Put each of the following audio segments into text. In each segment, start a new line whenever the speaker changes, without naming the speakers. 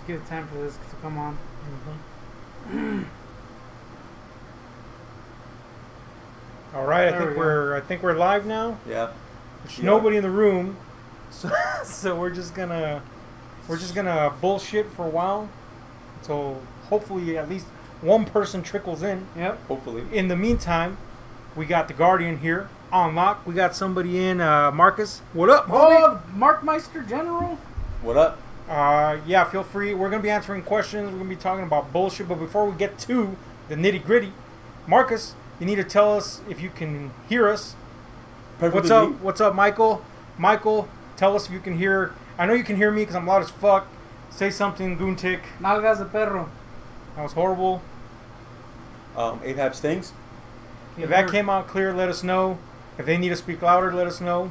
to give time for this to come on.
All right,
There
I think we're live now.
Yeah.
There's nobody in the room, so we're just gonna bullshit for a while until hopefully at least one person trickles in.
Yep.
Hopefully.
In the meantime, we got the Guardian here on lock. We got somebody in, Marcus. What up, homie?
Oh, Mark Meister General.
What up?
Yeah, feel free. We're gonna be answering questions. We're gonna be talking about bullshit. But before we get to the nitty gritty, Marcus, you need to tell us if you can hear us. What's up? What's up, Michael? Michael, tell us if you can hear. I know you can hear me because I'm loud as fuck. Say something, Goontick.
Nalgas de perro.
That was horrible.
Ahab stinks.
If that came out clear, let us know. If they need to speak louder, let us know.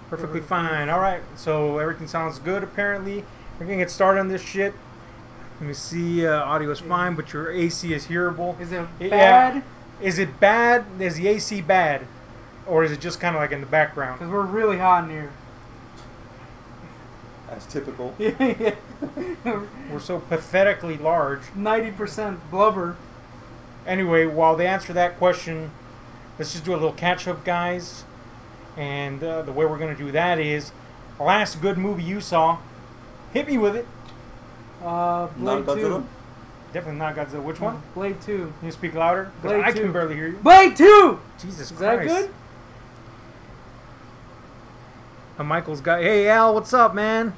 Perfectly fine. All right. So everything sounds good, apparently. We're going to get started on this shit. Let me see. Audio is fine, but your AC is hearable.
Is it
Yeah.
bad?
Is it bad? Is the AC bad? Or is it just kind of like in the background?
Because we're really hot in here.
That's typical.
Yeah.
We're so pathetically large.
90% blubber.
Anyway, while they answer that question, let's just do a little catch-up, guys. And the way we're going to do that is, last good movie you saw, hit me with it.
Not
Blade 2.
Godzilla?
Definitely not Godzilla. Which one?
Blade 2.
Can you speak louder? 'Cause
Blade
I
2.
can barely hear you.
Blade 2!
Jesus
Is
Christ.
that good?
Michael's got... Hey, Al, what's up, man?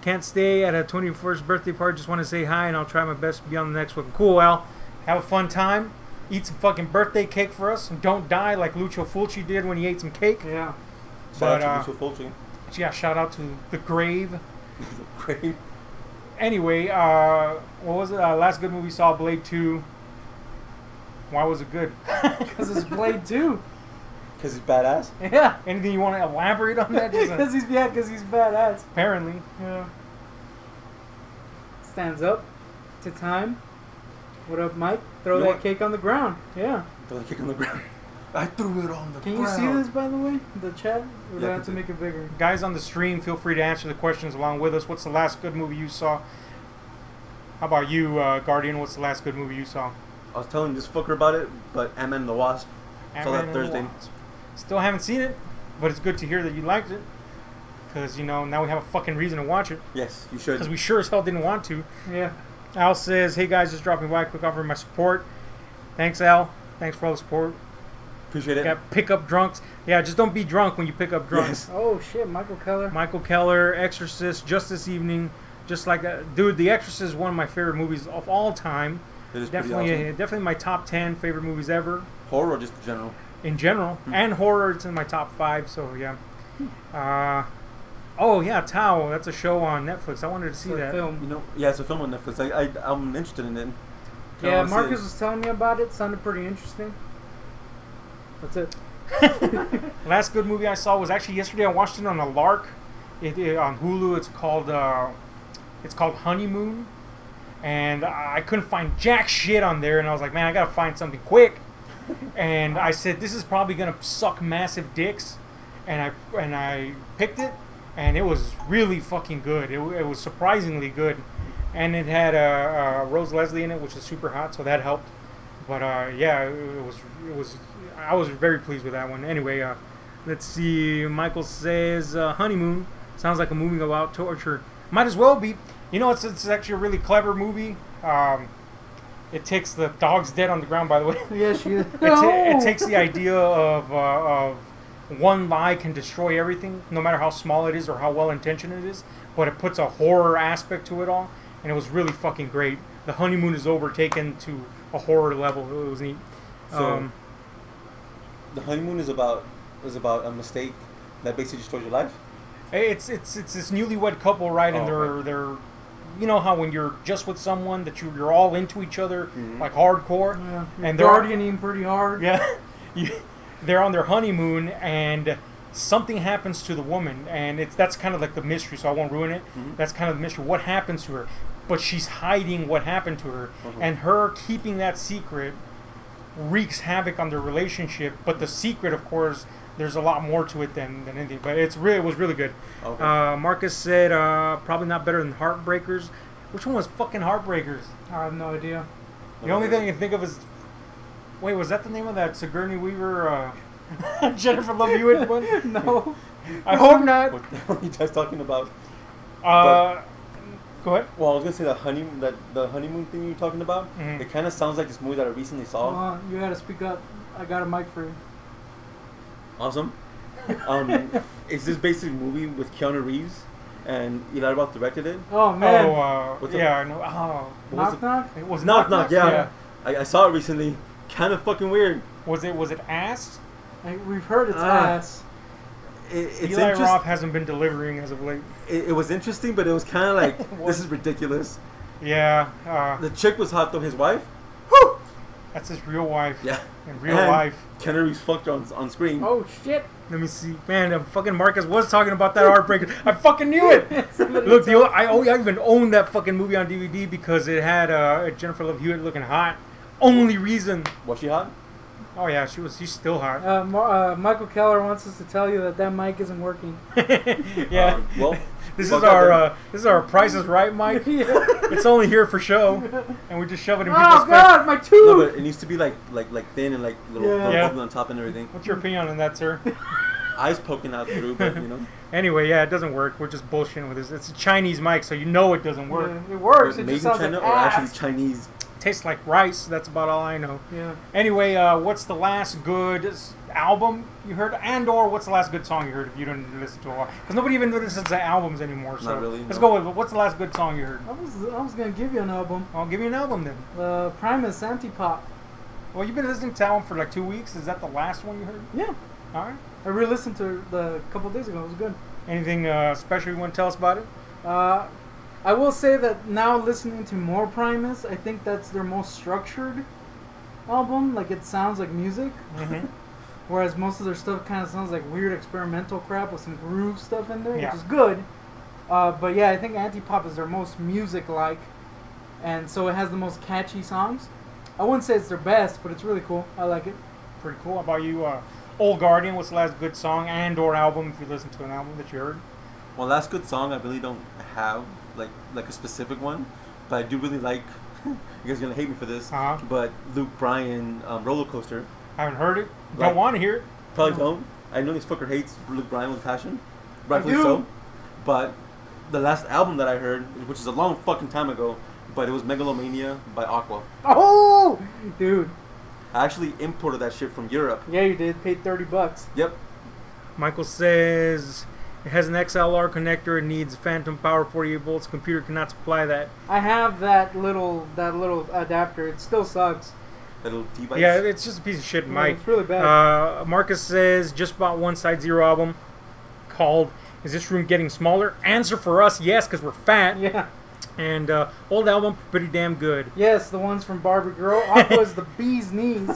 Can't stay at a 21st birthday party. Just want to say hi, and I'll try my best to be on the next one. Cool, Al. Have a fun time. Eat some fucking birthday cake for us. And don't die like Lucio Fulci did when he ate some cake.
Yeah.
Shout out to Lucio Fulci.
Yeah, shout out to the grave.
Great.
Anyway, what was it? Last good movie we saw, Blade 2. Why was it good?
Because it's Blade 2.
Because he's badass.
Yeah.
Anything you want to elaborate on that?
Because he's badass.
Apparently.
Yeah. Stands up to time. What up, Mike? Throw
You know
that
what?
cake on the ground. Yeah.
Throw the kick on the ground. I threw it on the
Can
ground.
you see this, by the way? The chat? Or do
Yeah,
I have to make it bigger?
Guys on the stream, feel free to answer the questions along with us. What's the last good movie you saw? How about you, Guardian? What's the last good movie you saw?
I was telling this fucker about it, but Ant-Man and the Wasp. Saw that
Ant-Man and the
Thursday.
Wasp. Still haven't seen it, but it's good to hear that you liked it. Because, you know, now we have a fucking reason to watch it.
Yes, you should.
Because we sure as hell didn't want to.
Yeah.
Al says, hey guys, just dropping by, quick offer my support. Thanks, Al. Thanks for all the support.
Appreciate it.
Got pick up drunks. Yeah, just don't be drunk when you pick up drunks.
Yes.
Oh, shit. Michael Keller.
Michael Keller, Exorcist, just this evening. Just like, dude, The Exorcist is one of my favorite movies of all time.
It is
Definitely,
pretty awesome.
definitely my top 10 favorite movies ever.
Horror or just in general?
In general. And horror, it's in my top 5, so yeah. Oh, yeah, Tao. That's a show on Netflix. I wanted to see
It's a
that.
film.
You know, yeah, it's a film on Netflix. I'm interested in it.
Yeah,
Honestly,
Marcus was telling me about it. Sounded pretty interesting. That's it.
Last good movie I saw was actually yesterday. I watched it on a lark. On Hulu. It's called Honeymoon. And I couldn't find jack shit on there. And I was like, man, I gotta find something quick. And I said, this is probably gonna suck massive dicks. And I picked it. And it was really fucking good. It was surprisingly good. And it had Rose Leslie in it, which is super hot, so that helped. But yeah, it was. I was very pleased with that one. Anyway, let's see. Michael says Honeymoon sounds like a movie about torture. Might as well be. You know, it's actually a really clever movie. It takes the dog's dead on the ground, by the way.
Yeah, she is.
It takes the idea of one lie can destroy everything, no matter how small it is or how well intentioned it is. But it puts a horror aspect to it all, and it was really fucking great. The honeymoon is overtaken to a horror level. It was neat.
So, the honeymoon is about a mistake that basically destroys your life.
It's this newlywed couple, right? And
Oh,
they're you know how when you're just with someone that you're all into each other, like hardcore,
Yeah.
and
You're
they're
guardianing pretty hard.
yeah, they're on their honeymoon, and something happens to the woman, and that's kind of like the mystery. So I won't ruin it. That's kind of the mystery. What happens to her? But she's hiding what happened to her, and her keeping that secret wreaks havoc on their relationship. But the secret, of course, there's a lot more to it than anything. But it was really good.
Okay.
Marcus said probably not better than Heartbreakers. Which one was fucking Heartbreakers?
I have no idea.
The only thing I can think of is, wait, was that the name of that Sigourney Weaver, Jennifer Love Hewitt one?
No.
I hope not.
What the hell are you guys talking about?
Go ahead.
Well, I was gonna say the honeymoon thing you're talking about.
Mhm.
It kind of sounds like this movie that I recently saw.
You gotta speak up. I got a mic for you.
Awesome. It's this basic movie with Keanu Reeves, and Eli Roth directed it.
Oh man.
What's up?
yeah, I know. Oh,
What was
Knock knock.
it was
Knock Knock. Yeah,
Yeah.
I saw it recently. Kind of fucking weird.
Was it ass?
We've heard it's
Ah.
ass.
It's
Eli
interesting.
Roth hasn't been delivering as of late.
It was interesting, but it was kind of like
What?
this is ridiculous.
Yeah,
The chick was hot though. His wife.
that's his real wife.
Yeah.
In real
And
life.
Keanu Reeves fucked her on screen.
Oh shit.
Let me see. Man, fucking Marcus was talking about that Heartbreaker. I fucking knew it.
Somebody
Look,
tell-
I even owned that fucking movie on DVD because it had Jennifer Love Hewitt looking hot. Only reason.
Was she hot?
Oh yeah, she's still hot.
Michael Keller wants us to tell you that mic isn't working.
Yeah.
Well,
this
fuck
is our
that
this is our Price is Right mic.
Yeah.
It's only here for show, and we just shove it in
Oh
people's face.
god, my
No,
tooth!
but it needs to be like thin and like little
Yeah.
bubble on top and everything.
What's your opinion on that, sir?
Eyes poking out through, but you know.
Anyway, yeah, it doesn't work. We're just bullshitting with this. It's a Chinese mic, so you know it doesn't work.
Yeah, it works. It
Made
just
in
sounds
China
like
or
ass.
actually Chinese?
Tastes like rice. That's about all I know.
Yeah.
Anyway, what's the last good album you heard, and/or what's the last good song you heard? If you didn't listen to a while, because nobody even listens to albums anymore. So
Not really,
let's
no.
go with what's the last good song you heard.
I was gonna give you an album.
I'll give you an album then.
Primus Antipop.
Well, you've been listening to that one for like 2 weeks. Is that the last one you heard?
Yeah.
All right.
I re-listened to it a couple days ago. It was good.
Anything special you want to tell us about it?
I will say that now listening to more Primus, I think that's their most structured album. Like it sounds like music,
Mm-hmm.
whereas most of their stuff kind of sounds like weird experimental crap with some groove stuff in there,
Yeah.
which is good. But yeah, I think Antipop is their most music-like, and so it has the most catchy songs. I wouldn't say it's their best, but it's really cool. I like it.
Pretty cool. How about you, Old Guardian? What's the last good song and/or album if you listen to an album that you heard?
Well, last good song I really don't have like a specific one, but I do really like. You guys are gonna hate me for this,
Uh-huh.
but Luke Bryan, Roller Coaster.
I haven't heard it.
Right.
Don't want to hear it.
Probably don't. I know this fucker hates Luke Bryan with passion, rightfully
do.
so. But the last album that I heard, which is a long fucking time ago, but it was Megalomania by Aqua.
Oh, dude.
I actually imported that shit from Europe.
Yeah, you did. Paid $30.
Yep.
Michael says it has an XLR connector. It needs phantom power, 48 volts. Computer cannot supply that.
I have that little adapter. It still sucks.
That little device.
Yeah, it's just a piece of shit,
Yeah,
Mike.
it's really bad.
Marcus says just bought one Side Zero album called "Is This Room Getting Smaller?" Answer for us, yes, because we're fat.
Yeah.
And old album, pretty damn good.
Yes, the ones from Barbie Girl. Aqua's the bee's knees.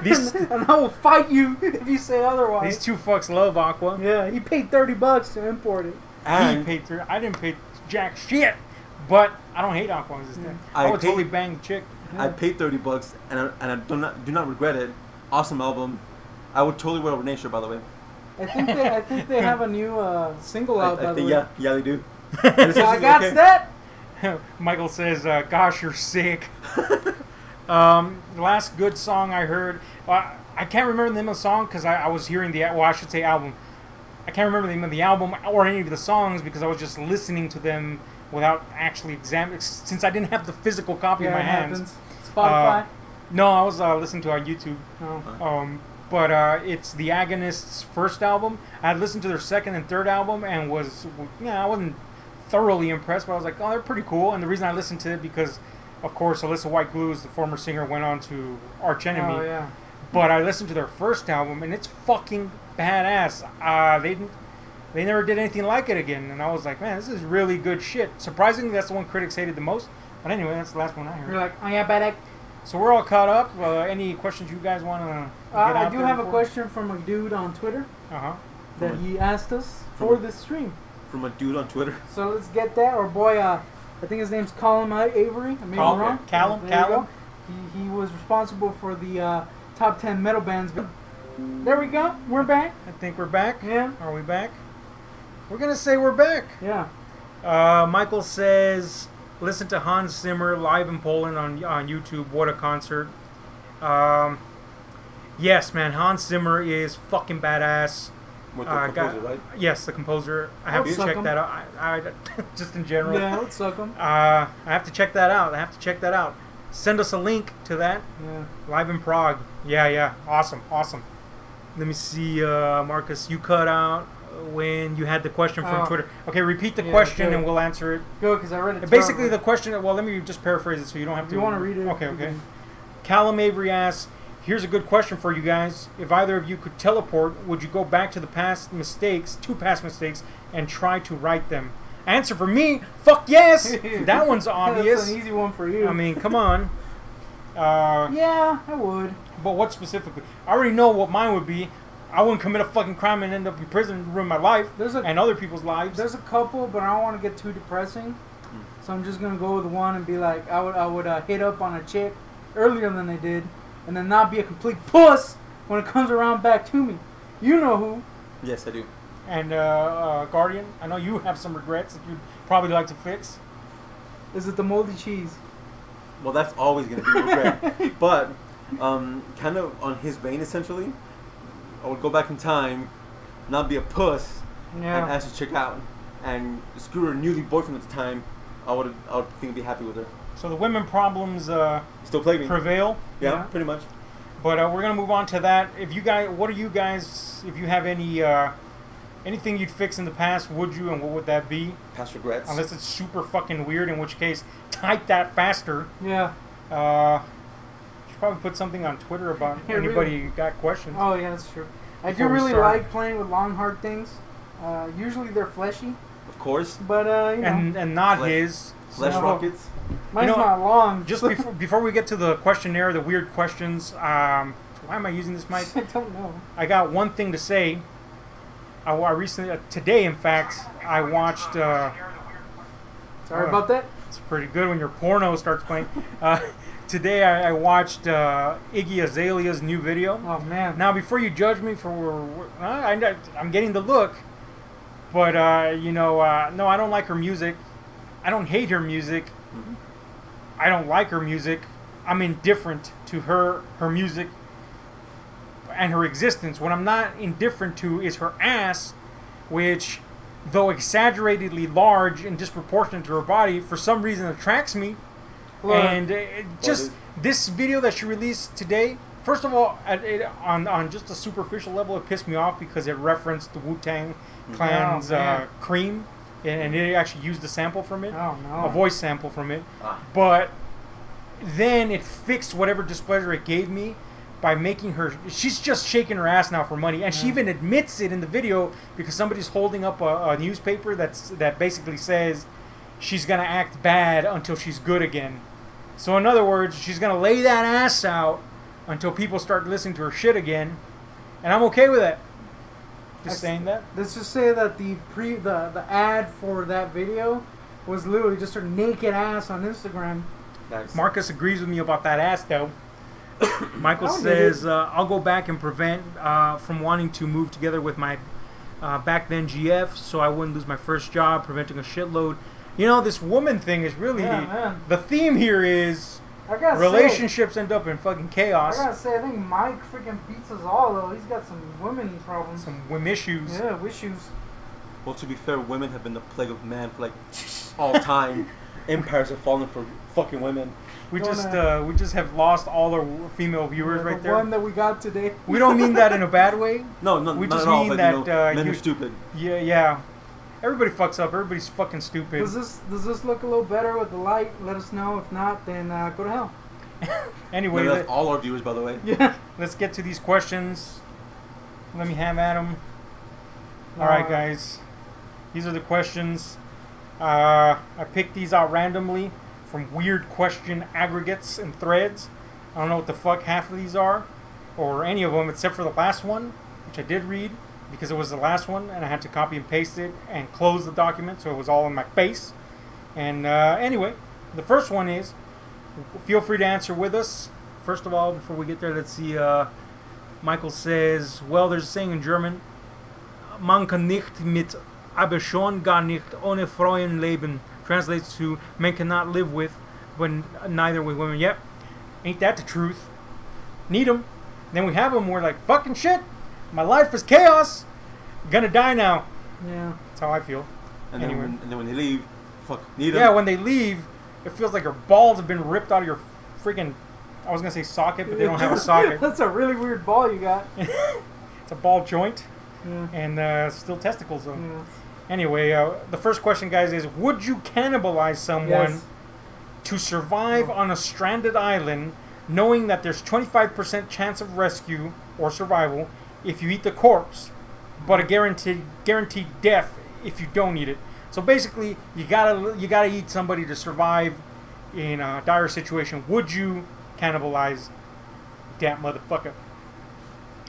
These
and I will fight you if you say otherwise.
these two fucks love Aqua.
Yeah, he paid $30 to import it.
He
And
paid through. I didn't pay jack shit, but I don't hate Aqua. As this thing. I
I
would
paid-
totally bang the chick.
I paid $30, and I do not regret it. Awesome album. I would totally wear a Renee shirt, by the way.
I think they have a new single out. By
I
the
think
way.
yeah they do. And it's
So I
actually
got
okay.
that.
Michael says, "Gosh, you're sick." The last good song I heard, I can't remember the name of the song because I was hearing I should say album. I can't remember the name of the album or any of the songs because I was just listening to them without actually examining. Since I didn't have the physical copy
Yeah,
in my
it
hands.
happens. Spotify.
No, I was listening to it on YouTube.
Oh.
But it's the Agonists' first album. I had listened to their second and third album and I wasn't thoroughly impressed, but I was like, oh, they're pretty cool. And the reason I listened to it because, of course, Alyssa White Glues, the former singer, went on to Arch Enemy.
Oh yeah.
But I listened to their first album and it's fucking badass. They never did anything like it again, and I was like, man, this is really good shit. Surprisingly, that's the one critics hated the most. But anyway, that's the last one I heard.
You're like, oh yeah, Badek.
So we're all caught up. Any questions you guys want to get out
I do
there
have a
before?
question from a dude on Twitter
Uh-huh.
that
From a-
he asked us
from
for
a-
this stream.
From a dude on Twitter.
So let's get that. Our boy, I think his name's Colin Avery. I may be wrong.
Callum?
There you
Callum?
go. He was responsible for the top 10 metal bands. There we go. We're back.
I think we're back.
Yeah.
Are we back? We're gonna say we're back.
Yeah.
Michael says, listen to Hans Zimmer live in Poland on YouTube. What a concert. Yes, man. Hans Zimmer is fucking badass.
With the composer, right?
Yes, the composer. I have to
Suck
check
'em.
that out. I just in general.
Yeah, let's suck them.
I have to check that out. Send us a link to that.
Yeah.
Live in Prague. Yeah. Awesome. Let me see, Marcus. You cut out when you had the question from
Oh.
Twitter. Okay, repeat the
Yeah,
question
okay.
and we'll answer it.
Go, because I read it.
Basically, the question. Well, let me just paraphrase it so you don't have
If
to.
you want to read it.
Okay.
you can-
Callum Avery asks, here's a good question for you guys. If either of you could teleport, would you go back to the past mistakes, and try to right them? Answer for me, fuck yes! That one's
That's
obvious.
an easy one for you.
I mean, come on.
Yeah, I would.
But what specifically? I already know what mine would be. I wouldn't commit a fucking crime and end up in prison and ruin my life and other people's lives.
There's a couple, but I don't want to get too depressing. So I'm just gonna go with one and be like, I would hit up on a chick earlier than they did, and then not be a complete puss when it comes around back to me. You know who?
Yes, I do.
And Guardian, I know you have some regrets that you'd probably like to fix.
Is it the moldy cheese?
Well, that's always going to be regret. But, kind of on his vein, essentially, I would go back in time, not be a puss, and ask the chick out, and screw her newly boyfriend at the time. I would think I'd be happy with her.
So the women problems
Still plague me.
prevail.
Yeah, pretty much.
But we're gonna move on to that. If you guys, what are you guys? If you have any anything you'd fix in the past, would you, and what would that be?
Past regrets.
Unless it's super fucking weird, in which case, type that faster.
Yeah.
Should probably put something on Twitter about
Yeah,
anybody
really.
who got questions.
Oh yeah, that's true. I do
Before we
really
start.
like playing with long, hard things. Usually they're fleshy,
Of course.
but you know,
and not
Flesh.
his.
Flesh
So-
rockets.
mine's
you know,
not long.
Just before we get to the questionnaire, the weird questions. Why am I using this mic?
I don't know.
I got one thing to say. I recently, today in fact, I watched.
Sorry about that.
It's pretty good when your porno starts playing. Today I watched Iggy Azalea's new video.
Oh man.
Now, before you judge me for, I'm getting the look, but no, I don't like her music. I don't hate her music.
Mm-hmm.
I don't like her music. I'm indifferent to her music and her existence. What I'm not indifferent to is her ass, which, though exaggeratedly large and disproportionate to her body, for some reason attracts me.
Look,
And this video that she released today, first of all, on just a superficial level, it pissed me off because it referenced the Wu-Tang Clan's
man.
Cream, and it actually used a sample from it,
Oh no.
a voice sample from it.
Ah.
But then it fixed whatever displeasure it gave me by making her, she's just shaking her ass now for money, and she even admits it in the video because somebody's holding up a newspaper that basically says she's gonna act bad until she's good again. So in other words, she's gonna lay that ass out until people start listening to her shit again, and I'm okay with that. Just saying that.
Let's just say that the ad for that video was literally just her naked ass on Instagram.
Nice.
Marcus agrees with me about that ass though. Michael
I'll get
says, I'll go back and prevent from wanting to move together with my back then GF so I wouldn't lose my first job, preventing a shitload. You know, this woman thing is really,
Yeah, man.
the theme here is
I gotta
relationships end up in fucking
say,
chaos.
I gotta say, I think Mike freaking beats us all though. He's got some women problems.
Some women issues.
Yeah, issues.
Well, to be fair, women have been the plague of man for like all time. Empires have fallen for fucking women.
We
Don't,
just have lost all our female viewers right
the
there.
one that we got today.
We don't mean that in a bad way.
No,
We
not
just
at all.
mean
But,
that,
men
you-
are stupid.
Yeah. Everybody fucks up. Everybody's fucking stupid.
Does this look a little better with the light? Let us know. If not, then go to hell.
Anyway,
No, that's all our viewers, by the way.
Yeah.
let's get to these questions. Let me have at 'em. All right, guys. These are the questions. I picked these out randomly from weird question aggregates and threads. I don't know what the fuck half of these are, or any of them except for the last one, which I did read because it was the last one, and I had to copy and paste it and close the document so it was all in my face. And anyway, the first one is, feel free to answer with us. first of all, before we get there, let's see. Michael says, well, there's a saying in German, man kann nicht mit, aber schon gar nicht ohne Frauen leben. Translates to, men cannot live with, but neither with women. Yep. Ain't that the truth? Need them. Then we have them, we're like, fucking shit. My life is chaos. Gonna die now.
Yeah.
That's how I feel.
And
Anyway.
then when they leave, fuck, need them.
Yeah, when they leave, it feels like your balls have been ripped out of your freaking, I was going to say socket, but they don't have a socket.
That's a really weird ball you got.
It's a ball joint.
Yeah.
And still testicles, though.
Yeah.
Anyway, the first question, guys, is would you cannibalize someone
Yes.
to survive on a stranded island, knowing that there's 25% chance of rescue or survival if you eat the corpse, but a guaranteed death if you don't eat it? So basically, you gotta eat somebody to survive in a dire situation. Would you cannibalize that motherfucker?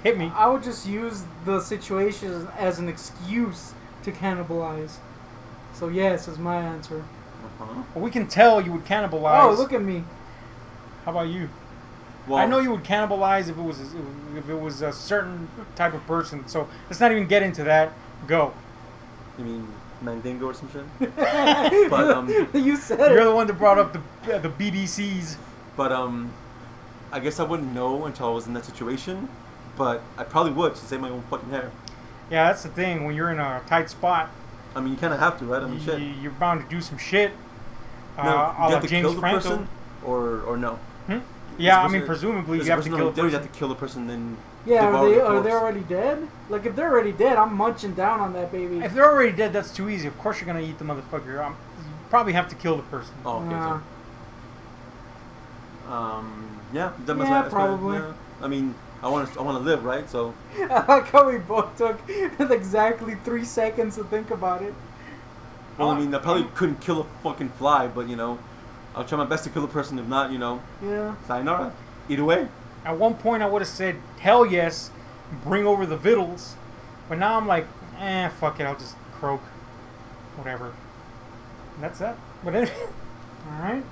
Hit me.
I would just use the situation as an excuse to cannibalize. So yes is my answer.
Uh-huh.
Well, we can tell you would cannibalize.
Oh, look at me.
How about you?
Well,
I know you would cannibalize if it was a certain type of person. So let's not even get into that. Go.
You mean Mandingo or some shit? But
You said
You're
it.
the one that brought up the BBCs.
But I guess I wouldn't know until I was in that situation. But I probably would to save my own fucking hair.
Yeah, that's the thing. When you're in a tight spot,
I mean, you kind of have to, right? I mean, shit.
you're bound to do some shit.
No,
A
you
la
have to
James
kill the
Franco.
person, or no?
Yeah, I
Is the
mean,
person-
presumably
is
you
the
have to
person
kill the
already dead,
person.
You have to kill the person, then
Yeah,
devour
are
the
they
corpse.
already dead? Like if they're already dead, I'm munching down on that baby.
If they're already dead, that's too easy. Of course you're gonna eat the motherfucker. You probably have to kill the person.
Oh, okay.
Nah.
So, yeah, that
Yeah,
that's
probably.
yeah. I mean, I want to live, right? So,
I like how we both took exactly 3 seconds to think about it.
well, I mean, I probably couldn't kill a fucking fly, but I'll try my best to kill the person. If not,
Yeah.
sayonara. Either way.
At one point, I would have said, hell yes, bring over the vittles. But now I'm like, fuck it, I'll just croak. Whatever. And that's that. But anyway,
Alright.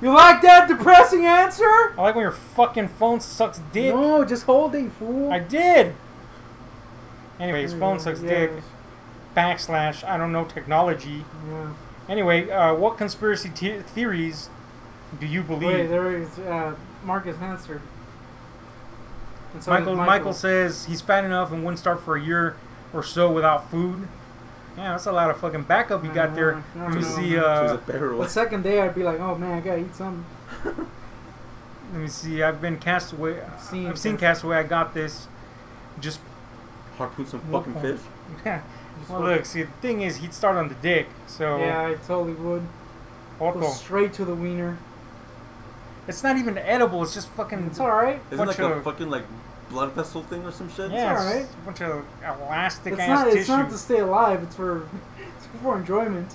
You like that depressing answer?
I like when your fucking phone sucks dick.
No, just hold it, fool.
I did! Anyway, his phone sucks
Yeah.
dick. / I don't know, technology.
Yeah.
Anyway, what conspiracy theories do you believe?
Wait, there is Marcus answered. And so is
Michael says he's fat enough and wouldn't start for a year or so without food. Yeah, that's a lot of fucking backup you got there.
No,
Let me
no,
see.
She was a bear or
The
what?
second day, I'd be like, oh man, I gotta eat something.
Let me see. I've been Castaway.
Seen
I've seen
Castaway.
Castaway. I got this. Just
Harpoon some
What
fucking
point?
fish.
well, look. See, the thing is, he'd start on the dick. So
Yeah, I totally would. Go
Otto.
straight to the wiener.
It's not even edible. It's just fucking.
It's alright.
Isn't it like
bunch
a
of-
fucking blood vessel thing or some shit?
Yeah, it's
alright.
just a bunch of elastic
It's
ass
not.
tissue.
It's not to stay alive. It's for enjoyment.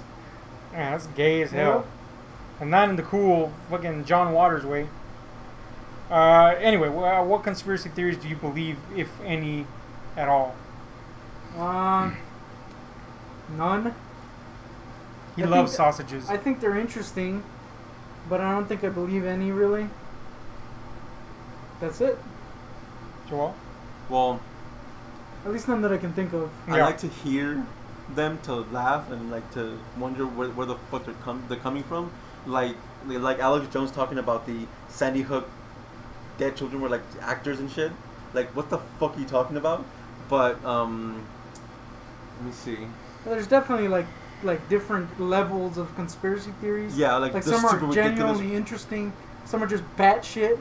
Yeah, that's gay as hell. And not in the cool fucking John Waters way. Anyway, what conspiracy theories do you believe, if any, at all?
None.
He
I
loves
think-
sausages.
I think they're interesting, but I don't think I believe any really. That's it.
Joel?
Well,
At least none that I can think of.
I
Yeah.
like to hear them to laugh and like to wonder where the fuck they're coming from. Like Alex Jones talking about the Sandy Hook dead children were like actors and shit. Like, what the fuck are you talking about? But let me see.
There's definitely like different levels of conspiracy theories.
Yeah, like
Like
the
some are
super ridiculous
genuinely interesting, some are just batshit,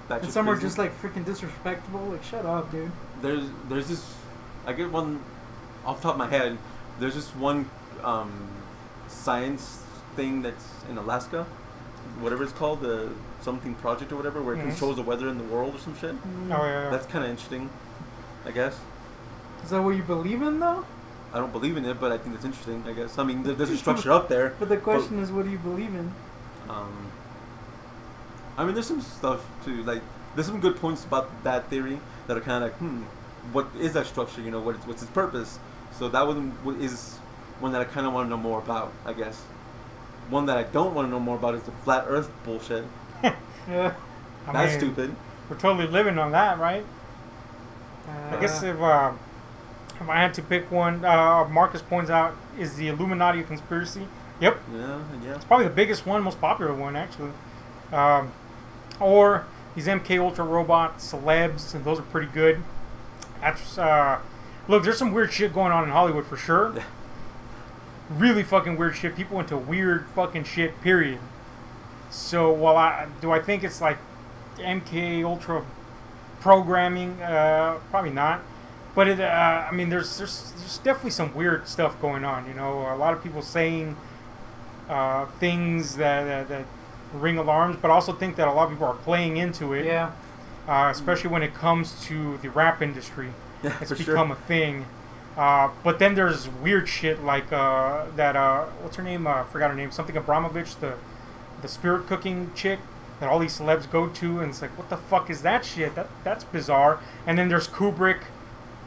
batshit
and some are
crazy.
just like freaking disrespectful. Like shut up, dude.
There's this. I get one off the top of my head. There's this one science thing that's in Alaska, whatever it's called, the something project or whatever, where it
Mhm.
controls the weather in the world or some shit.
Oh, yeah.
That's kind of interesting, I guess.
Is that what you believe in though?
I don't believe in it, but I think it's interesting, I guess. I mean, there's a structure up there.
But the question is, what do you believe in?
I mean, there's some stuff too. Like, there's some good points about that theory that are kind of like, what is that structure? What's its purpose? So that one is one that I kind of want to know more about, I guess. One that I don't want to know more about is the flat Earth bullshit.
Yeah.
That's
mean,
stupid.
We're totally living on that, right? I guess if I had to pick one, Marcus points out, is the Illuminati a conspiracy? Yep.
Yeah.
It's probably the biggest one, most popular one, actually. Or these MK Ultra robots, celebs, and those are pretty good. That's look, there's some weird shit going on in Hollywood for sure. Really fucking weird shit. People into weird fucking shit, period. So while I think it's like MK Ultra programming? Probably not. But it, I mean, there's definitely some weird stuff going on. You know, a lot of people saying things that ring alarms, but I also think that a lot of people are playing into it.
Yeah.
Especially when it comes to the rap industry,
Yeah,
it's
for
become
sure.
a thing. But then there's weird shit like that. What's her name? Forgot her name. Something Abramovich, the spirit cooking chick that all these celebs go to, and it's like, what the fuck is that shit? That's bizarre. And then there's Kubrick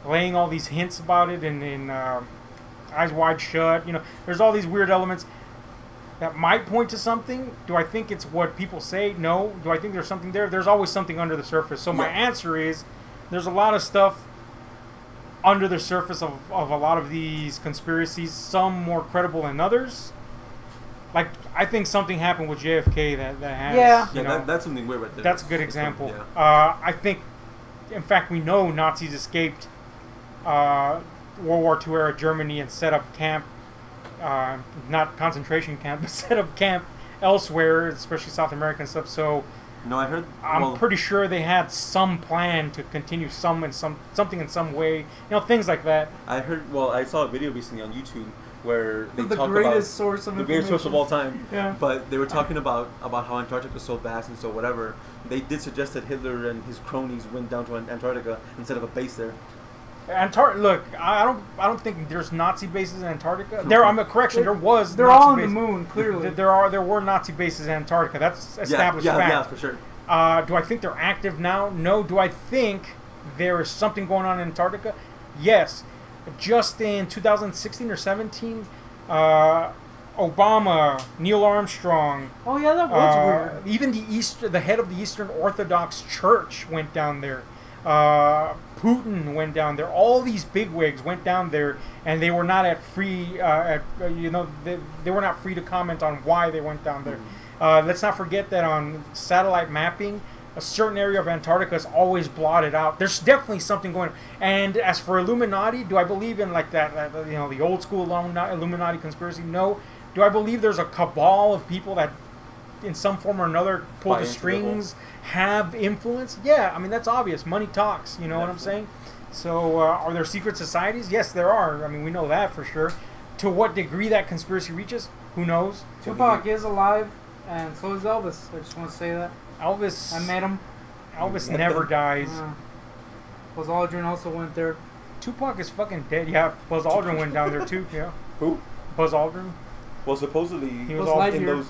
laying all these hints about it in Eyes Wide Shut. You know, there's all these weird elements that might point to something. Do I think it's what people say? No. Do I think there's something there? There's always something under the surface. So my answer is, there's a lot of stuff under the surface of a lot of these conspiracies, some more credible than others. Like, I think something happened with JFK that has...
Yeah.
You know,
That's something weird right there.
that's a good example.
Yeah.
I think, in fact, we know Nazis escaped World War II era Germany and set up camp, not concentration camp, but set up camp elsewhere, especially South America and stuff. So
No, I heard.
I'm pretty sure they had some plan to continue something in some way. You know, things like that.
I heard. Well, I saw a video recently on YouTube where they
The
talk
greatest
about
source of
the greatest source of all
information.
time.
Yeah.
But they were talking about how Antarctica was so vast and so whatever. They did suggest that Hitler and his cronies went down to Antarctica and set up a base there.
Look, I don't think there's Nazi bases in Antarctica. I'm a correction. There was.
They're
Nazi
all on
bases.
the moon, clearly.
There were Nazi bases in Antarctica. That's established fact.
Yeah, for sure.
Do I think they're active now? No. Do I think there is something going on in Antarctica? Yes. Just in 2016 or 17, Obama, Neil Armstrong.
Oh yeah, that was weird.
Even the head of the Eastern Orthodox Church went down there. Putin went down there. All these bigwigs went down there, and they were not they were not free to comment on why they went down there. Let's not forget that on satellite mapping, a certain area of Antarctica is always blotted out. There's definitely something going on. And as for Illuminati, do I believe in like that the old school Illuminati conspiracy? No. Do I believe there's a cabal of people that in some form or another pull the strings, have influence? Yeah, I mean, that's obvious. Money talks, you know what I'm saying? So, are there secret societies? Yes, there are. I mean, we know that for sure. To what degree that conspiracy reaches, who knows?
Tupac is alive, and so is Elvis. I just want to say that.
Elvis...
I met him.
Elvis never dies.
Buzz Aldrin also went there.
Tupac is fucking dead. Yeah, Buzz Aldrin went down there too, yeah.
Who?
Buzz Aldrin.
Well, supposedly
He was
all
in those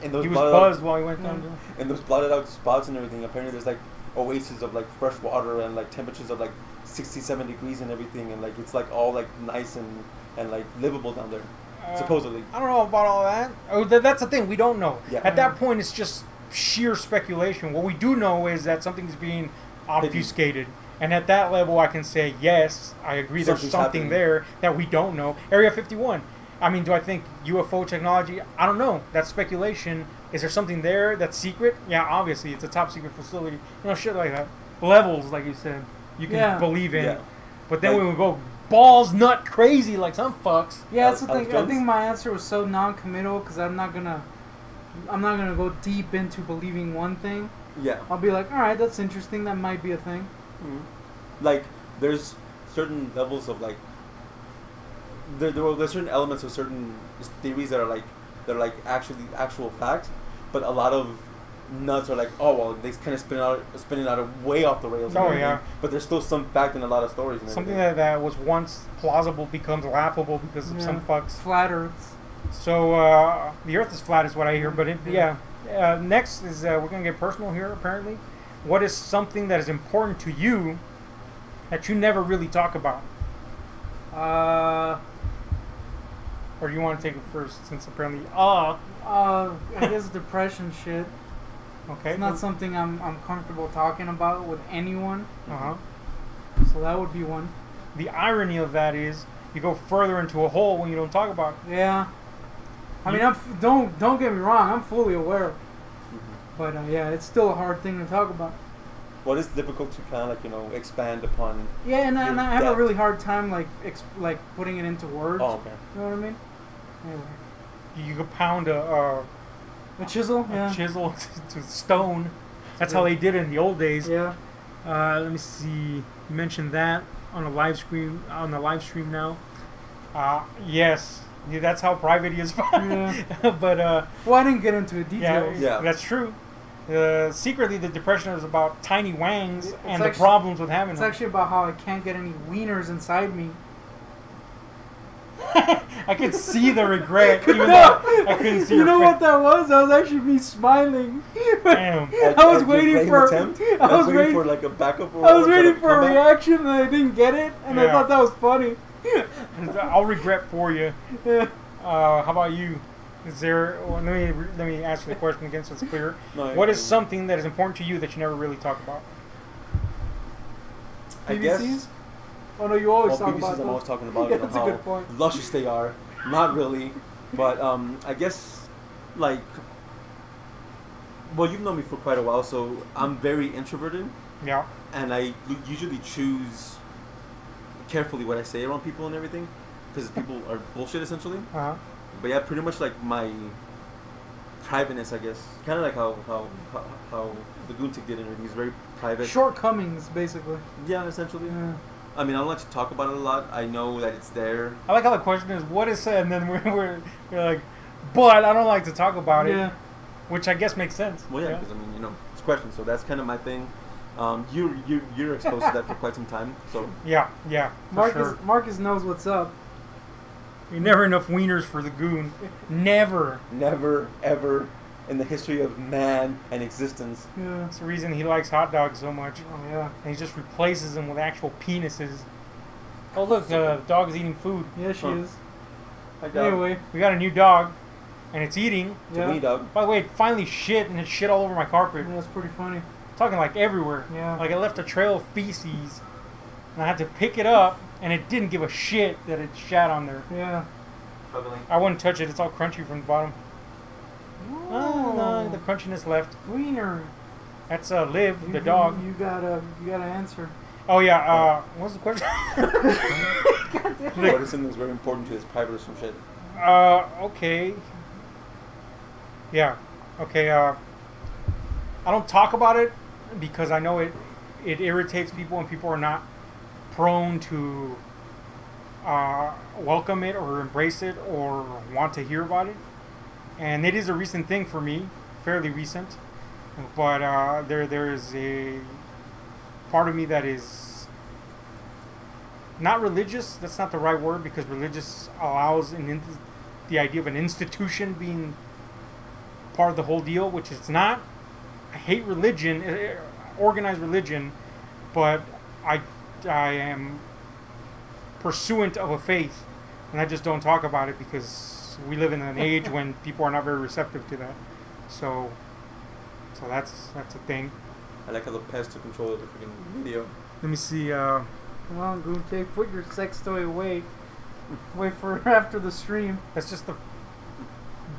he was buzzed while he went down there.
In those blotted out spots and everything, apparently there's like oases of like fresh water and like temperatures of like 67 degrees and everything, and like it's like all like nice and like livable down there. Supposedly.
I don't know about all that. Oh, that's the thing. We don't know.
Yeah.
At that point, it's just sheer speculation. What we do know is that something's being obfuscated. And at that level, I can say, yes, I agree there's something
happening
there that we don't know. Area 51. I mean, do I think UFO technology? I don't know. That's speculation. Is there something there that's secret? Yeah, obviously. It's a top secret facility. You know, shit like that. Levels, like you said, you can believe in.
Yeah.
But then when we go balls nut crazy like some fucks.
Yeah, that's the thing. I think my answer was so non-committal because I'm not gonna go deep into believing one thing.
Yeah.
I'll be like, all right, that's interesting. That might be a thing.
Mm-hmm. Like, there's certain levels of like. There's certain elements of certain theories that are like actual fact, but a lot of nuts are like, oh well, they kind of spinning out way off the rails.
Oh yeah.
But there's still some fact in a lot of stories. And
something that was once plausible becomes laughable because of some fucks.
Flat Earth.
So the Earth is flat, is what I hear. But next is we're gonna get personal here. Apparently, what is something that is important to you that you never really talk about? Or do you want to take it first, since apparently,
I guess depression shit.
Okay.
It's not something I'm comfortable talking about with anyone.
Uh-huh.
So that would be one.
The irony of that is you go further into a hole when you don't talk about it.
Yeah. I mean, don't get me wrong. I'm fully aware. But yeah, it's still a hard thing to talk about.
Well, it's difficult to kind of like expand upon.
Yeah, and I have a
depth.
really hard time like putting it into words.
Oh, okay.
You know what I mean? Anyway.
You could pound a
chisel. Yeah.
chisel to stone. That's how they did it in the old days.
Yeah.
Let me see. You mentioned that on a live stream. On the live stream now. Yes. Yeah, that's how private he is.
Yeah.
But
well, I didn't get into the details.
Yeah.
That's true. Secretly, the depression is about tiny wangs and the
actually-
problems with having
It's
them.
actually about how I can't get any wieners inside me.
I could see the regret, even
No.
though I couldn't see
You
your
know
face.
what that was? That was actually me smiling.
Damn.
I was
At your
waiting
blame
for.
attempt?
I was waiting
for like a backup. Or
I was
or
waiting
like
for a
comeback?
reaction and I didn't get it, and I
Yeah.
thought that was funny.
I'll regret for you.
Yeah.
How about you? Is there? Well, let me ask you the question again so it's clear.
No,
What
I-
is something that is important to you that you never really talk about?
I guess.
BBCs? Oh no, you always
Well,
talk
BBCs
about
I'm
those.
always talking about
Yeah,
you know,
that's a
how
good point.
luscious they are. Not really, but I guess like. Well, you've known me for quite a while, so I'm very introverted,
Yeah.
and I usually choose carefully what I say around people and everything, because people are bullshit essentially.
Uh-huh.
But yeah, pretty much like my privateness, I guess. Kind of like how the Guntik did it. He's very private.
Shortcomings, basically.
Yeah, essentially.
Yeah.
I mean, I don't like to talk about it a lot. I know that it's there.
I like how the question is, what is said, and then we're like, but I don't like to talk about it,
Yeah.
which I guess makes sense.
Well, yeah, because I mean, it's questions. So that's kind of my thing. You're exposed to that for quite some time. So
Yeah, for sure.
Marcus knows what's up.
You're never enough wieners for the goon. Never.
never ever in the history of man and existence.
Yeah.
That's the reason he likes hot dogs so much.
Oh yeah.
And he just replaces them with actual penises. Oh look, the dog is eating food.
Yeah, she
Huh.
is.
Hi, dog.
Anyway.
We got a new dog, and it's eating.
It's a
Yeah.
weenie dog.
By the way, it finally shit, and it shit all over my carpet.
Yeah, that's pretty funny.
Talking like everywhere.
Yeah.
Like it left a trail of feces, and I had to pick it up, and it didn't give a shit that it shat on there.
Yeah.
Struggling.
I wouldn't touch it. It's all crunchy from the bottom. Oh, no, the crunchiness left.
Wiener.
That's Liv, the
You-
dog.
You gotta answer.
Oh yeah. What was the question?
Medicine is very important to his private or some shit.
Okay. Yeah. Okay. I don't talk about it because I know it irritates people and people are not prone to welcome it or embrace it or want to hear about it. And it is a recent thing for me, fairly recent. But there is a part of me that is not religious. That's not the right word because religious allows the idea of an institution being part of the whole deal, which it's not. I hate religion, organized religion, but I am pursuant of a faith, and I just don't talk about it because we live in an age when people are not very receptive to that. So that's a thing.
I like how the pest took control of the freaking video.
Let me see.
Come on, Gunte, put your sex toy away. Wait for after the stream.
That's just the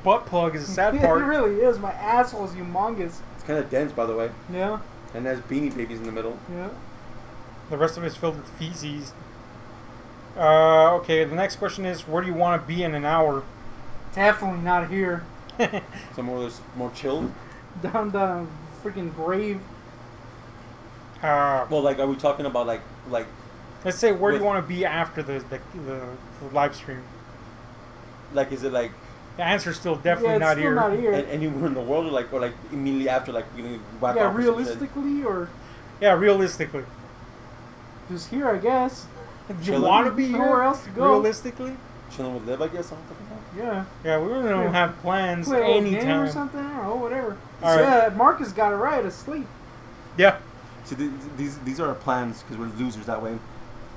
butt plug is the sad
It
part.
really is. My asshole is humongous.
It's kind of dense, by the way,
Yeah.
and has beanie babies in the middle.
Yeah.
The rest of it is filled with feces. Okay, the next question is, where do you want to be in an hour?
Definitely not here.
Somewhere that's more chilled.
Down the freaking grave.
Well, like, are we talking about like
Let's say, where do you
with-
want to be after the live stream?
like is it like
The answer's still definitely
yeah, it's
not
still
here.
not here.
anywhere in the world, or like immediately after, like whack
Yeah,
off or some shit?
realistically, or
Yeah, realistically.
just here, I guess.
Do you
Chilling?
want to be
Nowhere
here?
else to go.
Realistically?
Chilling with Liv, I guess. I'm talking about.
Yeah.
Yeah, we really don't
Yeah.
have plans
Play a little game or
anytime.
something, or whatever.
All right.
Yeah, Marcus got it right. Asleep.
Yeah.
See, these are our plans because we're losers that way.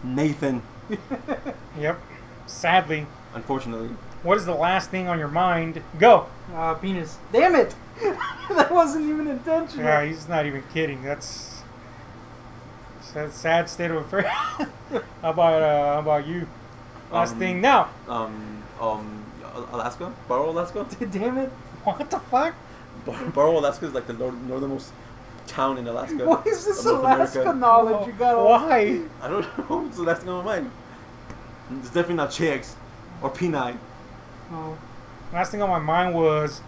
Nathan,
Yep. Sadly.
unfortunately.
What is the last thing on your mind? Go.
Penis. Damn it! That wasn't even intentional.
Yeah, he's not even kidding. That's a sad state of affairs. How about you? Last thing now.
Alaska? Barrow, Alaska?
Damn it!
What the fuck?
Barrow, Alaska is like the northernmost town in Alaska.
What is this
of North
Alaska
America.
knowledge you got?
Why?
I don't know. It's the last thing on my mind. It's definitely not chicks or P9.
Oh.
Last thing on my mind was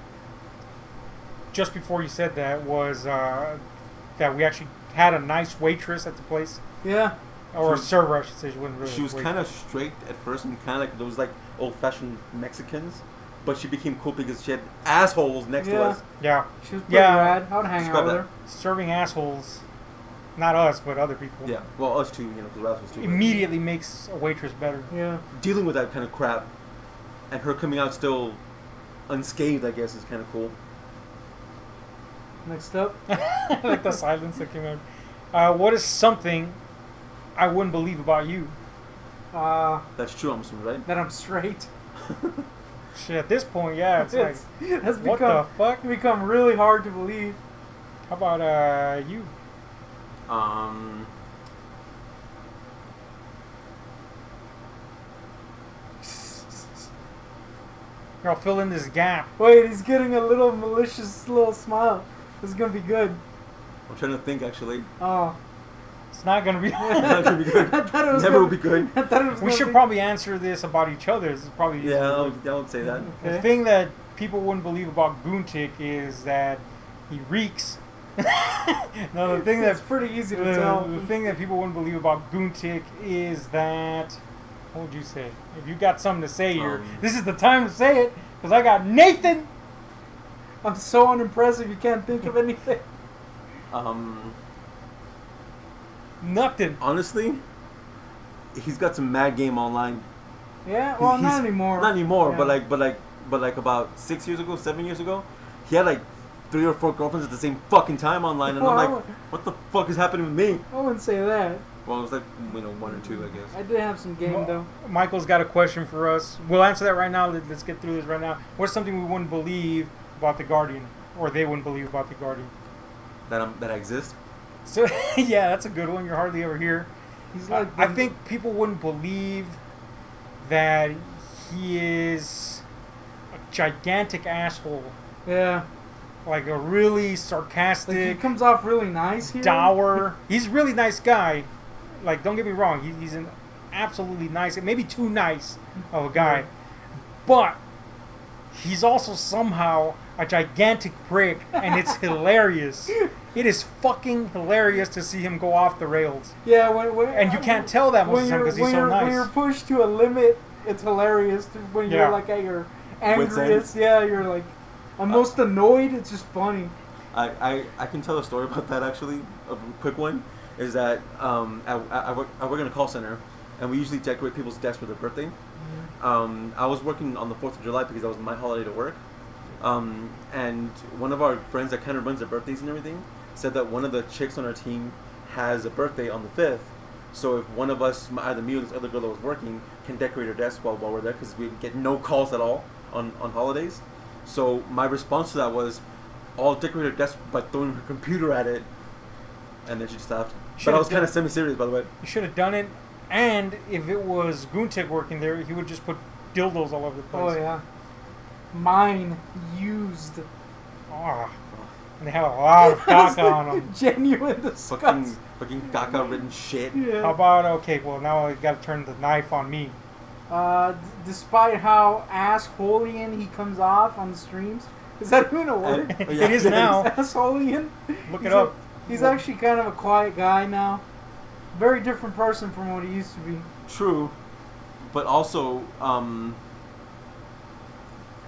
just before you said that was that we actually had a nice waitress at the place,
Yeah.
or a
She was-
server, I should say. She wasn't really.
She was
a waitress.
kind of straight at first and kind of like those like old-fashioned Mexicans, but she became cool because she had assholes next to
Yeah.
us.
Yeah,
She was pretty
Yeah.
rad. I would hang out
Describe
with
that.
her.
serving assholes, not us, but other people.
Yeah, well, us too, you know, because we're assholes too.
Immediately makes a waitress better.
Yeah.
Dealing with that kind of crap, and her coming out still unscathed, I guess, is kind of cool.
Next up.
Like the silence that came out. What is something I wouldn't believe about you?
That's true, I'm assuming, right?
That I'm straight.
Shit, at this point, yeah, it's like,
That's
what the
become
fuck?
become really hard to believe.
How about you? Here, I'll fill in this gap.
Wait, he's getting a little malicious little smile. This is gonna be good.
I'm trying to think, actually.
Oh.
It's not gonna be.
It's not going to be good.
I thought it was
Never
gonna-
will be good.
I thought it was
We
gonna
should
be-
probably answer this about each other. This is probably
Yeah, I would say that.
The
Okay.
thing that people wouldn't believe about Goontick is that he reeks. No, the thing
That's
that's
pretty easy to tell.
the thing that people wouldn't believe about Goontick is that. What would you say? If you got something to say here, this is the time to say it because I got Nathan.
I'm so unimpressive you can't think of anything.
Nothing.
Honestly, he's got some mad game online.
Yeah, well, not
He's-
anymore.
Not anymore,
Yeah.
but like about 6 years ago, 7 years ago, he had like 3 or 4 girlfriends at the same fucking time online, and I'm
Well,
like, what the fuck is happening with me?
I wouldn't say that.
Well, it was like 1 or 2, I guess.
I did have some game though.
Michael's got a question for us. We'll answer that right now. Let's get through this right now. What's something we wouldn't believe about the Guardian, or they wouldn't believe about the Guardian?
That I exist.
So yeah, that's a good one. You're hardly ever here.
He's like.
I think people wouldn't believe that he is a gigantic asshole,
Yeah.
like a really
Like he
sarcastic,
comes off really nice here.
dour. He's a really nice guy. Like, don't get me wrong. He's an absolutely nice, maybe too nice of a guy, but he's also somehow a gigantic prick, and it's hilarious. It is fucking hilarious to see him go off the rails.
Yeah, when
And you can't tell that most of the time because he's so
when you're
nice.
pushed to a limit, it's hilarious. When
Yeah.
you're like at your
Wit's end.
angriest, yeah, you're like, I'm most annoyed. It's just funny.
I can tell a story about that actually. A quick one is that I work in a call center, and we usually decorate people's desks for their birthday. I was working on the 4th of July because that was my holiday to work. And one of our friends that kind of runs their birthdays and everything said that one of the chicks on our team has a birthday on the 5th. So if one of us, either me or this other girl that was working, can decorate her desk while we're there, because we get no calls at all on holidays. So my response to that was, I'll decorate her desk by throwing her computer at it. And then she just laughed. But
Should've
I was kind
done-
of semi-serious, by the way.
You should have done it. And if it was Goontick working there, he would just put dildos all over the place.
Oh yeah. Mine used.
Ah. And they have a lot of caca on them.
Genuine disgust.
Fucking caca-ridden shit.
How
Yeah.
about, okay, well, now I got to turn the knife on me.
Despite how assholeian he comes off on the streams, is that even a word?
And-
It is now.
Assholeian.
Look
He's
it up.
He's actually kind of a quiet guy now. Very different person from what he used to be.
True, but also,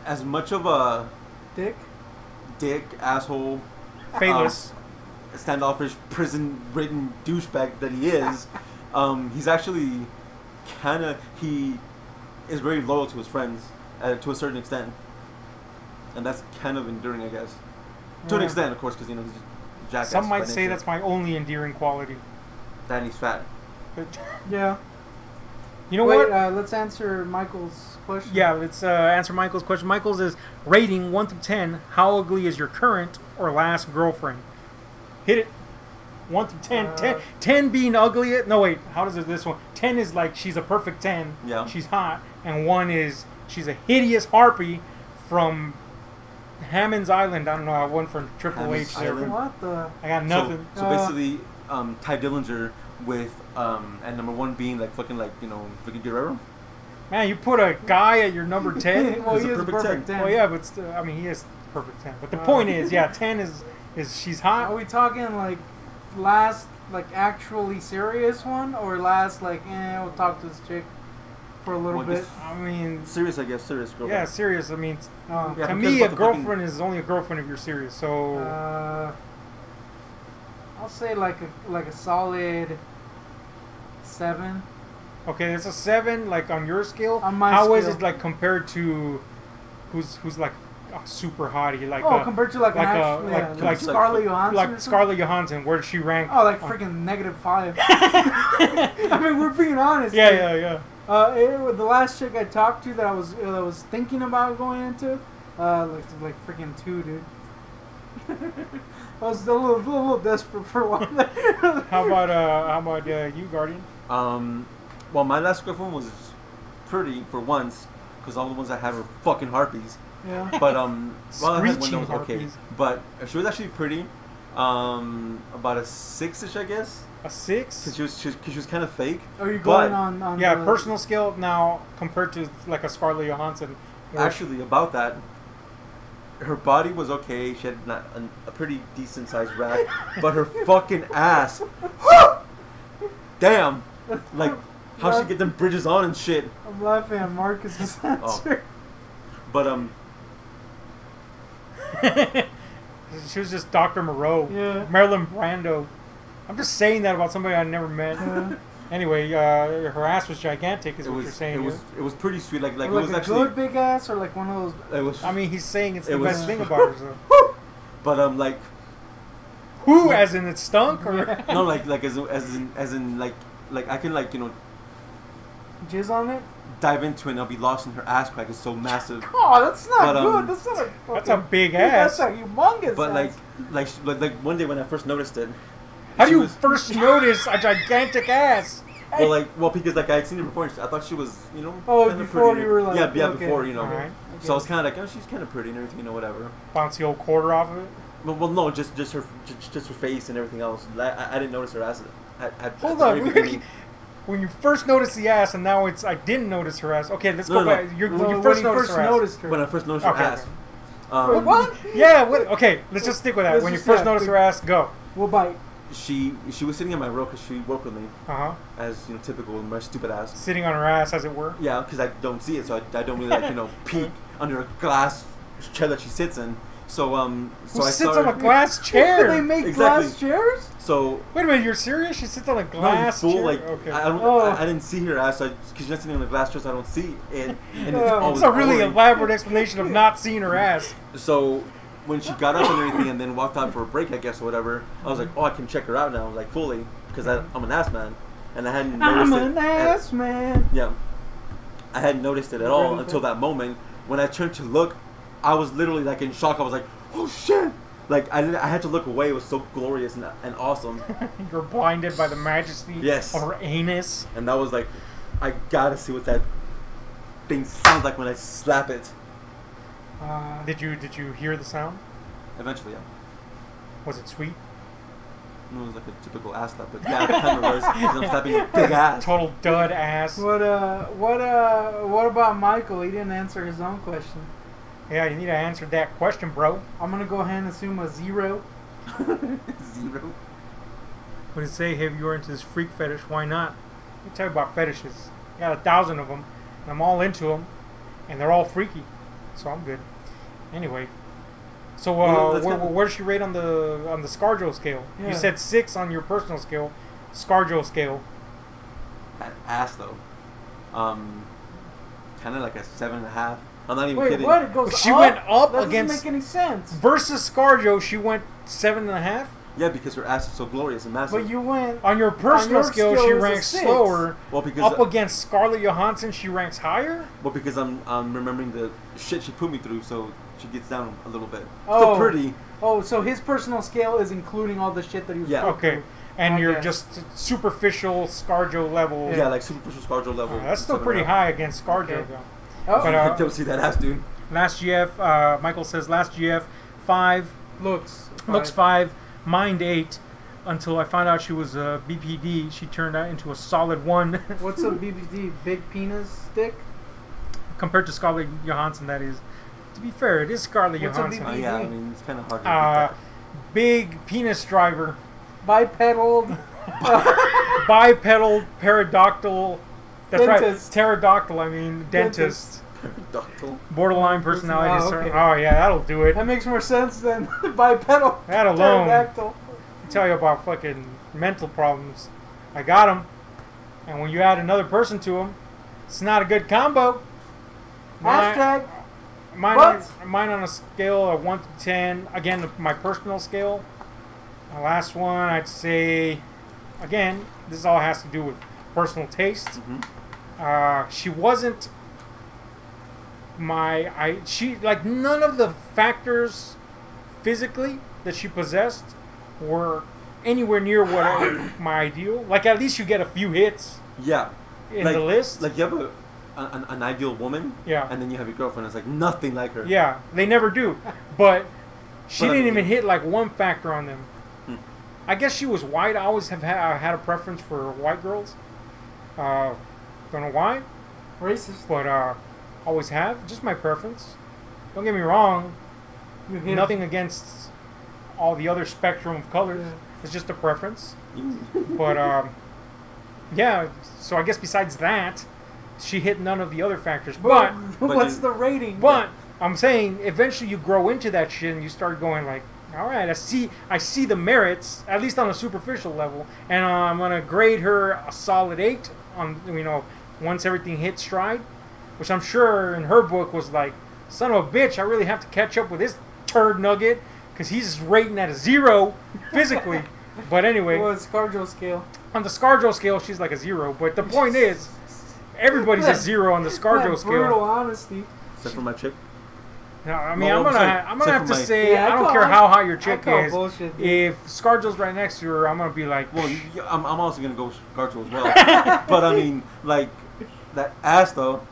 as much of a
Dick.
asshole,
Famous.
standoffish, prison-ridden douchebag that he is, he's actually he is very loyal to his friends to a certain extent, and that's kind of enduring, I guess. To an
Yeah.
extent, of course, because he's a jackass.
Some might
by
say
nature.
that's my only endearing quality.
That and he's fat.
But
Yeah.
You know
Wait,
what?
let's answer Michael's question.
Yeah, let's answer Michael's question. Michael's is rating 1 through 10. How ugly is your current or last girlfriend? Hit it. 1 through 10. 10 being ugly. No, wait. How does it this one? 10 is like she's a perfect 10.
Yeah.
She's hot. And 1 is she's a hideous harpy from Hammond's Island. I don't know. I won from Triple
Hammond's
H there.
Island?
What the?
I got nothing.
So basically, Ty Dillinger with and number 1 being like fucking like Vicky Guerrero.
Man, you put a guy at your number 10.
Well,
He's
he
a
is a
perfect
perfect 10.
Well, yeah, but still, I mean, he is perfect 10. But the point is, yeah, 10 is she's hot.
Are we talking like last, like actually serious one, or last like, we'll talk to this chick for a little bit?
I mean,
Serious, I guess. Serious girlfriend.
yeah, serious. I mean,
Oh.
Yeah,
to
who
me,
cares
a
about the fucking-
girlfriend is only a girlfriend if you're serious. So,
I'll say like a solid 7.
okay, it's a 7, like on your scale.
On my
How is
scale.
it like compared to who's like a super hottie, like
Compared to like an actual,
like
Scarlett Johansson. or
like
something?
Scarlett Johansson? Where does she rank?
Oh, like freaking -5. I mean, we're being honest.
Yeah,
dude.
yeah.
The last chick I talked to that I was thinking about going into, like freaking 2, dude. I was a little desperate for one.
How about you, Guardian?
Well, my last girlfriend was pretty for once, because all the ones I had were fucking harpies.
Yeah.
But well, I had one that
Screeching
was okay.
harpies.
But she was actually pretty. About a 6-ish, I guess.
A 6?
Cause she was kind of fake.
Are you
But-
going on?
Yeah,
the,
personal skill now compared to like a Scarlett Johansson. where
Actually, about that, her body was okay. She had a pretty decent sized rack, but her fucking ass, damn, like how she get them bridges on and shit.
I'm laughing at Marcus's answer.
But
she was just Dr. Moreau.
Yeah.
Marilyn Brando. I'm just saying that about somebody I never met. Anyway, her ass was gigantic, is what you're saying.
It was pretty sweet. Like
Or
it was
like a
actually.
good big ass, or like one of those.
It was.
I mean, he's saying it's
It
the
was-
best thing about her. So.
But like
Who, as in it stunk, or
no, like as in like I can
Jizz on it?
dive into it and I'll be lost in her ass crack. It's so massive.
Oh, that's not
But,
good. That's not a.
that's a
fucking-
big
Dude,
ass.
That's a humongous.
But
ass.
like one day when I first noticed it.
How do
she
you
was-
first notice a gigantic ass?
Well, because like I had seen her before, and I thought she was,
Oh,
kinda
before
pretty.
you were like,
yeah,
okay.
before,
Alright.
So I was kind of like, oh, she's kind of pretty and everything, whatever.
Bounce the old quarter off of it.
Well, no, just her face and everything else. I didn't notice her ass.
Hold
at
on.
the very beginning.
When you first noticed the ass, and now it's I didn't notice her ass. Okay, let's
No,
go
no.
back. When you first noticed her ass.
noticed her.
When I first noticed
Okay,
her ass.
okay.
What?
Yeah. Okay. Let's just stick with that.
Let's
When you
just-
first
yeah,
noticed her ass, go.
We'll bite.
She was sitting in my row because she worked with me,
Uh huh.
as typical my stupid ass.
Sitting on her ass, as it were.
Yeah, because I don't see it, so I don't really peek under a glass chair that she sits in. So
Who
I
sits
saw
on
her,
a glass
Do they
chair?
make
Exactly.
glass chairs?
So
Wait a minute. You're serious? She sits on a
no,
glass
full
chair.
like
Okay.
I didn't see her ass because she's not sitting on the glass chair, so I don't see it. And it's
Oh.
always
It's a really
boring.
elaborate explanation of not seeing her ass.
So when she got up and everything and then walked out for a break, I guess, or whatever, I was like, oh, I can check her out now, like fully, because I'm an ass man, and I hadn't noticed
I'm an ass man.
Yeah, I hadn't noticed it at all until that moment when I turned to look. I was literally like in shock. I was like, oh shit! Like I had to look away. It was so glorious and awesome,
You're blinded by the majesty
Yes.
of her anus.
and that was like, I gotta see what that thing sounds like when I slap it.
Did you hear the sound?
Eventually, yeah.
Was it sweet?
It was like a typical ass slap, but yeah, it kind of was. 'Cause I'm slapping a big ass.
Total dud ass.
What about Michael? He didn't answer his own question.
Yeah, you need to answer that question, bro.
I'm gonna go ahead and assume a 0.
0.
What did it say? Hey, you're into this freak fetish, why not? Let me tell you about fetishes. I got 1,000 of them, and I'm all into them, and they're all freaky, so I'm good. Anyway, so
Well, that's kinda-
where does she rate on the ScarJo scale?
Yeah.
You said 6 on your personal scale, ScarJo scale.
Ass though. Kind of like a 7.5. I'm not even
Wait,
kidding.
what? It goes
She
up?
went up
that
against-
doesn't make any sense.
Versus ScarJo, she went 7.5.
Yeah, because her ass is so glorious and massive.
But you went
On your personal scale, she
is a
ranks
6.
slower.
Well, because
Up against Scarlett Johansson, she ranks higher.
Well, because I'm remembering the shit she put me through, so she gets down a little bit.
Oh.
Still pretty.
Oh, so his personal scale is including all the shit that he was
Yeah.
put
Okay.
through.
And you're
Okay.
just superficial ScarJo level.
Yeah, like superficial ScarJo level.
That's still
7
pretty
up.
high against ScarJo,
Okay.
though.
Oh,
But,
I don't see that ass, dude.
Last GF, Michael says, last GF, 5,
looks
5, mind 8. Until I found out she was a BPD, she turned out into a solid 1.
What's a BBD? Big penis stick?
Compared to Scarlett Johansson, that is. To be fair, it is Scarlett
What's a
Johansson.
BBD?
Yeah, I mean, it's kind of hard to beat that.
Big penis driver.
Bipedal.
Bipedal, paradoctal. That's
Dentist.
right. Pterodactyl, I mean, dentist.
Pterodactyl.
Borderline personality
Oh,
disorder.
okay.
Oh, yeah, that'll do it.
That makes more sense than bipedal.
That alone.
Pterodactyl.
Tell you about fucking mental problems. I got them. And when you add another person to them, it's not a good combo.
Hashtag.
Mine on a scale of 1 to 10. Again, my personal scale. The last one, I'd say, again, this all has to do with personal taste.
Mm-hmm.
She wasn't she, like, none of the factors physically that she possessed were anywhere near what my ideal. Like, at least you get a few hits
Yeah.
in
like,
the list.
Like, you have an ideal woman,
Yeah.
and then you have your girlfriend. It's like nothing like her.
Yeah, they never do. But she
But I
didn't
mean-
even hit like one factor on them.
Hmm.
I guess she was white. I always have had a preference for white girls. Don't know why,
Racist.
but always have. Just my preference. Don't get me wrong.
You hit
Nothing against all the other spectrum of colors.
Yeah.
It's just a preference. But yeah. So I guess besides that, she hit none of the other factors. But
what's the rating?
But I'm saying eventually you grow into that shit and you start going like, all right, I see the merits, at least on a superficial level, and I'm gonna grade her a solid 8 on, once everything hit stride, which I'm sure in her book was like, son of a bitch, I really have to catch up with this turd nugget because he's rating at a 0 physically. But anyway,
Well, it's ScarJo scale.
on the ScarJo scale, she's like a 0. But the point is, everybody's a 0 on the ScarJo
That
scale.
brutal honesty.
Except for my chick.
No, I mean,
Well,
I'm gonna have to say,
Yeah,
I don't
call-
care how hot your chick
I call
is.
bullshit, dude.
If ScarJo's right next to her, I'm gonna be like,
Well, I'm also gonna go with ScarJo as well. But I mean, like that ass though.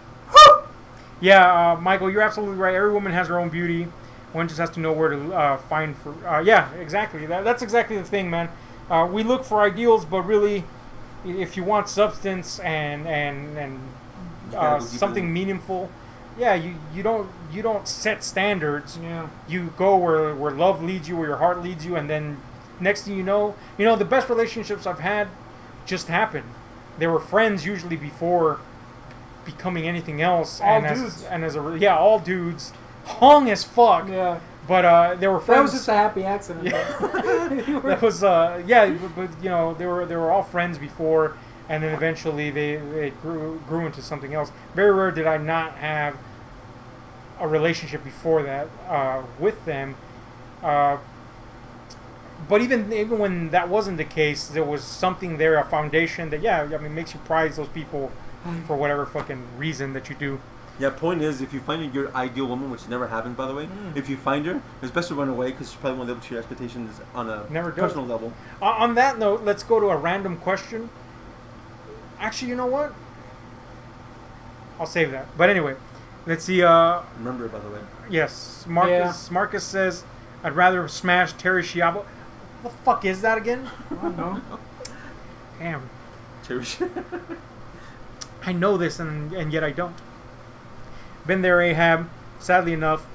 yeah, Michael, you're absolutely right. Every woman has her own beauty. One just has to know where to find for. Yeah, exactly. That's exactly the thing, man. We look for ideals, but really, if you want substance and
gotta go deeper
something
than-
meaningful, yeah, you don't set standards.
Yeah.
You go where love leads you, where your heart leads you, and then next thing you know, the best relationships I've had just happened. They were friends usually before becoming anything else.
All
and
dudes.
All dudes, hung as fuck.
Yeah.
But they were
That
friends.
was just a happy accident.
Yeah. That was but they were all friends before, and then eventually they grew into something else. Very rare did I not have a relationship before that with them. But even when that wasn't the case, there was something there, a foundation that makes you prize those people for whatever fucking reason that you do.
Yeah, point is, if you find your ideal woman, which never happens, by the way, if you find her, it's best to run away because she probably won't live up to your expectations on a
Never does.
personal level.
On that note, let's go to a random question. Actually, you know what? I'll save that. But anyway, let's see.
Remember, by the way.
Yes, Marcus says, I'd rather smash Terry Schiavo. What the fuck is that again?
I don't know.
Damn.
Cherish.
I know this and yet I don't. Been there, Ahab. Sadly enough,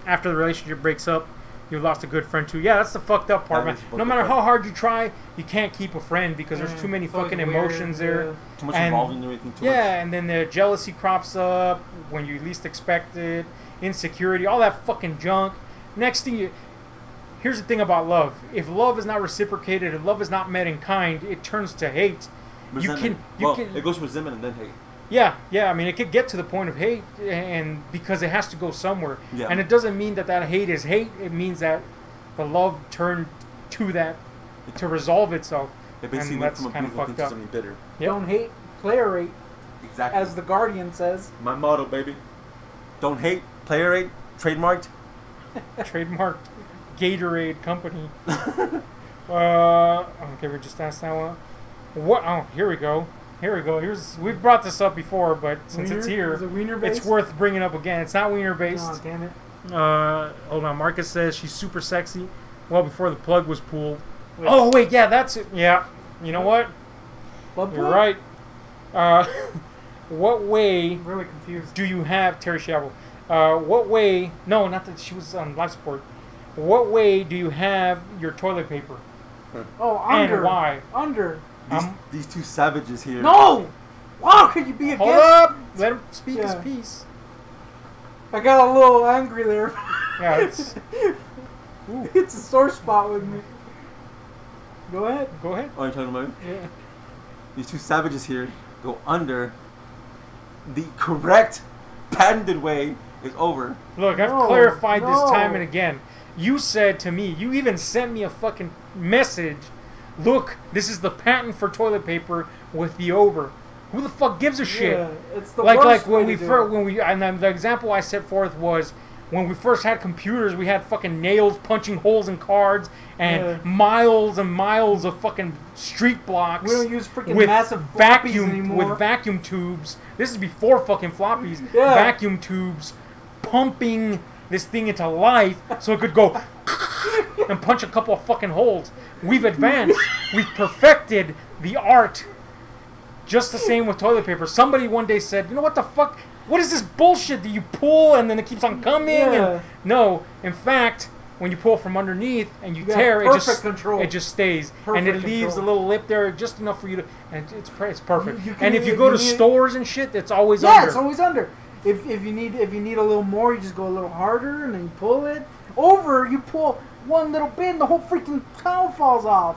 after the relationship breaks up, you lost a good friend too. Yeah, that's the fucked up part,
That
man.
is fucked
No
up
matter
part.
how hard you try, you can't keep a friend because there's too many fucking emotions there.
Too much
And-
involved in everything. Too
Yeah, and then the jealousy crops up when you least expect it, insecurity, all that fucking junk. Next thing here's the thing about love. If love is not reciprocated, if love is not met in kind, it turns to hate.
much. It goes resentment and then hate.
Yeah, I mean, it could get to the point of hate, and because it has to go somewhere.
Yeah.
And it doesn't mean that hate is hate. It means that the love turned to that to resolve itself.
They basically
And
went
that's
from a
kind of
beautiful thing
fucked
to
up.
something bitter.
Yep.
Don't hate, player-rate,
Exactly.
as the Guardian says.
My motto, baby. Don't hate, player rate, trademarked.
Trademarked Gatorade company. Okay, we just asked that one. What? Oh, here we go. Here we go. We've brought this up before, but since it's
Wiener?
here,
Is it wiener-based?
it's worth bringing up again. It's not wiener based.
Oh, damn it.
Hold on. Marcus says she's super sexy. Well, before the plug was pulled.
Wait.
Oh wait, yeah, that's it. Yeah. You know what?
Blood
You're
plug?
right. What way
I'm really confused.
do you have Terry Schiavo? What way? No, not that she was on life support. What way do you have your toilet paper?
Oh, under.
And why?
Under.
These two savages here.
No! Wow, could you be a
Hold
guest?
up! Let him speak his
Yeah.
piece.
I got a little angry there.
Yeah, it's. Ooh,
It's a sore spot with me. Go ahead.
go ahead.
Oh, you're talking about?
Yeah.
These two savages here go under. The correct, patented way is over.
Look, I've
No,
clarified this
no.
time and again. You said to me, you even sent me a fucking message. Look, this is the patent for toilet paper with the over. Who the fuck gives a shit?
Yeah, it's the
Like
worst
when
way
we
to do
first,
it.
when we, and then the example I set forth was when we first had computers, we had fucking nails punching holes in cards and
Yeah.
miles and miles of fucking street blocks.
We don't use freaking
with
massive floppies
vacuum
anymore.
with vacuum tubes. This is before fucking floppies.
Yeah.
Vacuum tubes pumping this thing into life so it could go and punch a couple of fucking holes. We've advanced. We've perfected the art. Just the same with toilet paper. Somebody one day said, "You know what the fuck? What is this bullshit that you pull and then it keeps on coming?"
Yeah.
And no, in fact, when you pull from underneath and you
got
tear, it
perfect
just
control.
it just stays, and it
Perfect
leaves
control.
a little lip there, just enough for you to, and it's perfect.
You can-
And if you
if
go
you
to
need-
stores and shit, it's always
Yeah,
under.
it's always under. If you need a little more, you just go a little harder and then you pull it. Over, you pull one little bit and the whole freaking towel falls off.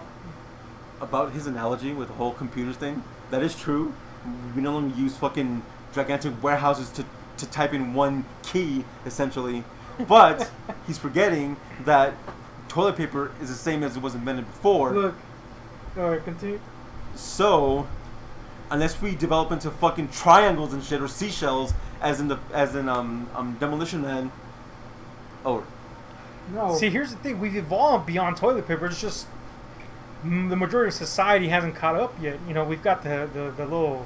About his analogy with the whole computers thing, that is true. We no longer use fucking gigantic warehouses to type in one key, essentially. But he's forgetting that toilet paper is the same as it was invented before.
Look. Alright, continue.
So, unless we develop into fucking triangles and shit or seashells, as in Demolition Man. Oh,
No.
See, here's the thing: we've evolved beyond toilet paper. It's just the majority of society hasn't caught up yet. You know, we've got the little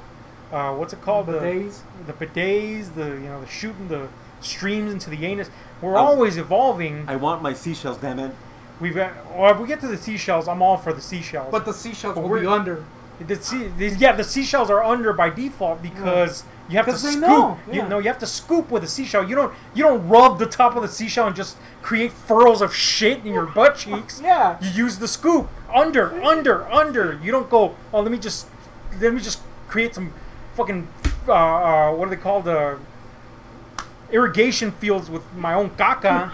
what's it called?
Bidets.
The bidets, the shooting the streams into the anus. We're always evolving.
I want my seashells, damn it.
We've got. Well, if we get to the seashells, I'm all for the seashells.
But the seashells
But
will be
we're-
under.
The seashells are under by default because you have to
'Cause they
scoop.
know, yeah.
You have to scoop with a seashell. You don't rub the top of the seashell and just create furrows of shit in your butt cheeks.
Yeah.
You use the scoop under. You don't go. Oh, let me just create some fucking what are they called? Irrigation fields with my own caca.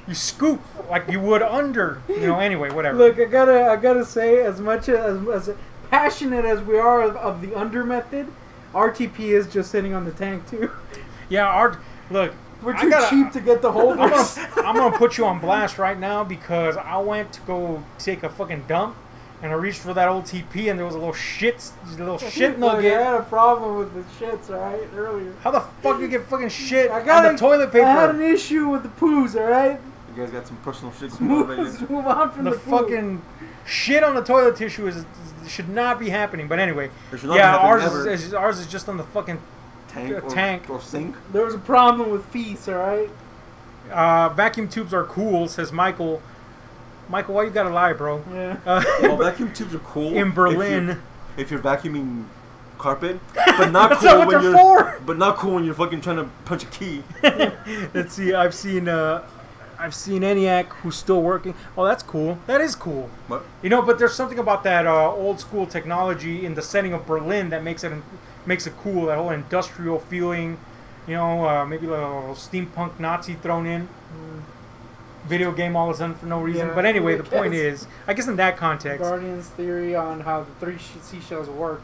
You scoop like you would under. Anyway, whatever.
Look, I gotta say, as much as passionate as we are of the under method, RTP is just sitting on the tank too.
Yeah, look.
We're
I
too
gotta-
cheap to get the whole bus.
I'm gonna put you on blast right now because I went to go take a fucking dump and I reached for that old TP and there was a little shit
Look,
nugget.
I had a problem with the shits, alright, earlier.
How the fuck do you get fucking shit
I
on
got
the toilet
I had an
paper?
issue with the poos, alright?
You guys got some personal shit to
Move,
motivate.
move on from
The
the, poo.
fucking shit on the toilet tissue should not be happening. But anyway,
It should not
yeah,
be
ours
happening
is ours is just on the fucking tank.
Or sink.
There was a problem with fees, alright?
vacuum tubes are cool, says Michael. Michael, why you gotta lie, bro?
Yeah.
Well, vacuum tubes are cool
In Berlin.
if you're vacuuming carpet, but not
That's
cool
not what
when
they're
you're
for.
but not cool when you're fucking trying to punch a key.
Let's see. I've seen ENIAC who's still working. Oh, that's cool. That is cool.
What?
But there's something about that old school technology in the setting of Berlin that makes it cool. That whole industrial feeling. Maybe like a little steampunk Nazi thrown in. Video game all of a sudden for no reason.
Yeah,
But anyway,
I
the point
guess.
is, I guess in that context,
Guardian's theory on how the three seashells work.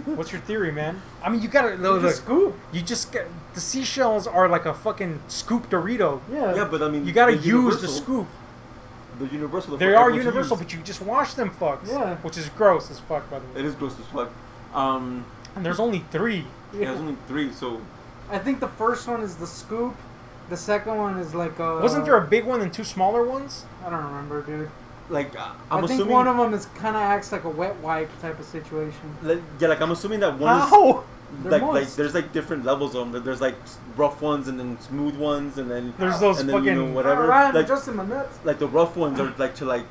what's your theory, man? I mean, you gotta
You
look.
just scoop.
You just get the seashells are like a fucking scoop Dorito.
Yeah.
Yeah, but I mean,
You gotta
it's
use the
universal.
scoop.
They're universal.
They are universal, but you just wash them fucks.
Yeah.
Which is gross as fuck, by the way.
It is gross as fuck.
And there's only 3.
Yeah, there's only 3, so...
I think the first one is the scoop. The second one is like a...
Wasn't there a big one and 2 smaller ones?
I don't remember, dude.
Like,
I think one of them is kind of acts like a wet wipe type of situation.
Like I'm assuming that one
How?
is... Like, there's like different levels of them. There's like rough ones and then smooth ones and then...
There's those
and then,
fucking...
you know, whatever.
Alright,
like,
just in my nuts.
like the rough ones are like to like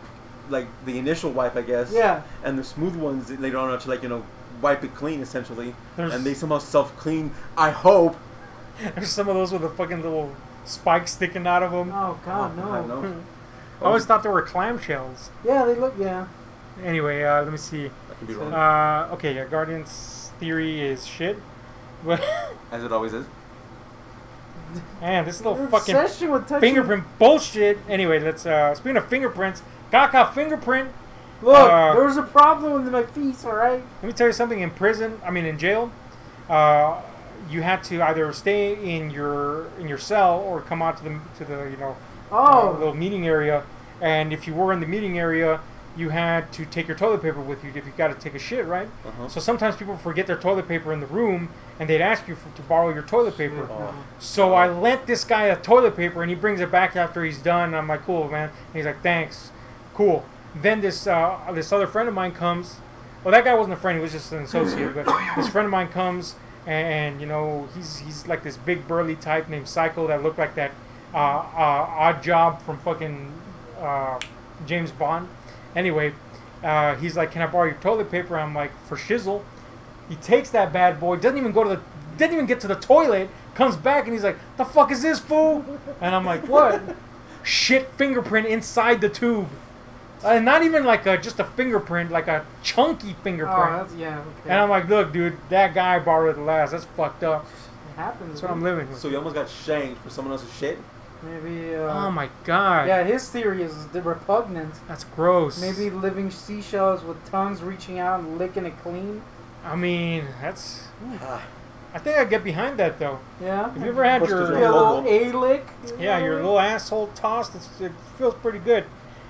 the initial wipe, I guess.
Yeah.
And the smooth ones later on are to like, you know, wipe it clean essentially.
There's-
And they somehow self-clean, I hope.
There's some of those with a fucking little spike sticking out of them.
Oh, God, no.
I know.
I always thought they were clamshells.
Yeah, they look, yeah.
Anyway, let me see.
I could be wrong.
Okay, yeah, Guardian's theory is shit. But
As it always is.
man, this little
Your
fucking
obsession with touching...
fingerprint bullshit. Anyway, let's speaking of fingerprints, Kaka fingerprint.
Look,
Uh,
there was a problem with my feet, alright?
Let me tell you something. In prison, I mean in jail, you had to either stay in your cell or come out to the little meeting area. And if you were in the meeting area, you had to take your toilet paper with you if you got to take a shit, right?
Uh-huh.
So sometimes people forget their toilet paper in the room, and they'd ask you to borrow your toilet paper.
Oh.
So I lent this guy a toilet paper, and he brings it back after he's done. And I'm like, cool, man. And he's like, thanks. Cool. Then this other friend of mine comes. Well, that guy wasn't a friend. He was just an associate. But this friend of mine comes, and you know, he's like this big burly type named Psycho that looked like that odd job from fucking James Bond. Anyway, he's like, can I borrow your toilet paper? I'm like, for shizzle. He takes that bad boy, doesn't even get to the toilet, comes back and he's like, the fuck is this, fool? And I'm like, what? Shit fingerprint inside the tube. And not even like just a fingerprint, like a chunky fingerprint.
Oh, that's, yeah, okay.
And I'm like, look, dude, that guy borrowed the last. That's fucked up.
It happens.
That's what I'm living with.
So you almost got shanked for someone else's shit?
Maybe,
Oh my god.
yeah, his theory is the repugnant.
That's gross.
Maybe living seashells with tongues reaching out and licking it clean.
I mean, that's...
Ah.
I think I'd get behind that, though.
Yeah.
If you ever had
Push
your...
the
Maybe a little A-lick.
Yeah, your little asshole tossed. It feels pretty good.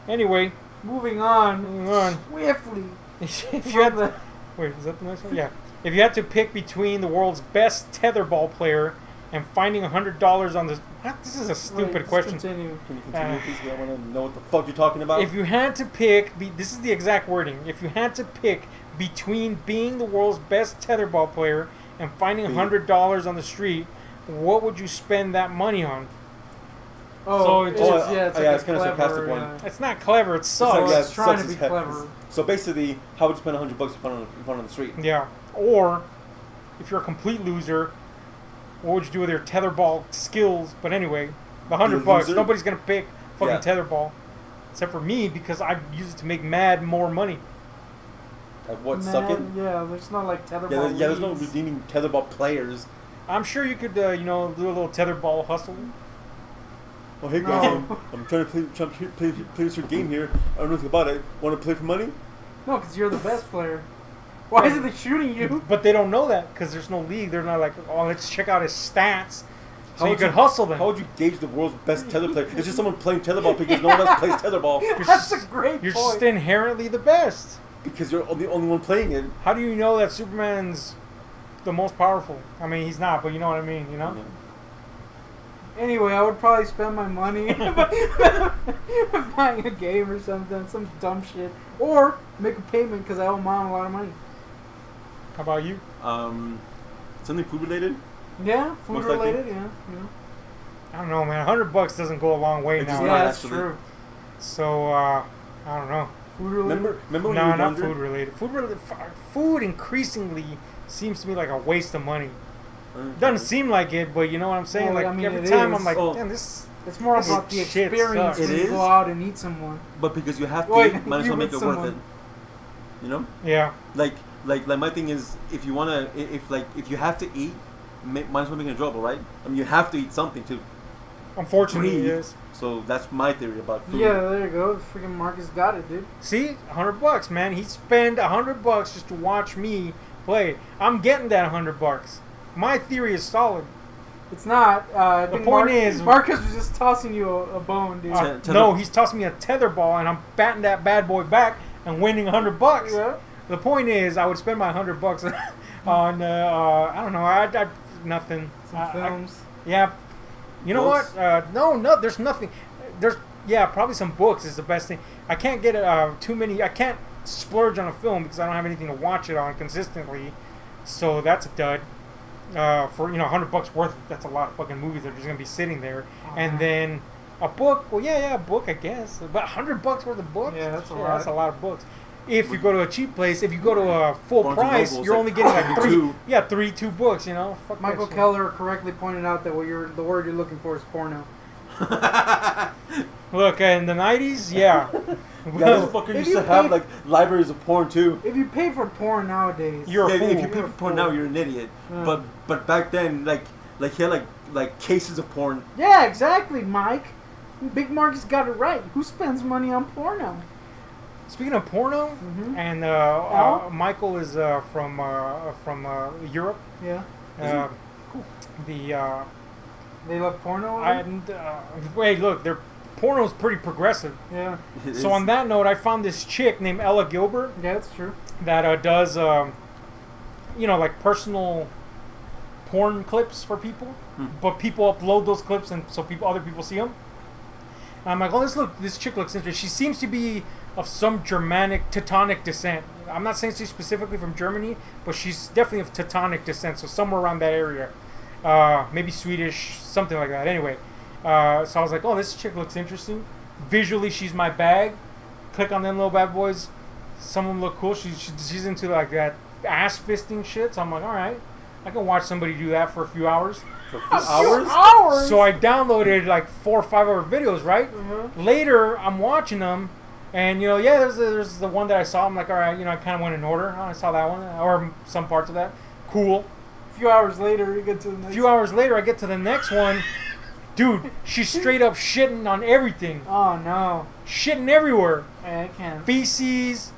Anyway,
Moving on.
moving on.
Swiftly.
If you had to, wait, is that the next one? Yeah. If you had to pick between the world's best tetherball player and finding $100 on the... What? This is a stupid
Wait, just
question.
Continue.
Can you continue, please? I want to know what the fuck you're talking about.
If you had to pick... This is the exact wording. If you had to pick between being the world's best tetherball player and finding $100 on the street, what would you spend that money on?
Oh,
So
it's,
it's-
yeah, it's,
yeah,
like
it's
a
kinda
clever,
sarcastic one.
yeah.
It's not clever. It
It's
sucks.
like, yeah,
it's trying to
sucks
be
as heck.
clever.
So basically, how would you spend $100 in front on the street?
Yeah. Or, if you're a complete loser, what would you do with your tetherball skills? But anyway, the $100
loser?
nobody's gonna pick fucking
Yeah.
tetherball, except for me because I use it to make mad more money.
Like what,
Man,
sucking?
yeah, there's not like tetherball.
There's no
leagues.
redeeming tetherball players.
I'm sure you could, do a little tetherball hustle.
Oh, hey guys,
No.
I'm trying to play this game here. I don't know anything about it. Want to play for money?
No, because you're the best player. Why isn't they shooting you?
But they don't know that because there's no league. They're not like, oh, let's check out his stats. So
How
you
would
could
you-
hustle them.
How would you gauge the world's best tether player? It's just someone playing tetherball because no one else plays tetherball.
That's a great
You're
point.
just inherently the best.
Because you're the only one playing it.
How do you know that Superman's the most powerful? I mean, he's not, but you know what I mean, you know?
Anyway, I would probably spend my money buying a game or something, some dumb shit, or make a payment because I owe mom a lot of money.
How about you?
Something food related?
Yeah, food
Most likely.
related. Yeah,
I don't know, man. $100 doesn't go a long way
It's
now.
just
yeah,
not
that's
actually.
true.
So, I don't know.
Food related.
Remember when
No,
you
not
wondered?
food related. Food increasingly seems to me like a waste of money. Doesn't seem like it, but you know what I'm saying?
Well,
like
I mean,
every
it
time
is.
I'm like,
Oh.
damn, this.
It's more
This
about the
shit
experience
sucks.
when
It
you
is?
go out and eat someone.
But because you have to,
Wait,
eat, might as
you
well make
with
it worth it.
someone.
You know?
Yeah.
Like my thing is, if you wanna, if you have to eat, might as well make it enjoyable, right? I mean, you have to eat something to
Unfortunately,
breathe.
yes.
So that's my theory about food.
Yeah, there you go. Freaking Marcus got it, dude.
See, $100, man. He spent $100 just to watch me play. I'm getting that $100. My theory is solid.
It's not. I
The
think
point is-
Marcus was just tossing you a bone, dude.
No, he's tossing me a tether ball, and I'm batting that bad boy back and winning $100.
Yeah.
The point is, I would spend my $100 on I don't know, I nothing.
Some films.
Yeah. You know
Books?
what? No, there's nothing. There's probably some books is the best thing. I can't get too many. I can't splurge on a film because I don't have anything to watch it on consistently. So that's a dud. For $100 worth, that's a lot of fucking movies that are just gonna be sitting there. And then a book. Well, yeah, a book, I guess. But $100 worth of books.
Yeah, that's a
Shit,
lot.
That's a lot of books. If you go to a cheap place, if you go to a full
Barnes and
price,
Noble's
you're
like
only getting like
two.
two books. Fuck that
Michael
shit.
Keller correctly pointed out that the word you're looking for is porno.
Look, in the 90s, yeah.
Yeah, those fuckers
if
used
you
to have
pay-
like libraries of porn too.
If you pay for porn nowadays,
You're a
Yeah,
fool.
if you pay
You're
for
a
porn
fool.
now, you're an idiot.
Yeah.
But back then, like he had like cases of porn.
yeah, exactly, Mike. Big Marcus got it right. Who spends money on porno?
Speaking of porno,
Mhm.
and
Al?
Michael is from Europe.
Yeah,
Cool. The
they love porno.
and wait, look, their porno's pretty progressive.
Yeah,
It
So
is-
on that note, I found this chick named Ella Gilbert
yeah, that's true.
that does like personal porn clips for people, but people upload those clips and so other people see them. And I'm like, oh, this chick looks interesting. She seems to be of some Germanic, Teutonic descent. I'm not saying she's specifically from Germany, but she's definitely of Teutonic descent, so somewhere around that area. Maybe Swedish, something like that. Anyway, so I was like, oh, this chick looks interesting. Visually, she's my bag. Click on them little bad boys. Some of them look cool. She's into like that ass fisting shit, so I'm like, all right, I can watch somebody do that for a few hours.
for a few hours.
Hours.
So I downloaded like 4 or 5 hour videos, right?
Mhm.
Later, I'm watching them, and there's the one that I saw. I'm like, all right, I kind of went in order. I saw that one, or some parts of that. Cool.
A few hours later, you get to the
A
next.
few hours later, I get to the next one. Dude, she's straight up shitting on everything.
Oh no,
Shitting everywhere.
I can't.
Feces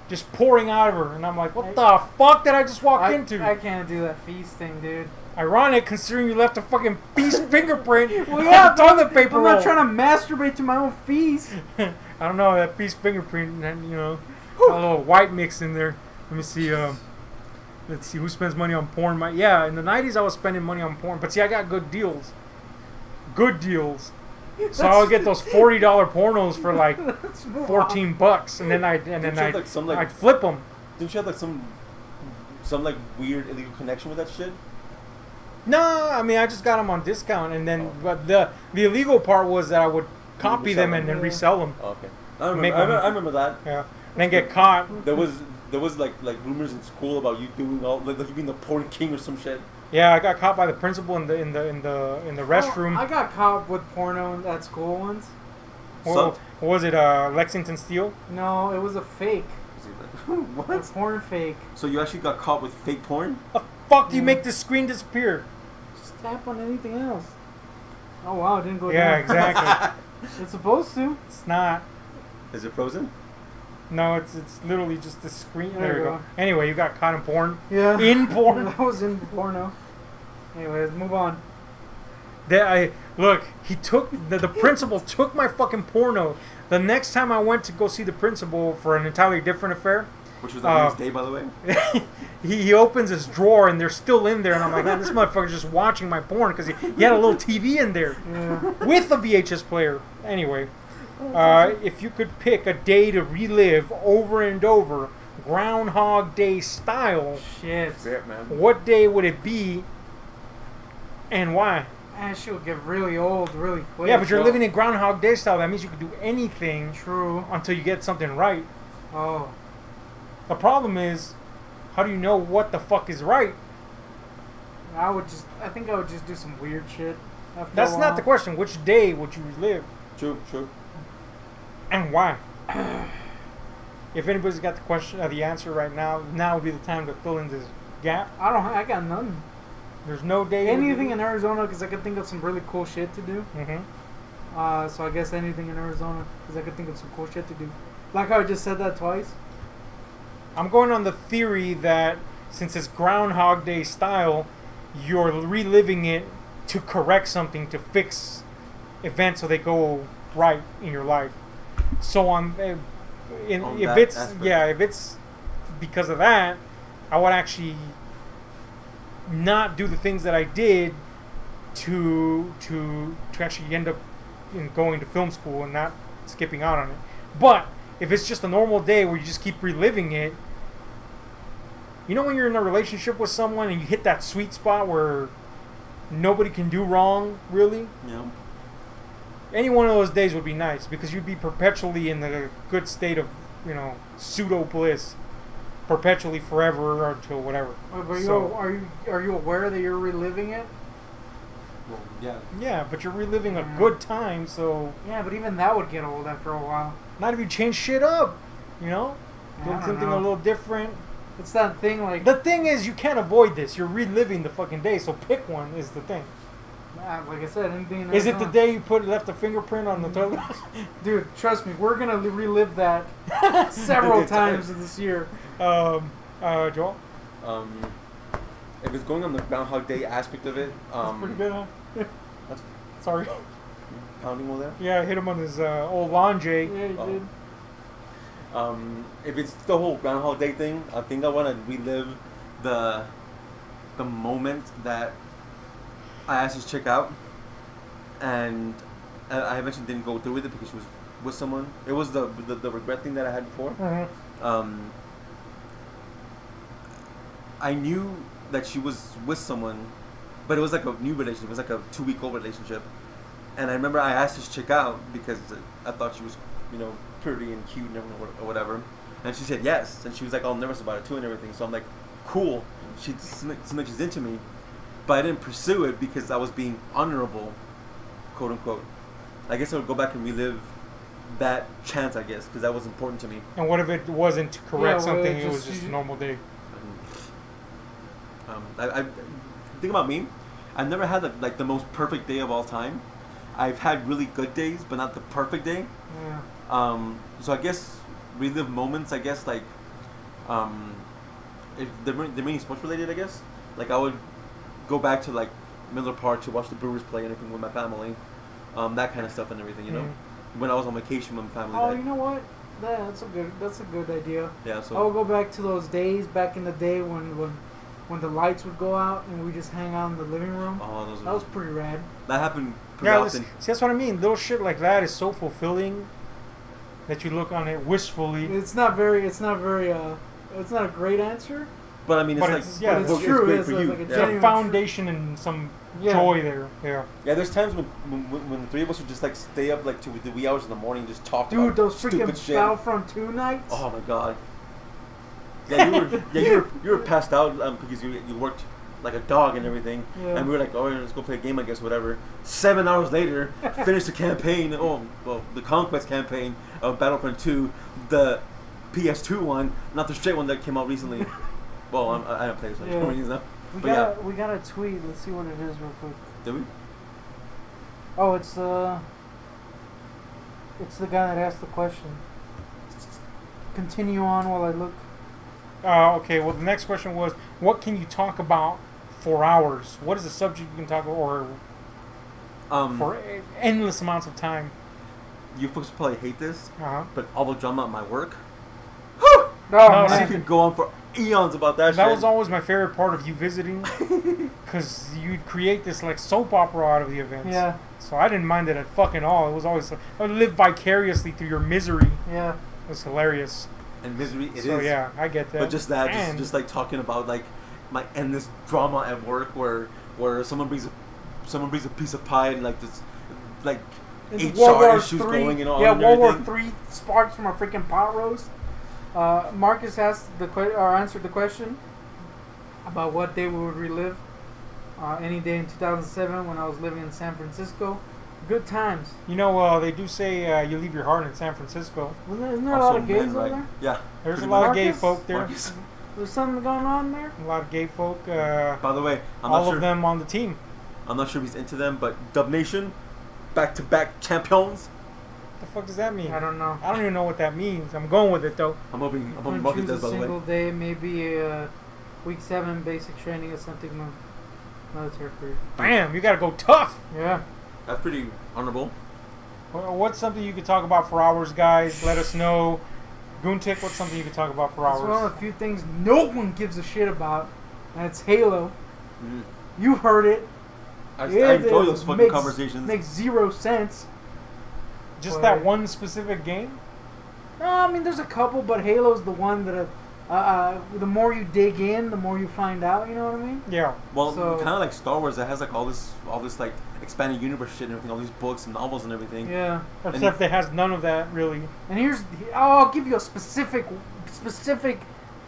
just pouring out of her. And I'm like, what the fuck did I just walk into?
I can't do that feast thing, dude.
Ironic, considering you left a fucking feast fingerprint
Well,
on
yeah,
the toilet paper
I'm
roll.
not trying to masturbate to my own feast.
I don't know, that feast fingerprint, got a little white mix in there. Let me see. Let's see who spends money on porn. Yeah, in the 90s I was spending money on porn, but see, I got good deals. Good deals. So I would get those $40 pornos for like
Let's move on.
$14, and then
Didn't you have, like, some, like-
I'd flip them.
Didn't you have like some like weird illegal connection with that shit?
No, I mean I just got them on discount, and then but the illegal part was that I would copy them and then
Yeah.
resell them.
Oh, okay, I
Make
remember.
one.
I remember that.
Yeah, and then get caught.
There was like rumors in school about you doing all like you being the porn king or some shit.
Yeah, I got caught by the principal in the restroom.
Oh, I got caught with porno at school once.
What was it? Lexington Steel?
No, it was a fake. A
What?
porn fake.
So you actually got caught with fake porn?
The fuck do you
Yeah.
make the screen disappear?
Just tap on anything else. Oh wow, it didn't go
Yeah,
down.
exactly.
It's supposed to.
It's not.
Is it frozen?
No, it's literally just the screen.
There
There
you
you go.
go.
Anyway, you got caught in porn.
Yeah.
In porn.
That was in porno. Anyways, move on.
Look, he took the principal took my fucking porno. The next time I went to go see the principal for an entirely different affair,
Which was the next day, by the way.
he opens his drawer and they're still in there, and I'm like, man, this motherfucker's just watching my porn because he had a little TV in there
Yeah.
with a VHS player. Anyway, if you could pick a day to relive over and over, Groundhog Day style,
Shit.
Shit, man.
what day would it be, and why?
Man, she would get really old really quick.
Yeah, but you're
well-
living in Groundhog Day style. That means you could do anything
True.
until you get something right.
Oh.
The problem is, how do you know what the fuck is right?
I think I would just do some weird shit. After
That's
a
not
while.
the question. Which day would you relive,
True, true.
and why? If anybody's got the question, the answer right now, now would be the time to fill in this gap.
I got none.
There's no day.
Anything in Arizona because I could think of some really cool shit to do.
Mm-hmm.
So I guess anything in Arizona because I could think of some cool shit to do. Like how I just said that twice.
I'm going on the theory that since it's Groundhog Day style, you're reliving it to correct something, to fix events so they go right in your life. So if it's because of that, I would actually not do the things that I did to actually end up going to film school and not skipping out on it. But if it's just a normal day where you just keep reliving it, you know when you're in a relationship with someone and you hit that sweet spot where nobody can do wrong, really?
Yeah.
Any one of those days would be nice because you'd be perpetually in the good state of, pseudo bliss, perpetually forever or until whatever.
But are you aware that you're reliving it?
Well, yeah.
Yeah, but you're reliving a good time, so...
Yeah, but even that would get old after a while.
Not if you change shit up, Do
I don't
something
know.
a little different.
It's that thing like...
The thing is, you can't avoid this. You're reliving the fucking day, so pick one is the thing.
Like I said, anything...
Is it the day you left a fingerprint on the toilet?
Dude, trust me, we're going to relive that several times this year.
Joel?
If it's going on the Groundhog Day aspect of it,
That's pretty good, huh?
That's
Sorry.
pounding over there.
Yeah, I hit him on his old lawn, Jay.
Yeah, you did.
If it's the whole Groundhog Day thing, I think I want to relive the moment that I asked this chick out, and I eventually didn't go through with it because she was with someone. It was the regret thing that I had before.
Mm-hmm.
I knew that she was with someone, but it was like a new relationship. It was like a 2-week-old relationship, and I remember I asked this chick out because I thought she was, pretty and cute and everything or whatever, and she said yes, and she was like all nervous about it too and everything. So I'm like, cool. She seemed like she's into me, but I didn't pursue it because I was being honorable, quote unquote. I guess I would go back and relive that chance, I guess, because that was important to me.
And what if it wasn't to correct something? It was
just
just a normal day.
I think about me. I've never had the most perfect day of all time. I've had really good days, but not the perfect day.
Yeah.
So I guess relive moments. I guess if they're mainly sports related. I guess I would go back to Miller Park to watch the Brewers play anything with my family, that kind of stuff and everything. When I was on vacation with my family.
Oh, you know what? That's a good idea.
Yeah. So
I will go back to those days back in the day when the lights would go out and we just hang out in the living room.
Oh,
that was pretty rad.
That happened pretty often.
See, that's what I mean. Little shit like that is so fulfilling that you look on it wistfully.
It's not a great answer.
But I mean,
it's true.
Great
It's
for you.
like a
There's a
genuine
foundation and some joy there. Yeah.
Yeah, there's times when the three of us would just stay up to the wee hours in the morning and just talk
Dude,
about
those
stupid
freaking
shit.
Battlefront 2 nights.
Oh my god. Yeah, you were passed out because you worked like a dog and everything, and we were like, oh, let's go play a game, I guess, whatever. 7 hours later, finished the campaign. The Conquest campaign of Battlefront 2, the PS2 one, not the straight one that came out recently. Well, I don't play this one.
We got a tweet. Let's see what it is real quick.
Did we?
Oh, it's the guy that asked the question. Continue on while I look.
Okay, well, the next question was, what can you talk about for hours? What is a subject you can talk about for endless amounts of time?
You folks probably hate this, but all the drama at my work.
I
could go on for eons about that shit.
That was always my favorite part of you visiting, because you'd create this soap opera out of the events.
Yeah.
So I didn't mind it at fucking all. It was always, I would live vicariously through your misery.
Yeah.
It was hilarious.
And misery it is.
So yeah, I get that.
But just that, just talking about my endless drama at work, where someone brings a piece of pie and this HR issues going and all.
Yeah,
and
World War
everything.
III sparks from a freaking pot roast. Marcus asked answered the question about what day we would relive. Any day in 2007 when I was living in San Francisco. Good times.
They do say you leave your heart in San Francisco.
Isn't there a lot of gays over there?
Yeah.
There's a lot of gay folk there.
Marcus.
There's something going on there?
A lot of gay folk.
By the way, I'm
all
not sure
of them on the team.
I'm not sure if he's into them, but Dub Nation, back-to-back champions.
What the fuck does that mean?
I don't know.
I don't even know what that means. I'm going with it though.
I'm hoping Marcus does, by the way.
Single day, maybe week 7 basic training or something. Military career.
Damn, you gotta go tough.
Yeah.
That's pretty honorable.
What's something you could talk about for hours, guys? Let us know. Goontick, what's something you could talk about for
It's one
hours?
of the few things no one gives a shit about, and it's Halo.
Mm.
You've heard it.
I
It
enjoy those fucking
makes-
conversations.
Makes zero sense.
Just
But-
that one specific game?
No, I mean there's a couple, but Halo's the one that the more you dig in, the more you find out. You know what I mean?
Yeah.
Well,
So-
kind of like Star Wars, that has like all this like expanded universe shit and everything, all these books and novels and everything.
Yeah.
Except it has none of that, really.
And I'll give you a specific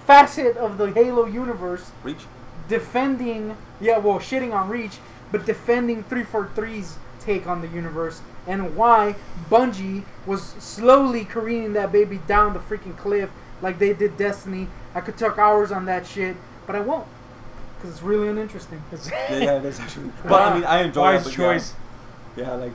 facet of the Halo universe.
Reach.
Defending, shitting on Reach, but defending 343's take on the universe and why Bungie was slowly careening that baby down the freaking cliff like they did Destiny. I could talk hours on that shit, but I won't because it's really uninteresting.
Yeah, it is actually. But I mean, I enjoy
Wise
it. But
choice.
Yeah, like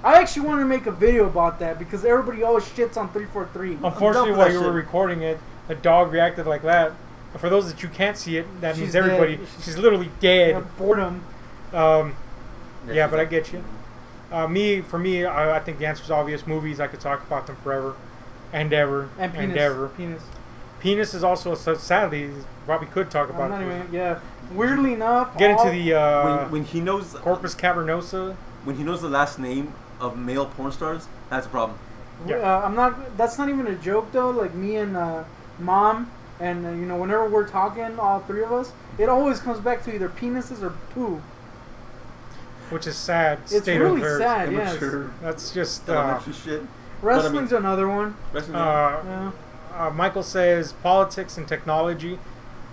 I actually want to make a video about that because everybody always shits on 343.
Unfortunately,
for
while
that
you were
shit.
recording it, a dog reacted like that. And for those that you can't see it, that means
She's
everybody.
dead.
She's literally dead.
Boredom.
Yeah, but I get you. For me, I think the answer is obvious. Movies, I could talk about them forever and ever
And penis.
ever.
Penis.
Penis is also sadly probably could talk
I'm
about.
not
it.
even, yeah. Weirdly enough,
Get into the
when he knows
corpus cavernosa.
when he knows the last name of male porn stars, that's a problem.
Yeah.
I'm not. That's not even a joke though. Like me and mom, and whenever we're talking, all three of us, it always comes back to either penises or poo.
Which is sad.
It's
state
really
of affairs.
sad. Yes.
Immature,
That's just.
elementary shit.
Wrestling's another one.
Wrestling,
Yeah.
Michael says politics and technology.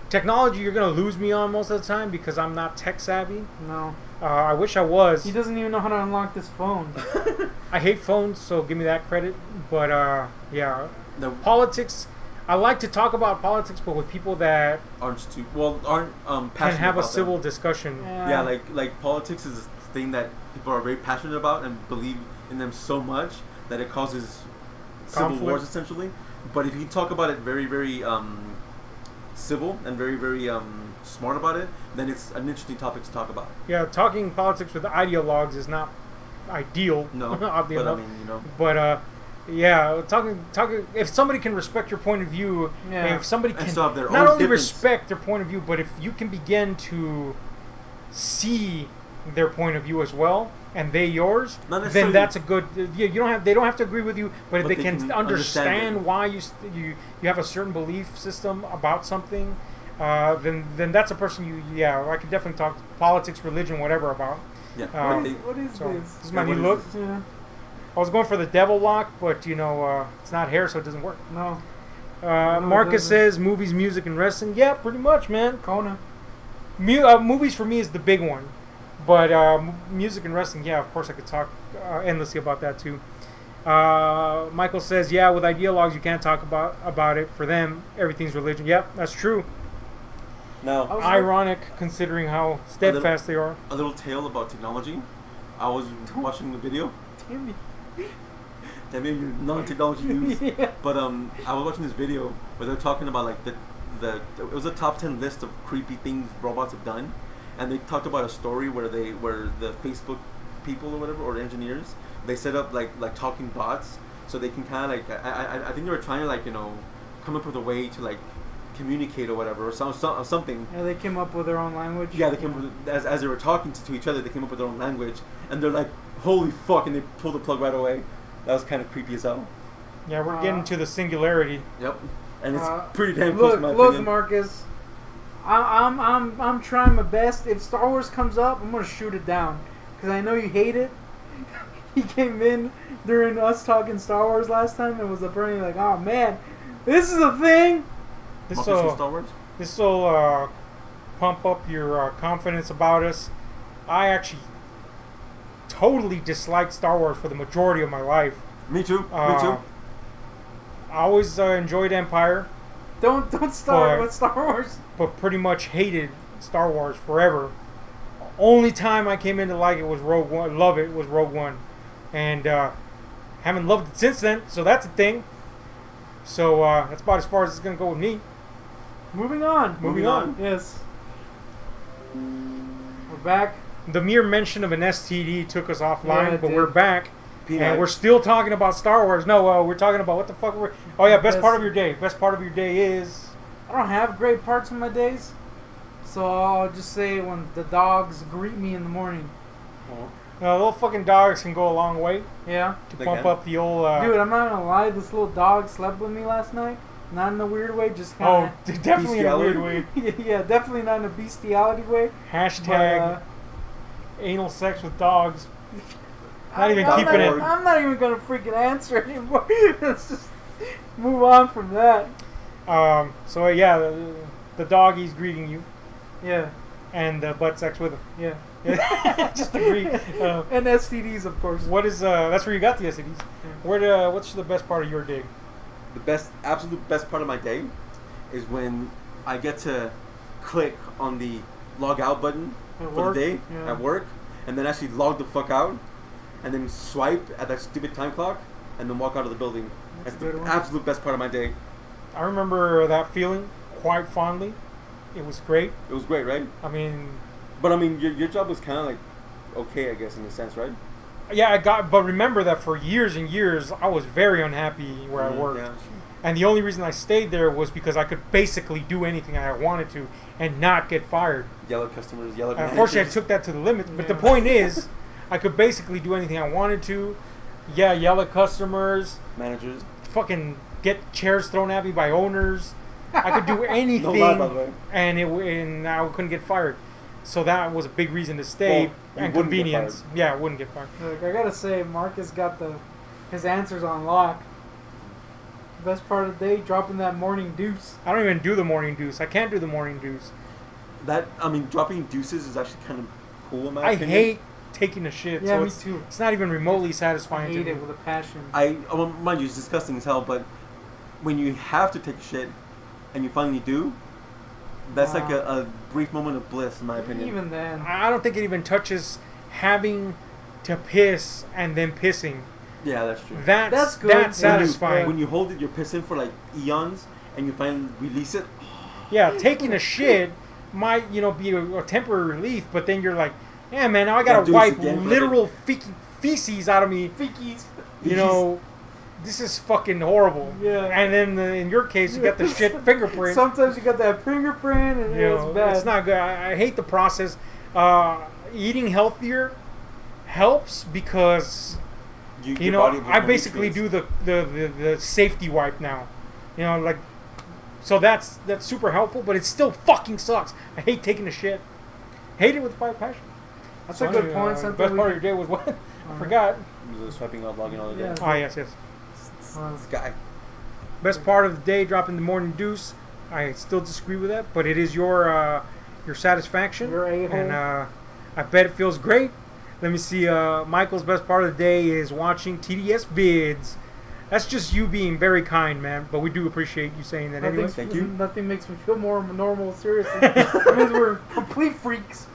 Technology, you're gonna lose me on most of the time because I'm not tech savvy.
No.
I wish I was.
He doesn't even know how to unlock this phone.
I hate phones, so give me that credit. But yeah,
the
politics. I like to talk about politics, but with people that
aren't
can
passionate
have a
about
civil
them.
discussion.
Yeah, like politics is a thing that people are very passionate about and believe in them so much that it causes civil
Conflict.
wars essentially. But if you talk about it very, very civil and very, very smart about it, then it's an interesting topic to talk about.
Yeah, talking politics with ideologues is not ideal.
No,
oddly
but
enough.
I mean,
But yeah, talking. If somebody can respect your point of view,
Yeah.
if somebody
And
can
still have their
not
own
only
difference.
respect their point of view, but if you can begin to see their point of view as well, and they yours,
Not
then
necessarily-
that's a good. Yeah, you don't have. They don't have to agree with you, but if
But
they
they
can
can
understand
understand it.
why you have a certain belief system about something, then that's a person you. Yeah, I could definitely talk politics, religion, whatever about.
yeah.
Um,
but they-
What is
So
this?
this is my
Yeah,
new
what
look.
is
Yeah.
I was going for the devil lock, but it's not hair, so it doesn't work.
No. No, it
Marcus
doesn't.
says movies, music, and wrestling. Yeah, pretty much, man.
Kona.
Movies for me is the big one, but music and wrestling, yeah, of course I could talk endlessly about that too. Michael says, yeah, with ideologues you can't talk about it. For them, everything's religion. Yep, that's true.
now,
was-
Ironic considering how steadfast they are.
a little tale about technology. I was watching the video.
Timmy.
That may be your non-technology news.
Yeah.
But I was watching this video where they're talking about like the it was a top 10 list of creepy things robots have done, and they talked about a story where the Facebook people or whatever, or engineers, they set up like talking bots so they can kind of like I think they were trying to like come up with a way to like communicate or whatever or something.
Yeah, they came up with their own language.
Yeah, they came up with, as they were talking to each other, they came up with their own language, and they're like, "Holy fuck!" and they pulled the plug right away. That was kind of creepy as hell.
Yeah, we're getting to the singularity.
Yep, and it's pretty damn close
Look,
in my
look,
opinion.
Marcus. I'm trying my best. If Star Wars comes up, I'm gonna shoot it down because I know you hate it. He came in during us talking Star Wars last time and was apparently like, "Oh man, this is a thing."
This
Marcus from
will
Star Wars.
pump up your confidence about us. I actually totally disliked Star Wars for the majority of my life.
Me too. Me
Uh,
too.
I always enjoyed Empire,
Don't start
But-
with Star Wars.
but pretty much hated Star Wars forever. Only time I came in to like it was Rogue One. Love it was Rogue One, and haven't loved it since then. So that's a thing. So that's about as far as it's gonna go with me.
Moving on.
Moving on.
Yes. back.
The mere mention of an STD took us offline,
Yeah, it
but
did.
we're back.
Peanut.
And we're still talking about Star Wars. No, we're talking about what the fuck we're... Oh, yeah, best part of your day. Best part of your day is...
I don't have great parts of my days, so I'll just say when the dogs greet me in the morning.
little fucking dogs can go a long way
Yeah.
to
They
pump
can.
up the old...
Dude, I'm not gonna lie, this little dog slept with me last night. Not in a weird way, just
oh,
kind
definitely in a weird
Bestiality?
way.
of... yeah, definitely not in a bestiality way.
Hashtag anal sex with dogs. Not even
I'm
keeping
not,
it.
I'm not even gonna freaking answer anymore. Let's just move on from that.
So, yeah, the doggy's greeting you.
Yeah,
And butt sex with him.
yeah.
Just agree.
And STDs, of course.
What is that's where you got the STDs. What's the best part of your day?
The absolute best part of my day is when I get to click on the log out button
At
for
work?
the day
Yeah.
at work, and then actually log the fuck out, and then swipe at that stupid time clock, and then walk out of the building.
That's
That's
a good
the
one.
absolute best part of my day.
I remember that feeling quite fondly. It was great.
It was great, right?
I mean,
But I mean, your job was kind of like okay, I guess, in a sense, right?
yeah, but remember that for years and years, I was very unhappy where I worked.
Yeah.
And the only reason I stayed there was because I could basically do anything I wanted to and not get fired.
Yellow customers, yellow managers.
Unfortunately, I took that to the limits. But the
Yeah.
point is, I could basically do anything I wanted to. Yeah, yell at customers,
managers.
fucking get chairs thrown at me by owners. I could do anything,
No lie, by the way.
and I couldn't get fired. So that was a big reason to stay,
Well, you
and
wouldn't get
convenience.
fired.
Yeah, I wouldn't get fired.
Look, I gotta say, Marcus got his answers on lock. Best part of the day, dropping that morning deuce.
I don't even do the morning deuce. I can't do the morning deuce.
That I mean, dropping deuces is actually kind of cool in my
I
opinion.
hate taking a shit.
Yeah,
so
me
it's,
too.
It's not even remotely
I
satisfying
hate
to
it
me.
with a passion.
Well, mind you, it's disgusting as hell. But when you have to take a shit and you finally do, that's like
Wow.
a brief moment of bliss, in my opinion.
Even then,
I don't think it even touches having to piss and then pissing.
Yeah, that's true.
That's good.
That's satisfying.
When you hold it, you're pissing for like eons, and you finally release it.
Yeah, taking a shit might, be a temporary relief, but then you're like, yeah, man, now I gotta
do this
wipe
again for
literal feces out of me.
Fickies.
This is fucking horrible.
Yeah.
And then in your case, you got the shit fingerprint.
Sometimes you got that fingerprint, and it's bad.
It's not good. I hate the process. Eating healthier helps because
Your body will
I
know
basically
nutrients.
do the safety wipe now. So that's super helpful, but it still fucking sucks. I hate taking a shit. Hate it with fire passion.
That's a good point.
The
Something
best
we
part of
can-
your day was what? I forgot.
Just swiping up, logging all the day.
Yeah.
Ah, yes.
This guy.
Best part of the day, dropping the morning deuce. I still disagree with that, but it is your satisfaction.
Your a-hole.
And I bet it feels great. Let me see. Michael's best part of the day is watching TDS vids. That's just you being very kind, man. But we do appreciate you saying that anyway.
Thank you.
Nothing makes me feel more normal. Seriously, it means we're complete freaks.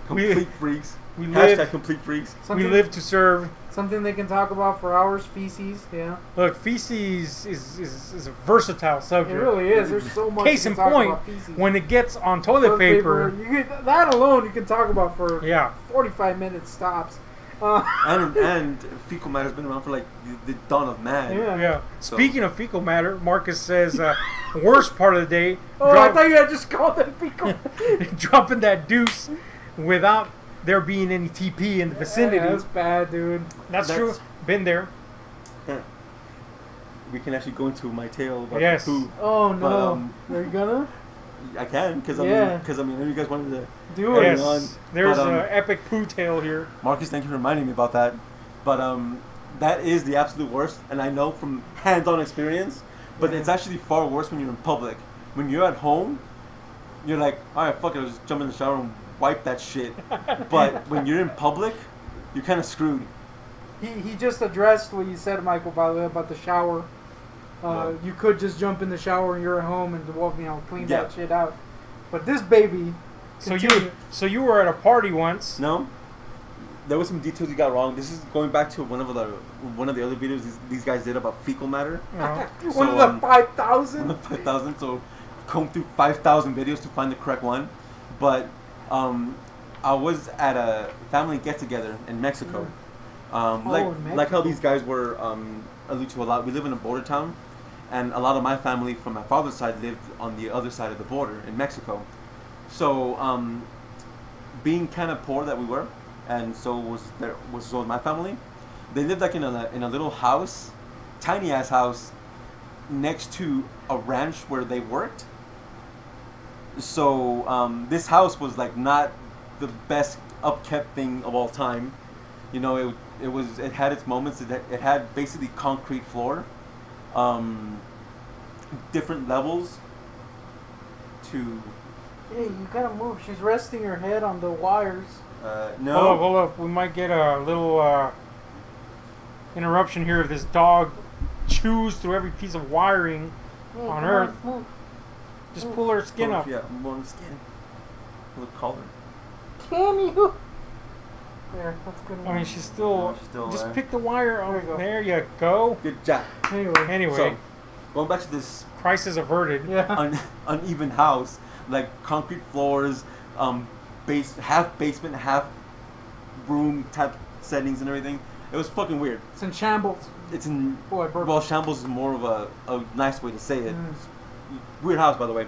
Complete freaks.
we
Hashtag
live-
complete freaks.
Something,
We live to serve.
Something they can talk about for hours. Feces. Yeah,
Look, feces is a versatile
it
subject.
really is. There's so much.
Case
you
in
can talk
point,
about feces.
when it gets on toilet paper,
that alone you can talk about for
yeah.
45 minutes stops.
And fecal matter has been around for like the dawn of man.
Yeah.
Yeah.
So-
Speaking of fecal matter, Marcus says worst part of the day,
Oh, I thought you had just called them fecal.
dropping that deuce without there being any TP in the vicinity.
Yeah, that's bad, dude.
That's true. Been there.
We can actually go into my tale about
Yes.
who
Oh no,
But,
are you gonna
I can because I
Yeah.
know you guys wanted to.
do it?
Yes.
on.
There's
But,
an epic poo tale here.
Marcus, thank you for reminding me about that. But that is the absolute worst, and I know from hands-on experience. But
Yeah.
it's actually far worse when you're in public. When you're at home, you're like, all right, fuck it, I'll just jump in the shower and wipe that shit. But when you're in public, you're kind of screwed.
He just addressed what you said, Michael, by the way, about the shower.
What?
You could just jump in the shower when you're at home and clean
Yeah.
that shit out. But this baby.
So
continue.
you were at a party once.
No, there was some details you got wrong. This is going back to one of the other videos these guys did about fecal matter.
One of the 5,000.
5,000. So comb through 5,000 videos to find the correct one. But I was at a family get-together in Mexico. Like how these guys were allude to a lot. We live in a border town, and a lot of my family from my father's side lived on the other side of the border in Mexico. So, being kind of poor that we were, and so was my family. They lived like in a little house, tiny ass house, next to a ranch where they worked. So this house was like not the best upkept thing of all time. You know, it had its moments. It had basically concrete floor, different levels to.
Hey, you gotta move. She's resting her head on the wires.
No.
Hold up. We might get a little interruption here if this dog chews through every piece of wiring on Earth.
Move.
Just pull her skin up.
Yeah, more skin. Look color.
Can you? There, that's good.
I mean, she's still just
there.
pick the wire.
There you go.
There you go.
Good job.
Anyway.
So, going back to this
Crisis averted.
Yeah.
uneven house, like concrete floors, half basement, half room type settings and everything. It was fucking weird.
It's in shambles.
It's in
Boy,
well, shambles is more of a nice way to say it. Weird house, by the way.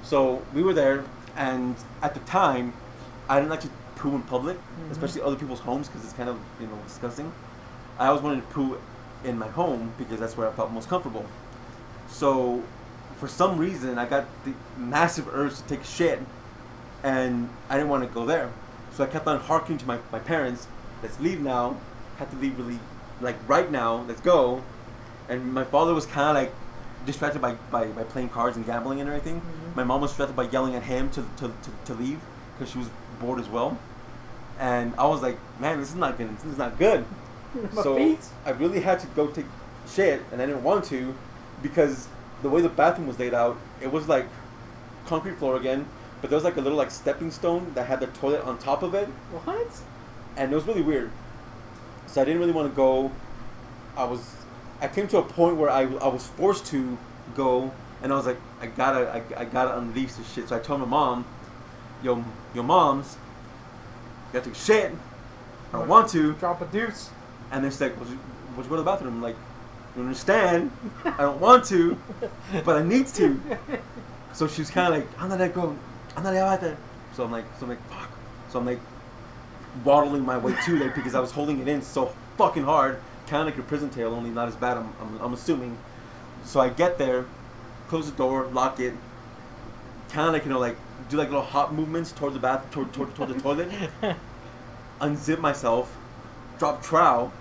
So we were there, and at the time, I didn't like to poo in public, especially other people's homes, because it's kind of disgusting. I always wanted to poo in my home because that's where I felt most comfortable. So, for some reason, I got the massive urge to take a shit, and I didn't want to go there. So I kept on harking to my parents, let's leave now, had to leave really, like right now, let's go. And my father was kind of like distracted by playing cards and gambling and everything. My mom was distracted by yelling at him to leave, because she was bored as well. And I was like, man, this is not good. So I really had to go take shit, and I didn't want to, because the way the bathroom was laid out, it was like concrete floor again, but there was like a little like stepping stone that had the toilet on top of it.
What?
And it was really weird. So I didn't really want to go. I came to a point where I was forced to go, and I was like, I gotta unleash this shit. So I told my mom, yo, moms, gotta take shit. I don't want to.
Drop a deuce.
And they're like, would you go to the bathroom? I'm like, you understand? I don't want to, but I need to. So she's kind of like, I'm not let go. I'm not out there. So I'm like, fuck. So I'm like, waddling my way to there because I was holding it in so fucking hard. Kind of like your prison tale, only not as bad, I'm assuming. So I get there, close the door, lock it, kind of like, like, do like little hop movements toward the toward the toilet, unzip myself, drop trowel,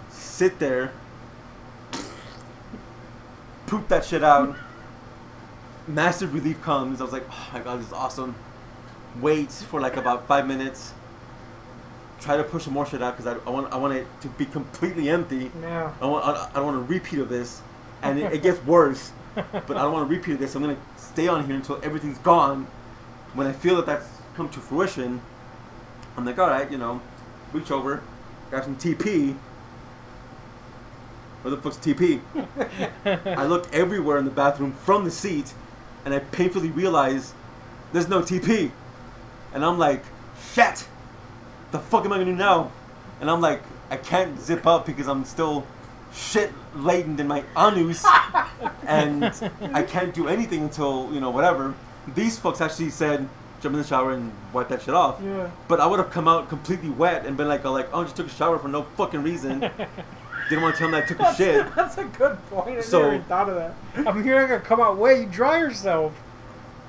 sit there, poop that shit out. Massive relief comes. I was like, oh my god, this is awesome. Wait for like about 5 minutes. Try to push some more shit out because I want it to be completely empty.
Yeah.
I don't want a repeat of this, and it gets worse. But I don't want a repeat of this. I'm gonna stay on here until everything's gone. When I feel that that's come to fruition, I'm like, all right, reach over, grab some TP. Where the fuck's TP? I look everywhere in the bathroom from the seat, and I painfully realize there's no TP. And I'm like, shit! The fuck am I gonna do now? And I'm like, I can't zip up because I'm still shit laden in my anus, and I can't do anything until whatever. These folks actually said jump in the shower and wipe that shit off.
Yeah.
But I would have come out completely wet and been like, oh, I just took a shower for no fucking reason. Didn't want to tell them that I took a shit.
That's a good point. I
So-
never even thought of that.
I'm hearing her come out wet. You dry yourself.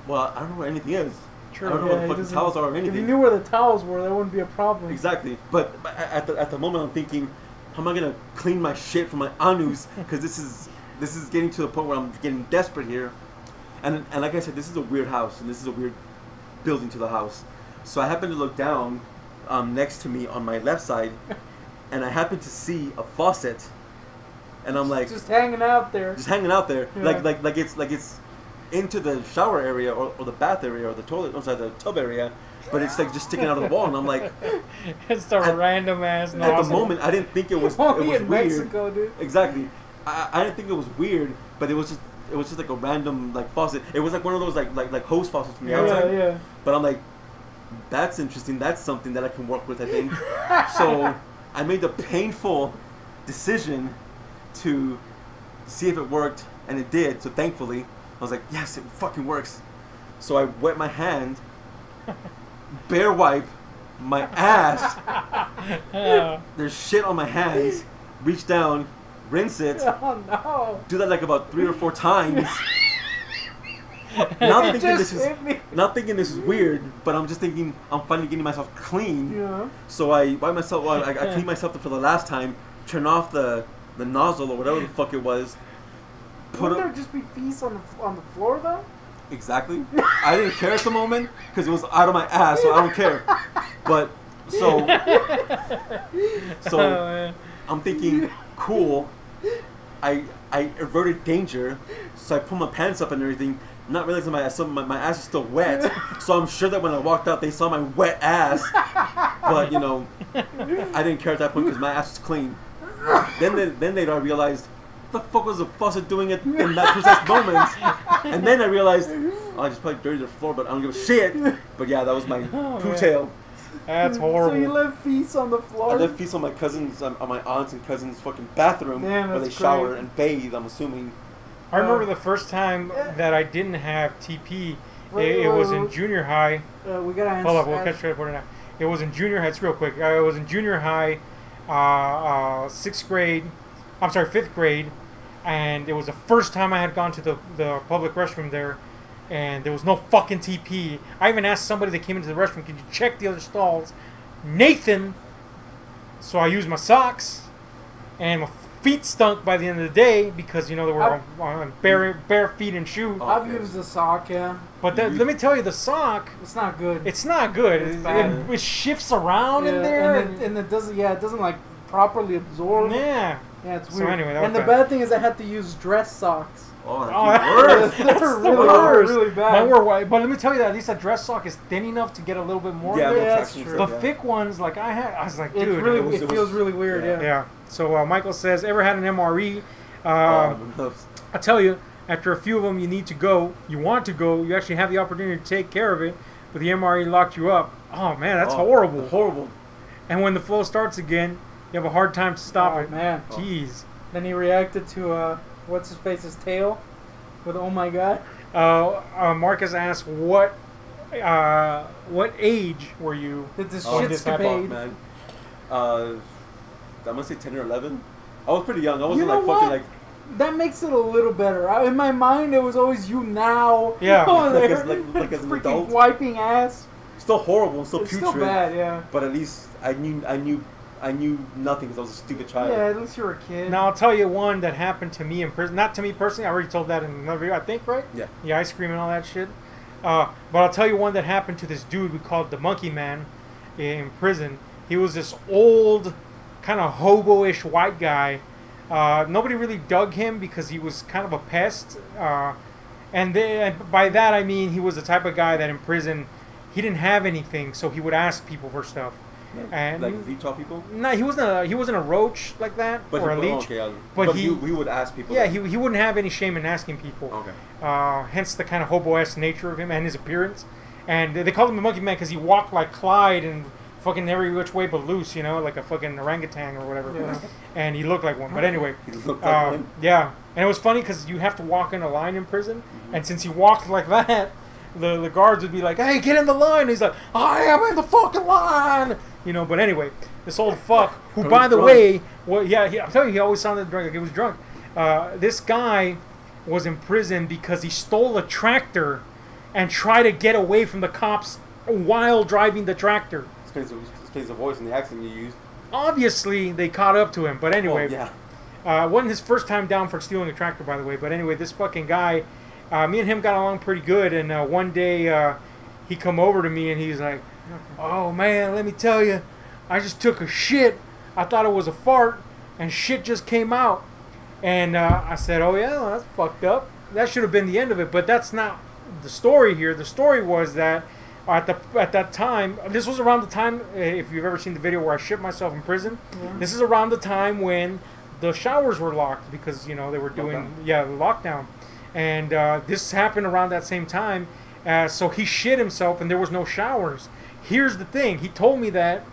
Well, I don't know where anything is.
True.
I don't know where the fucking towels are or
If you
anything.
knew where the towels were, that wouldn't be a problem.
Exactly. But at the moment, I'm thinking, how am I gonna clean my shit from my anus? Because this is getting to the point where I'm getting desperate here. And like I said, this is a weird house, and this is a weird building to the house. So I happen to look down next to me on my left side, and I happen to see a faucet, and I'm like,
Just hanging out there.
Yeah. like it's into the shower area or the bath area or the toilet, the tub area, but it's like just sticking out of the wall, and I'm like,
It's the random ass
at
nozzle.
the moment I didn't think it was
Only
weird.
in Mexico, dude.
Exactly. I didn't think it was weird, but it was just like a random like faucet. It was like one of those like hose faucets from the outside.
Yeah.
But I'm like, that's interesting. That's something that I can work with, I think. So I made the painful decision to see if it worked, and it did. So thankfully, I was like, yes, it fucking works. So I wet my hand, bear wipe my ass. There's shit on my hands. Reach down, rinse it.
Oh no!
Do that like about 3 or 4 times. Not thinking this is weird, but I'm just thinking I'm finally getting myself clean.
Yeah.
So I wipe myself. I clean myself for the last time. Turn off the nozzle or whatever the fuck it was.
Wouldn't there just be feces on the floor though?
Exactly. I didn't care at the moment because it was out of my ass, so I don't care. But so I'm thinking, cool. I averted danger, so I pulled my pants up and everything, not realizing my ass is still wet. So I'm sure that when I walked out, they saw my wet ass. But you know, I didn't care at that point because my ass was clean. Then they realized, what the fuck was the faucet doing it in that precise moment? And then I realized, oh, I just probably dirtied the floor, but I don't give a shit. But yeah, that was my poo tail.
That's horrible.
So you left feces on the floor?
I left feces on my cousins, on my aunts and cousins' fucking bathroom.
Damn,
where they
that's
shower
great.
and bathe, I'm assuming.
I remember the first time that I didn't have TP. It was in junior high.
We gotta answer.
Hold up, we'll catch right for now. It was in junior high. It's real quick. I was in junior high, 6th grade. I'm sorry, 5th grade, and it was the first time I had gone to the public restroom there, and there was no fucking TP. I even asked somebody that came into the restroom, "Could you check the other stalls?" Nathan. So I used my socks, and my feet stunk by the end of the day because they were on bare feet and shoes.
I've used a sock, yeah.
But let me tell you, the sock.
It's not good.
It's not good. It shifts around in there,
and it doesn't. Yeah, it doesn't like properly absorb.
Yeah.
Yeah, it's
So
weird.
anyway, that was
and the
bad.
bad thing is I had to use dress socks.
Oh, that's worse.
They're
the
really,
worst.
really bad.
Mine were white, but let me tell you that at least a dress sock is thin enough to get a little bit more.
Yeah,
of it.
that's
traction
true.
stuff,
The
yeah.
thick ones, like I was like,
It's
dude.
really,
it
it feels
was-
really weird.
yeah.
Yeah.
So Michael says, ever had an MRE?
No.
I tell you, after a few of them, you need to go. You want to go. You actually have the opportunity to take care of it, but the MRE locked you up. Oh man, that's horrible.
Horrible.
And when the flow starts again, you have a hard time to stop it.
Man.
Jeez.
Then he reacted to what's his face's tail with "Oh my God."
Marcus asked, what age were you?
Did this
Oh,
shit
this
Fuck,
spade?
man. I'm gonna say 10 or 11. I was pretty young. I wasn't
You know
like fucking
what?
like.
That makes it a little better. In my mind, it was always you now.
Yeah.
over
Like
there,
as an
freaking
adult.
wiping ass.
Still horrible, still
It's
putrid.
still bad, yeah.
But at least I knew nothing because I was a stupid child.
Yeah, at least you're a kid.
Now I'll tell you one that happened to me in prison. Not to me personally. I already told that in another video. I think, right?
Yeah.
The ice cream and all that shit. But I'll tell you one that happened to this dude we called the Monkey Man in prison. He was this old, kind of hobo-ish white guy. Nobody really dug him because he was kind of a pest. And by that I mean he was the type of guy that in prison he didn't have anything, so he would ask people for stuff. And
Like leech off people.
no, he wasn't a roach like that or a leech.
But he would ask people.
Yeah,
that.
he wouldn't have any shame in asking people.
Okay.
Hence the kind of hobo-esque nature of him and his appearance. And they called him the Monkey Man because he walked like Clyde and fucking every which way but loose, like a fucking orangutan or whatever.
Yeah.
And he looked like one. But anyway,
He looked like one.
yeah. And it was funny because you have to walk in a line in prison, and since he walked like that, the guards would be like, "Hey, get in the line." And he's like, "I am in the fucking line." But anyway, this old fuck, who
He
by
was
the
drunk.
way, I'm telling you, he always sounded drunk. Like he was drunk. This guy was in prison because he stole a tractor and tried to get away from the cops while driving the tractor.
Explains the voice and the accent you used.
Obviously, they caught up to him. But anyway,
Oh, yeah.
wasn't his first time down for stealing a tractor, by the way. But anyway, this fucking guy, me and him got along pretty good. And one day, he come over to me and he's like, "Oh man, let me tell you, I just took a shit. I thought it was a fart, and shit just came out." And I said, "Oh yeah, well, that's fucked up. That should have been the end of it." But that's not the story here. The story was that at that time, this was around the time, if you've ever seen the video where I shit myself in prison, this is around the time when the showers were locked because they were doing the lockdown, and this happened around that same time. So he shit himself and there was no showers. here's the thing. He told me that,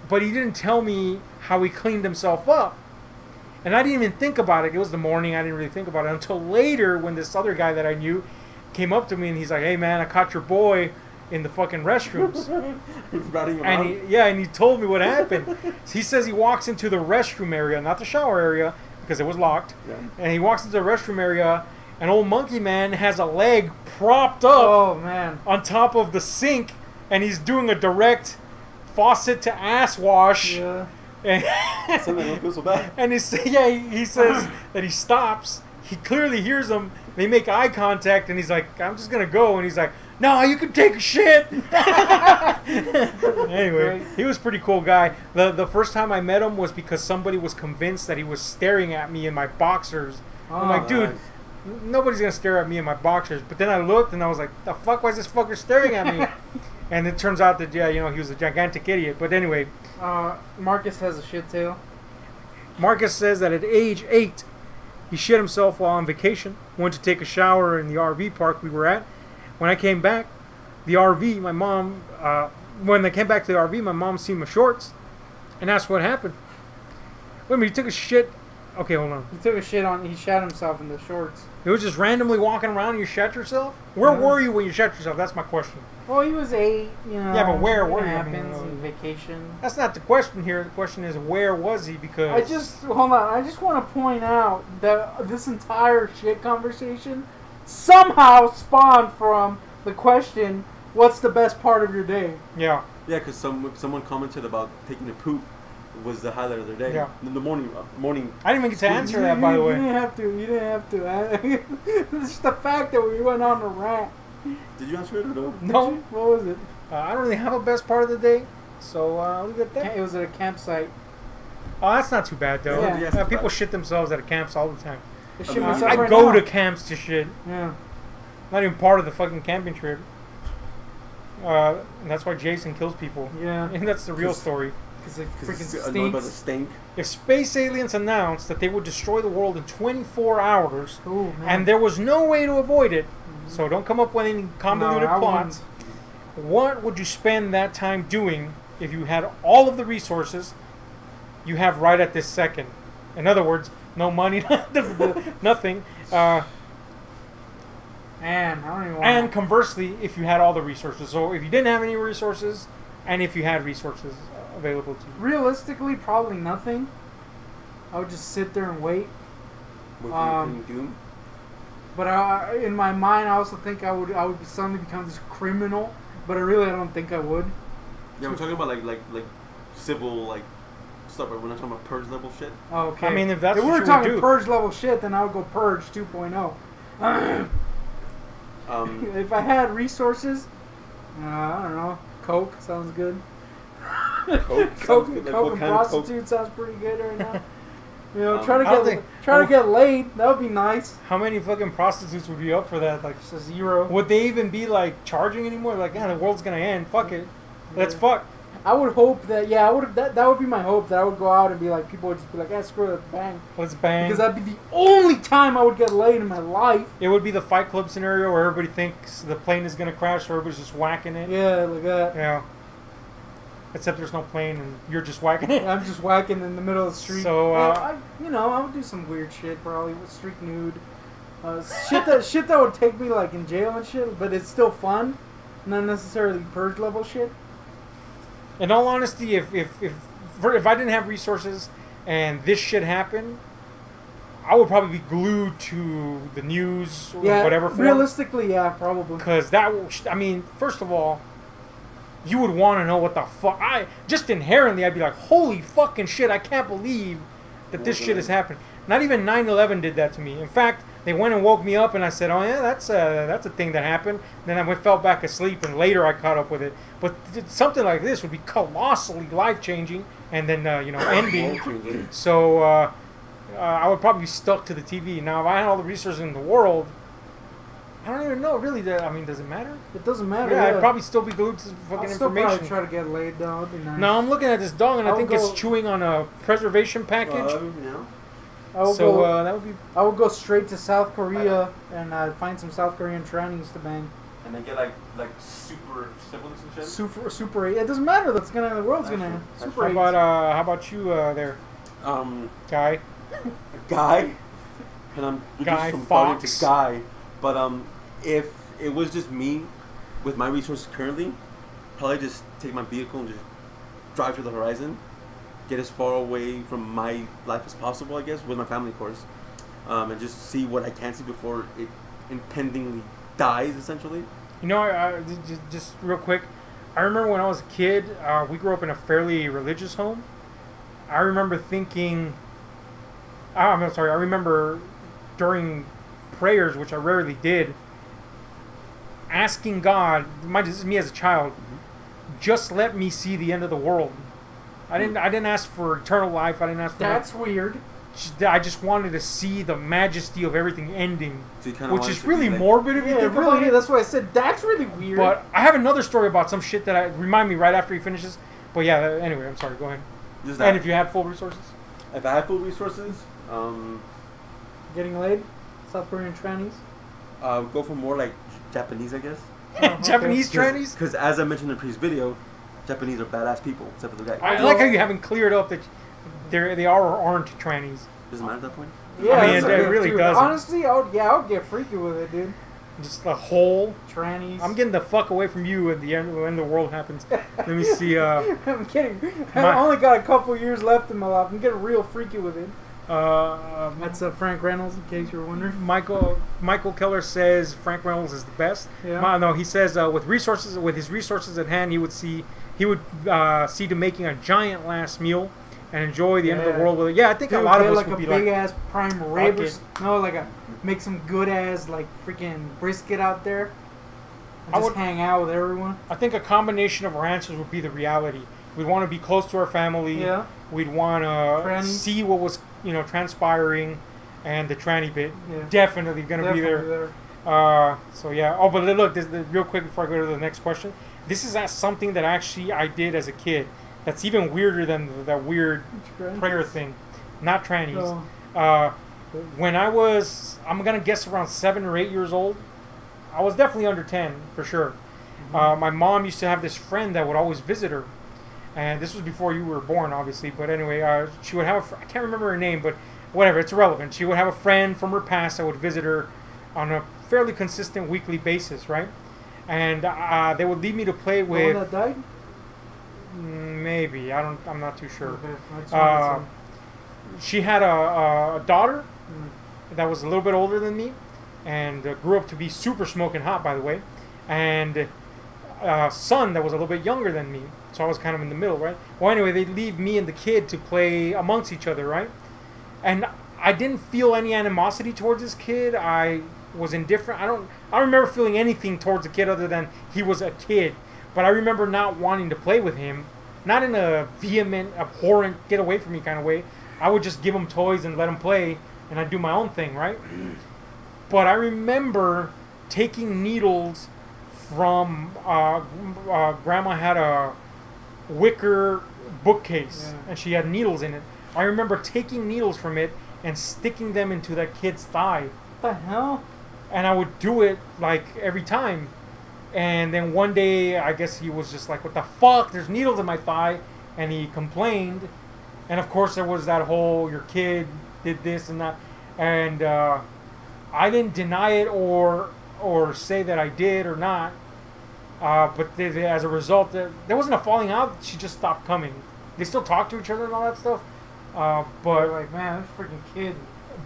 but he didn't tell me how he cleaned himself up. And I didn't even think about it. It was the morning. I didn't really think about it until later when this other guy that I knew came up to me and he's like, hey, man, I caught your boy in the fucking restrooms.
He's ratting him
And
out.
and he told me what happened. He says he walks into the restroom area, not the shower area, because it was locked.
Yeah.
And he walks into the restroom area, and old monkey man has a leg propped up
Oh man.
on top of the sink, and he's doing a direct faucet to ass wash.
Yeah.
And,
Something don't feel so bad.
and he says that he stops. He clearly hears him. They make eye contact, and he's like, I'm just going to go. And he's like, no, you can take a shit. Anyway, he was a pretty cool guy. The first time I met him was because somebody was convinced that he was staring at me in my boxers. I'm like, dude,
nice.
nobody's going to stare at me in my boxers. But then I looked, and I was like, the fuck, why is this fucker staring at me? And it turns out that, yeah, you know, he was a gigantic idiot. But anyway,
Marcus has a shit tail.
Marcus says that at age 8, he shit himself while on vacation. Went to take a shower in the RV park we were at. When I came back, the RV, my mom, when I came back to the RV, my mom seen my shorts and asked what happened. Wait a minute, he took a shit. Okay, hold on.
He took a shit on. He shat himself in the shorts.
It was just randomly walking around and you shat yourself? Where were you when you shat yourself? That's my question.
Well, he was 8. You know.
Yeah, but where
it
were you?
happens
I mean,
in vacation.
That's not the question here. The question is, where was he? Because
I just hold on. I just want to point out that this entire shit conversation somehow spawned from the question, "What's the best part of your day?"
yeah,
Yeah, because someone commented about taking a poop was the highlight of their day.
Yeah.
The morning.
I didn't even get to answer that, by the
You
way.
didn't have to. You didn't have to. It's just the fact that we went on a rant.
Did you answer it or no?
No,
What was it?
I don't really have a best part of the day, so I'll leave it at that.
It was at a campsite.
Oh, that's not too bad though.
Yeah.
Yeah,
People
bad.
shit themselves at camps all the time.
I
I
shit
mean,
myself
I
right
go
now.
to camps to shit.
Yeah.
Not even part of the fucking camping trip. And that's why Jason kills people.
Yeah.
And that's the real story.
Because it
Because
freaking
it's annoyed by the
stinks.
stink.
If space aliens announced that they would destroy the world in 24 hours,
Ooh, man.
and there was no way to avoid it, so don't come up with any convoluted
No, I
plots, what would you spend that time doing if you had all of the resources you have right at this second? In other words, no money, nothing.
Man, I don't even want.
And conversely, if you had all the resources. So if you didn't have any resources, and if you had resources available to you.
Realistically, probably nothing. I would just sit there and wait.
With Doom.
But in my mind, I also think I would suddenly become this criminal. But I don't think I would.
Yeah, we're talking about like civil stuff. Right? We're not talking about purge level shit.
Oh, okay.
I mean, if that's
we
what
were
you
talking
would do.
purge level shit, then I would go purge 2.0. If I had resources, I don't know. Coke sounds good.
Coke
Coke,
sounds good. Like,
Coke
what
and
kind of Coke?
prostitute sounds pretty good right now. You know,
I
try
don't
to
think-
get laid. That would be nice.
How many fucking prostitutes would be up for that? Like,
Just a 0.
would they even be like charging anymore? Like, yeah, the world's gonna end. Fuck it. Let's
Yeah.
fuck.
I would hope that that would be my hope, that I would go out and be like, people would just be like, screw it, bang.
Let's bang.
Because that'd be the only time I would get laid in my life.
It would be the Fight Club scenario where everybody thinks the plane is gonna crash, so everybody's just whacking it.
Yeah, like that.
Yeah. Except there's no plane and you're just whacking it.
I'm just whacking in the middle of the street.
So,
I would do some weird shit, probably with street nude. Shit that would take me like in jail and shit, but it's still fun. Not necessarily purge level shit.
In all honesty, if I didn't have resources and this shit happened, I would probably be glued to the news or
Yeah,
whatever form.
realistically, yeah, probably.
Because first of all, you would want to know what the fuck. Just inherently, I'd be like, holy fucking shit, I can't believe that this shit has happened. Not even 9/11 did that to me. In fact, they went and woke me up and I said, oh yeah, that's a thing that happened. Then I fell back asleep and later I caught up with it. But something like this would be colossally life-changing and then, ending. So I would probably be stuck to the TV. Now, if I had all the resources in the world, I don't even know, really. Does it matter?
It doesn't matter.
Yeah,
Yeah,
I'd probably still be glued to fucking
I'll still
information.
probably try to get laid, though. It'd be nice.
Now I'm looking at this dog and I
I'll
think
go-
it's chewing on a preservation package.
Yeah.
That would be.
I would go straight to South Korea and find some South Korean trannies to bang.
and then get like super syphilis and shit.
Super. It doesn't matter. The world's gonna end. Super.
How about you there? Guy.
Guy. And I'm
Guy
from
Fawkes.
to Guy. But if it was just me with my resources currently, probably just take my vehicle and just drive to the horizon, get as far away from my life as possible, I guess, with my family, of course, and just see what I can see before it impendingly dies, essentially.
You know, just real quick, I remember when I was a kid, we grew up in a fairly religious home. I remember thinking, I'm sorry, I remember during prayers, which I rarely did, asking God, this is me as a child, just let me see the end of the world. I didn't ask for eternal life. I didn't ask for
That's weird.
I just wanted to see the majesty of everything ending,
So
which is really morbid if you think
really
about it.
That's why I said that's really weird.
But I have another story about some shit that remind me right after he finishes. But yeah, anyway, I'm sorry. Go ahead. And if you had full resources,
if I had full resources,
getting laid, South Korean trannies.
I would go for more like Japanese, I guess.
Japanese trannies.
Because as I mentioned in the previous video, Japanese are badass people, except for the guy.
I like how you haven't cleared up that they are or aren't trannies.
Doesn't matter at that point.
Yeah,
I mean, it really doesn't.
Honestly, I would get freaky with it, dude.
Just the whole
trannies.
I'm getting the fuck away from you at the end when the world happens. Let me see.
I'm kidding. I only got a couple years left in my life. I'm getting real freaky with it. That's Frank Reynolds, in case you were wondering.
Michael Keller says Frank Reynolds is the best.
Yeah.
No, he says with his resources at hand, he would see to making a giant last meal and enjoy the end of the world with it. Yeah, I think a lot of us would be like
a big ass prime rib. Make some good ass like freaking brisket out there. And just hang out with everyone.
I think a combination of our answers would be the reality. We'd want to be close to our family.
Yeah.
We'd want to see what was transpiring, and the tranny bit definitely gonna be there. So yeah. Oh, but look, real quick before I go to the next question. This is something that actually I did as a kid. That's even weirder than that weird prayer thing. Not trannies. When I was, I'm gonna guess around 7 or 8 years old. I was definitely under 10 for sure. My mom used to have this friend that would always visit her. And this was before you were born, obviously. But anyway, she would have I can't remember her name, but whatever, it's irrelevant. She would have a friend from her past that would visit her on a fairly consistent weekly basis, right? And they would leave me to play with.
The one that died?
Maybe. I'm not too sure. Okay. She had a daughter that was a little bit older than me, and grew up to be super smoking hot, by the way, and a son that was a little bit younger than me. So I was kind of in the middle, right? Well, anyway, they'd leave me and the kid to play amongst each other, right? And I didn't feel any animosity towards this kid. I was indifferent. I don't remember feeling anything towards the kid other than he was a kid. But I remember not wanting to play with him, not in a vehement, abhorrent, get away from me kind of way. I would just give him toys and let him play, and I'd do my own thing, right? But I remember taking needles from Grandma had a wicker bookcase, and she had needles in it. I remember taking needles from it and sticking them into that kid's thigh.
What the hell?
And I would do it like every time. And then one day, I guess he was just like, "What the fuck? There's needles in my thigh," and he complained. And of course, there was that whole "your kid did this and that," and I didn't deny it or say that I did or not. But as a result, there wasn't a falling out. She just stopped coming. They still talk to each other and all that stuff. But
like, man, this freaking kid.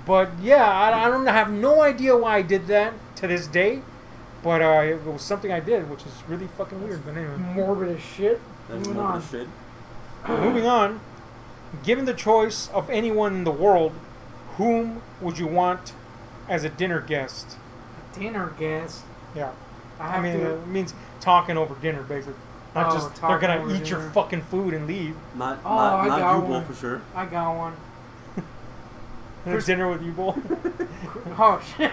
But yeah, I have no idea why I did that to this day. But it was something I did, which is really fucking weird. But anyway,
morbid as shit.
Moving on.
Moving on. Given the choice of anyone in the world, whom would you want as a dinner guest?
A dinner guest?
Yeah. I mean, it means talking over dinner, basically. Not just they're gonna eat your fucking food and leave.
Not U-Bowl for sure.
I got one.
Dinner with U-Bowl.
Oh shit!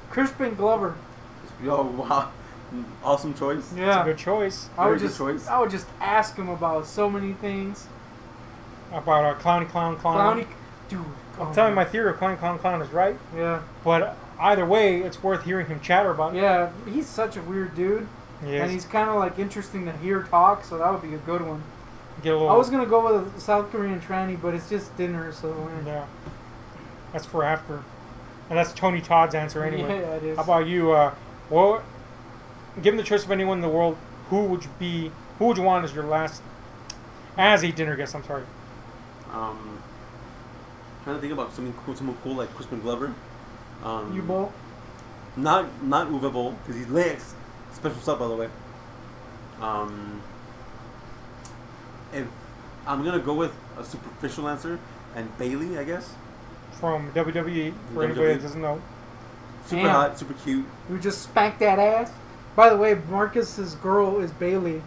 Crispin Glover.
Yo, wow, awesome choice.
Yeah, it's a good choice.
I would just ask him about so many things.
About Clowny.
Dude,
I'm telling you, my theory of Clang Clown Clown is right.
Yeah.
But either way, it's worth hearing him chatter about.
Yeah, he's such a weird dude.
Yes.
And he's kind of like interesting to hear talk, so that would be a good one.
Get a little.
I was gonna go with a South Korean tranny, but it's just dinner, so.
Yeah. That's for after. And that's Tony Todd's answer anyway.
Yeah, it is.
How about you? Well, given the choice of anyone in the world, who would you want as your last, as a dinner guest? I'm sorry.
Trying to think about someone cool like Crispin Glover.
U-Bolt?
Not Uwe Boll, because he's licks. Special sub, by the way. If I'm gonna go with a superficial answer, and Bailey, I guess.
From WWE, for anybody that doesn't know.
Super
Damn.
hot, super cute.
Who just spanked that ass? By the way, Marcus's girl is Bailey.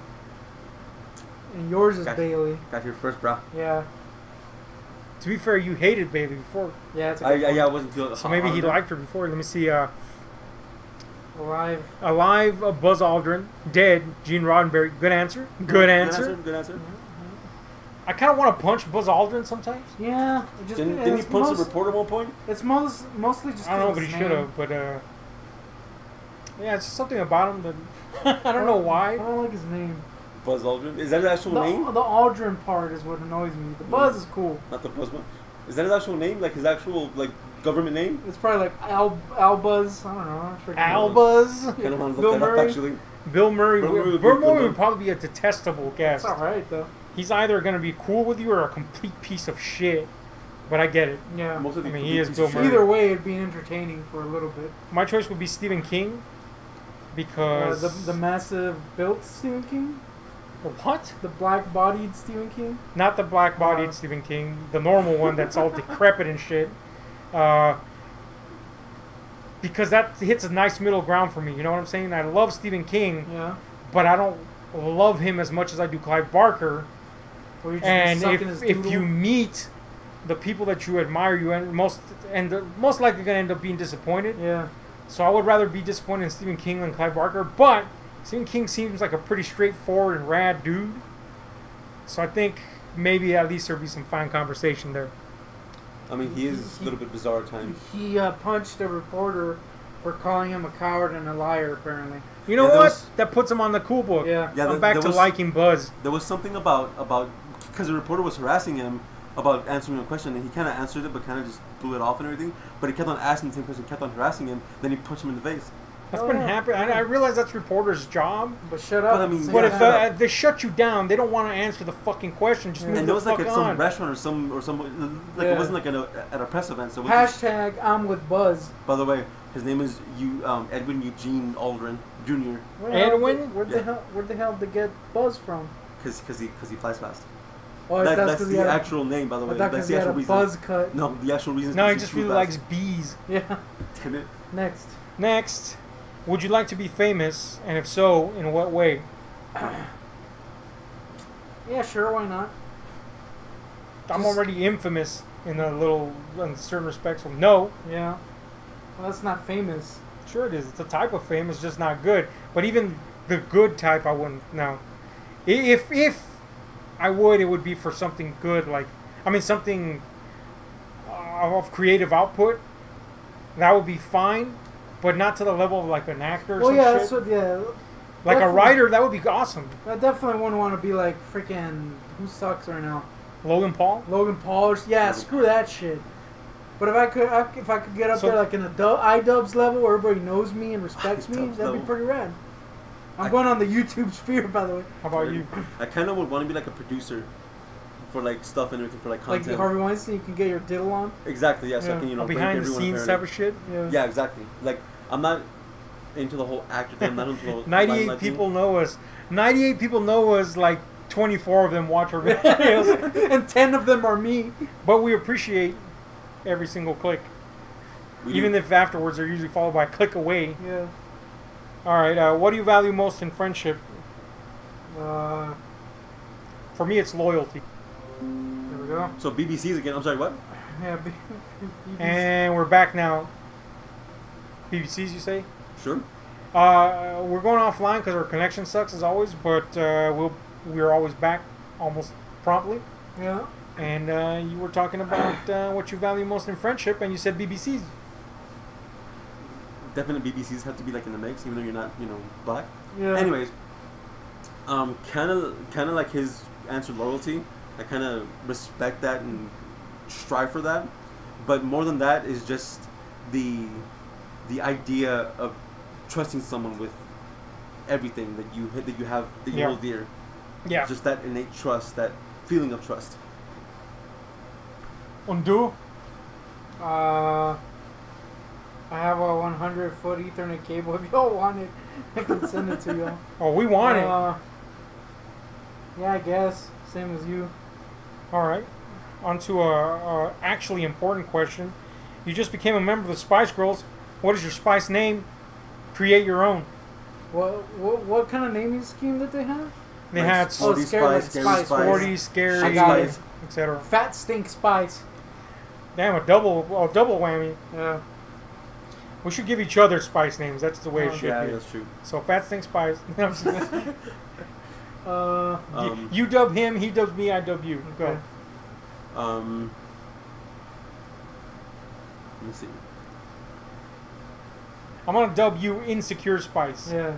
And yours is Bailey.
Got here first, bro.
Yeah.
To be fair, you hated Bailey before.
Yeah, it's a
I wasn't too.
So maybe he liked her before. Let me see.
Alive.
Alive, Buzz Aldrin. Dead, Gene Roddenberry. Good answer. Good answer.
Good answer.
I kind of want to punch Buzz Aldrin sometimes.
Yeah. It just,
Didn't he punch the reporter at one point?
It's mostly just.
I don't know, but he should have. But yeah, it's just something about him that I don't know why.
I don't like his name.
Buzz Aldrin. Is that his actual name?
The Aldrin part is what annoys me. The Buzz is cool.
Not the Buzz one. Is that his actual name? Like his actual government name?
It's probably like Albuzz. I don't know.
Albuzz.
Kind of want to
Bill
look that
Murray?
up actually.
Bill Murray.
Bill Murray
Would probably be a detestable guest.
It's alright though.
He's either going to be cool with you or a complete piece of shit. But I get it.
Yeah.
Most of the
he is
piece
Bill
of
Murray.
shit.
Either way, it'd be entertaining for a little bit.
My choice would be Stephen King. Because...
The massive built Stephen King?
What?
The black-bodied Stephen King?
Not the black-bodied Stephen King. The normal one that's all decrepit and shit. Because that hits a nice middle ground for me. You know what I'm saying? I love Stephen King.
Yeah.
But I don't love him as much as I do Clive Barker. And if you meet the people that you admire, most likely gonna end up being disappointed.
Yeah.
So I would rather be disappointed in Stephen King than Clive Barker. But Stephen King seems like a pretty straightforward and rad dude. So I think maybe at least there'll be some fine conversation there.
I mean, he is a little bit bizarre at times.
He punched a reporter for calling him a coward and a liar, apparently.
You know what? That puts him on the cool book.
Yeah.
I'm back to liking Buzz.
There was something about because the reporter was harassing him about answering a question, and he kind of answered it, but kind of just blew it off and everything. But he kept on asking the same question, kept on harassing him. Then he punched him in the face.
That's been happening. I realize that's reporters' job.
But shut up.
But I mean,
But if they shut you down, they don't want to answer the fucking question. Just move
and
the
there was
fuck
like
on.
some restaurant or some it wasn't like at a press event. So it was
Hashtag I'm with Buzz.
by the way, his name is Edwin Eugene Aldrin Jr.
Edwin?
Where the hell did they get Buzz from?
Because he flies fast.
Oh,
That's the actual name, by the way. That's the actual reason.
Buzz cut.
No, the actual reason.
No, he just really likes bees.
Yeah.
Damn it.
Next.
Would you like to be famous? And if so, in what way?
Yeah, sure. Why not?
I'm already infamous in certain respects. So no.
Yeah. Well, that's not famous.
Sure it is. It's a type of fame. It's just not good. But even the good type, I wouldn't. No. If I would, it would be for something good. Something of creative output. That would be fine. But not to the level of like an actor or some shit.
That's what, yeah.
Like a writer, that would be awesome.
I definitely wouldn't want to be like freaking who sucks right now.
Logan Paul.
Screw that shit. But if I could get up there like in a iDubbbz level where everybody knows me and respects me, that'd be pretty rad. I'm going on the YouTube sphere, by the way.
How about you?
I kind of would want to be like a producer for like stuff and everything, for like content.
Like Harvey Weinstein, you can get your diddle on.
Exactly. Yeah. So I can
a behind the scenes type of shit.
Yeah. Exactly. Like I'm not into the whole actor thing. I'm not into the whole
98 people know us. 98 people know us. Like 24 of them watch our videos,
and 10 of them are me.
But we appreciate every single click, even if afterwards they're usually followed by a click away.
Yeah.
All right. What do you value most in friendship? For me, it's loyalty.
There we go.
So BBC's again. I'm sorry. What?
Yeah.
And we're back now. BBC's, you say?
Sure.
We're going offline because our connection sucks as always, but we're always back almost promptly.
Yeah.
And you were talking about what you value most in friendship, and you said BBCs.
Definitely BBCs have to be like in the mix, even though you're not, black.
Yeah.
Anyways, kind of like his answer, loyalty. I kind of respect that and strive for that. But more than that is just the idea of trusting someone with everything that you hold dear.
Yeah.
Just that innate trust, that feeling of trust.
Undo.
I have a 100-foot Ethernet cable. If y'all want it, I can send it to y'all.
Oh, we want it.
Yeah, I guess. Same as you.
All right. On to a actually important question. You just became a member of the Spice Girls. What is your Spice name? Create your own.
What kind of naming scheme did they have?
They had
Sporty Spice, Scary Spice,
Sporty, Scary,
Spice,
etc.
Fat Stink Spice.
Damn, a double whammy.
Yeah.
We should give each other Spice names. That's the way it should
yeah,
be.
that's true.
So Fat Stink Spice.
Okay.
You dub him, he dubs me, I dub you. Go.
Let me see.
I'm gonna dub you Insecure Spice.
Yeah.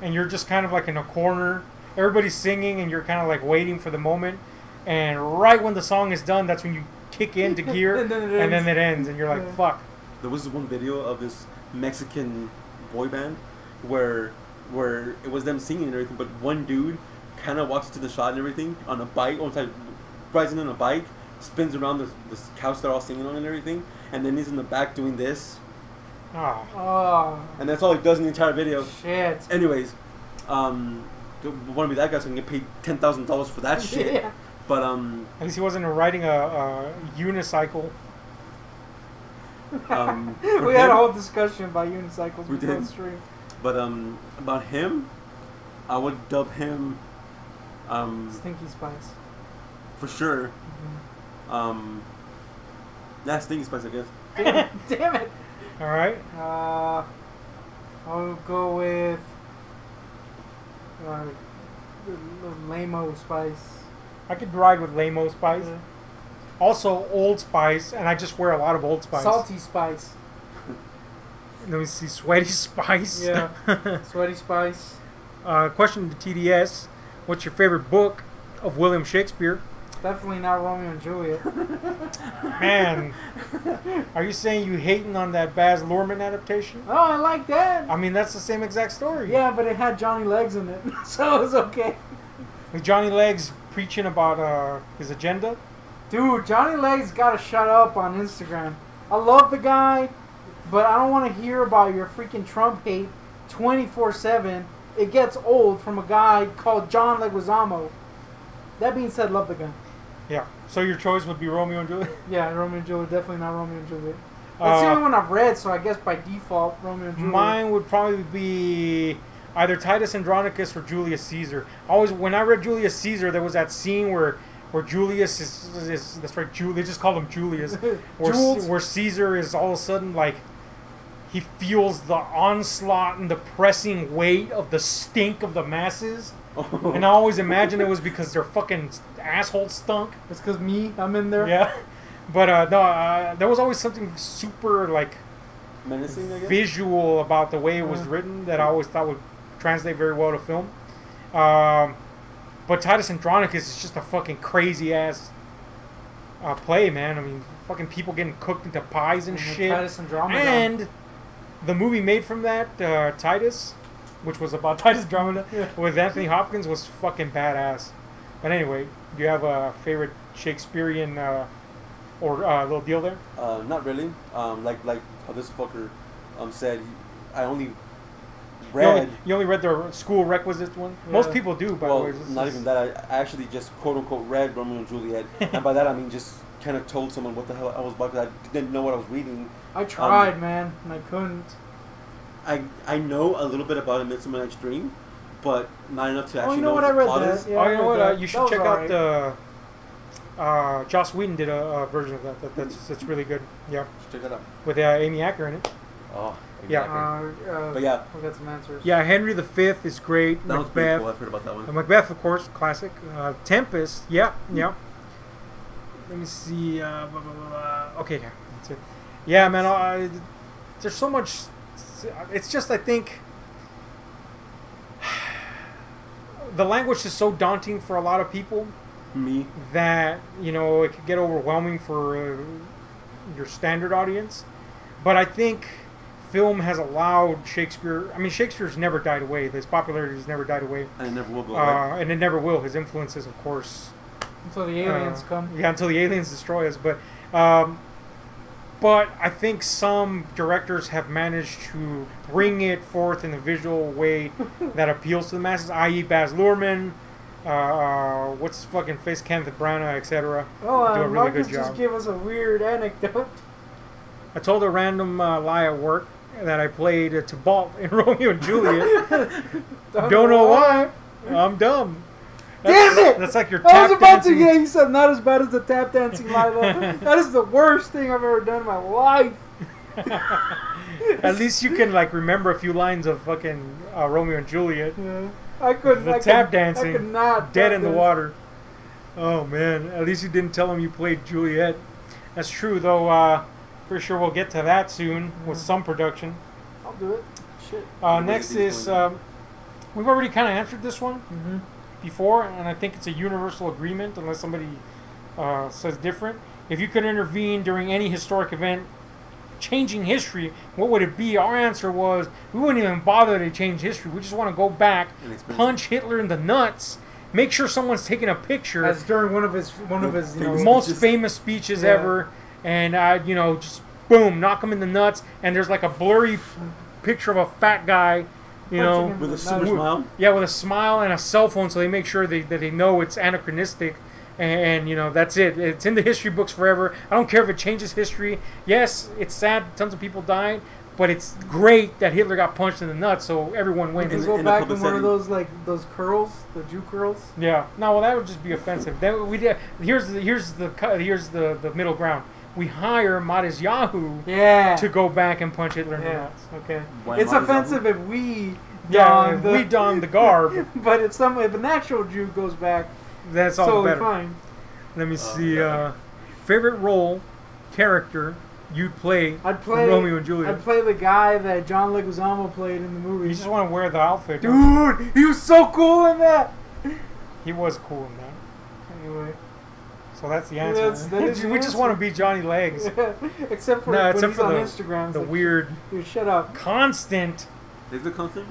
And you're just kind of like in a corner. Everybody's singing, and you're kind of like waiting for the moment. And right when the song is done, that's when you kick into gear,
and then
it ends, and you're like,
Yeah.
"Fuck."
There was this one video of this Mexican boy band where it was them singing and everything, but one dude kind of walks to the shot and everything on a bike, rides in on a bike, spins around this couch they're all singing on and everything, and then he's in the back doing this.
Ah.
Oh.
And that's all he does in the entire video.
Shit.
Anyways, want to be that guy so I can get paid $10,000 for that shit.
Yeah.
But
At least he wasn't riding a unicycle.
We had a whole discussion about unicycles
We
before
did.
the stream.
But about him, I would dub him
Stinky Spice.
for sure.
Mm-hmm.
Yeah, Stinky Spice, I guess.
Damn it.
All right.
I'll go with Lamo Spice.
I could ride with Lamo Spice.
Yeah.
Also, Old Spice, and I just wear a lot of Old Spice.
Salty Spice.
Let me see, Sweaty Spice.
Yeah. Sweaty Spice.
Question to TDS: what's your favorite book of William Shakespeare?
Definitely not Romeo and Juliet.
Man, are you saying you hating on that Baz Luhrmann adaptation?
Oh, I like that.
I mean, that's the same exact story.
Yeah, but it had Johnny Legs in it, so it was okay.
With Johnny Legs preaching about his agenda.
Dude, Johnny Legs gotta shut up on Instagram. I love the guy, but I don't want to hear about your freaking Trump hate 24/7. It gets old from a guy called John Leguizamo. That being said, love the guy.
Yeah. So your choice would be Romeo and Juliet?
Yeah, Romeo and Juliet. Definitely not Romeo and Juliet. That's the only one I've read, so I guess by default, Romeo and Juliet.
Mine would probably be either Titus Andronicus or Julius Caesar. When I read Julius Caesar, there was that scene where Julius is that's right, they just called him Julius. Where Caesar is all of a sudden like he feels the onslaught and the pressing weight of the stink of the masses.
Oh.
And I always imagine it was because their fucking assholes stunk.
It's because I'm in there.
Yeah. But there was always something super like
Menacing, I guess?
visual about the way it was written that I always thought would translate very well to film. But Titus Andronicus is just a fucking crazy ass play, man. I mean, fucking people getting cooked into pies and shit.
Titus Andromeda.
And the movie made from that, Titus, which was about Titus Andromeda with Anthony Hopkins, was fucking badass. But anyway, do you have a favorite Shakespearean little deal there?
Not really. Like how this fucker said, I only read.
You only read the school requisite one? Yeah. Most people do, by the way.
Not even that. I actually just quote unquote read Romeo and Juliet, and by that I mean just kind of told someone what the hell I was about because I didn't know what I was reading.
I tried, man, and I couldn't.
I know a little bit about A Midsummer Night's Dream, but not enough to actually
know what I read that. Yeah,
oh, you know what?
that.
You should check out the. Joss Whedon did a version of that. That's really good. Yeah.
Check that out.
With Amy Acker in it.
Oh,
Yeah.
exactly. But yeah.
We got some answers.
Yeah, Henry V is great.
That was pretty
Macbeth.
cool. I've heard about that one.
Macbeth, of course, classic. Tempest, yeah. Let me see. Blah, blah, blah, blah. Okay, yeah, that's it. Yeah, man, there's so much. It's just, I think, the language is so daunting for a lot of people.
Me.
That, it could get overwhelming for your standard audience. But I think film has allowed Shakespeare. I mean, Shakespeare's never died away. His popularity has never died away.
And it never will go away.
And it never will. His influences, of course.
Until the aliens come.
Yeah, until the aliens destroy us. But I think some directors have managed to bring it forth in a visual way that appeals to the masses, i.e. Baz Luhrmann, what's his fucking face, Kenneth Branagh, etc.
Oh,
do a really
Marcus
good job.
just gave us a weird anecdote.
I told a random lie at work that I played Tybalt in Romeo and Juliet. Don't know why. I'm dumb.
Damn it!
That's like your
I
tap
was about
dancing.
to get. He said not as bad as the tap dancing live. That is the worst thing I've ever done in my life.
At least you can remember a few lines of fucking Romeo and Juliet.
Yeah. I couldn't.
The tap dancing.
I could not.
Dead in the water. Oh man! At least you didn't tell him you played Juliet. That's true though. Pretty sure we'll get to that soon with some production.
I'll do it. Shit.
Next is we've already kind of answered this one before, and I think it's a universal agreement unless somebody says different. If you could intervene during any historic event changing history, what would it be? Our answer was we wouldn't even bother to change history. We just want to go back, punch Hitler in the nuts, make sure someone's taking a picture.
That's during one of his
most famous speeches ever, and just boom, knock him in the nuts. And there's like a blurry picture of a fat guy,
with a super smile.
Yeah, with a smile and a cell phone, so they make sure that they know it's anachronistic. And that's it. It's in the history books forever. I don't care if it changes history. Yes, it's sad tons of people died, but it's great that Hitler got punched in the nuts, so everyone wins.
You go back in one of those curls, the Jew curls.
Yeah. No, well, that would just be offensive. Then here's the middle ground. We hire Matisyahu to go back and punch Hitler in the nuts.
Okay. It's offensive if we
we don the garb.
But if an actual Jew goes back,
that's all
totally
better.
Fine.
Let me see. Favorite role, character you'd play Romeo and Juliet.
I'd play the guy that John Leguizamo played in the movie.
You just want to wear the outfit.
Dude, he was so cool in that.
He was cool in that.
Anyway.
So that's the answer. We just want to be Johnny Legs.
Except for when he's on Instagram.
The weird...
Dude, shut up.
Constant.
Is it constant?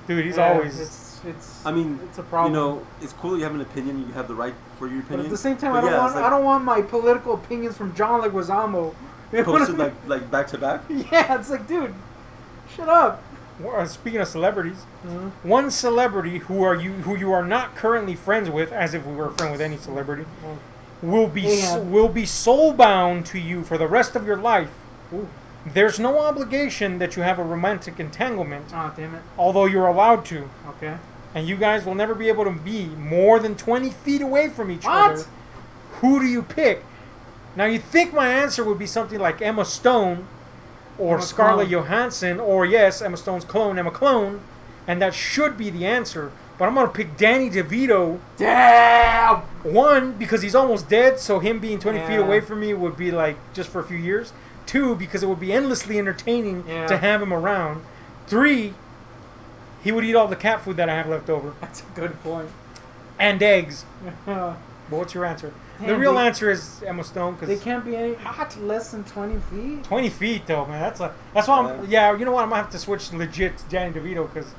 Dude, he's always...
It's
a
problem.
It's cool that you have an opinion. You have the right for your opinion.
But at the same time, I don't want my political opinions from John Leguizamo
posted like back to back.
Yeah, it's like, dude, shut up.
Speaking of celebrities, one celebrity who you are not currently friends with, as if we were a friend with any celebrity, will be soul bound to you for the rest of your life.
Ooh.
There's no obligation that you have a romantic entanglement.
Oh, damn it.
Although you're allowed to.
Okay.
And you guys will never be able to be more than 20 feet away from each other. Who do you pick? Now, you think my answer would be something like Emma Stone or Scarlett Johansson or, yes, Emma Stone's clone, Emma Clone. And that should be the answer. But I'm going to pick Danny DeVito.
Damn!
One, because he's almost dead, so him being 20 feet away from me would be like just for a few years. Two, because it would be endlessly entertaining to have him around. Three, he would eat all the cat food that I have left over.
That's a good point.
And eggs. But what's your answer?
Damn,
the real answer is Emma Stone. Cause
they can't be any less than 20 feet?
20 feet, though, man. That's why you know what? I'm going to have to switch legit to Danny DeVito, because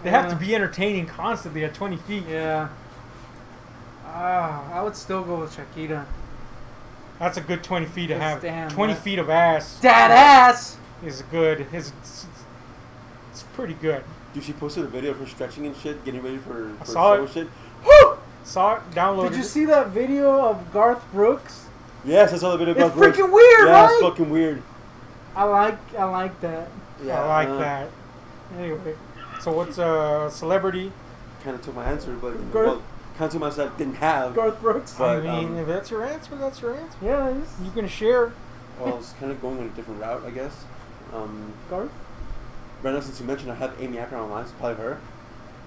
they have to be entertaining constantly at 20 feet.
Yeah. I would still go with Shakira.
That's a good 20 feet to have.
Damn,
20 feet of ass.
That ass!
Is good. It's pretty good.
Dude, she posted a video of her stretching and shit, getting ready for
show
shit.
Woo! Saw it, downloaded.
Did you see that video of Garth Brooks?
Yes, I saw the video of Garth Brooks.
It's freaking weird, right?
Yeah, it's fucking weird.
I like that.
Yeah, I like that. Anyway, so what's a celebrity?
Kind of took my answer, but kind of took my answer I didn't have.
Garth Brooks.
But, I mean, if that's your answer, that's your answer.
Yeah, it is.
You can share.
Well, I was kind of going on a different route, I guess.
Garth?
Right now, since you mentioned, I have Amy Acker online, so probably her.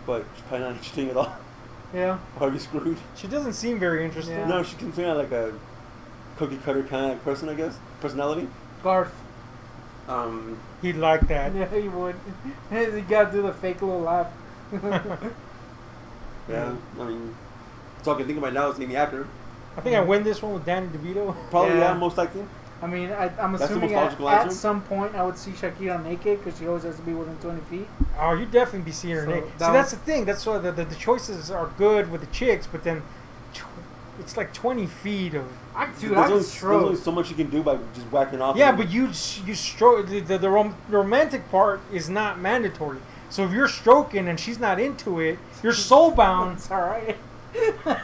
But she's probably not interesting at all.
Yeah.
Probably screwed.
She doesn't seem very interested.
Yeah.
No, she can seem like a cookie cutter kind of person, I guess. Personality.
Garth.
He'd like that.
Yeah, he would. You gotta do the fake little laugh.
Yeah, I mean, that's all I can think of right now is Amy Acker.
I think I win this one with Danny DeVito.
Probably,
Yeah.
yeah, most likely.
I mean, I'm
That's the
assuming
most logical
at
answer.
some point I would see Shakira naked because she always has to be within 20 feet.
Oh, you'd definitely be seeing her
So
naked.
that
See, that's
was-
the thing. That's why the choices are good with the chicks, but then it's like 20 feet of...
Dude,
There's
I
only,
could
there's
stroke.
only so much you can do by just whacking off.
Yeah,
and-
but you stroke. The romantic part is not mandatory. So if you're stroking and she's not into it, you're soul bound.
It's alright.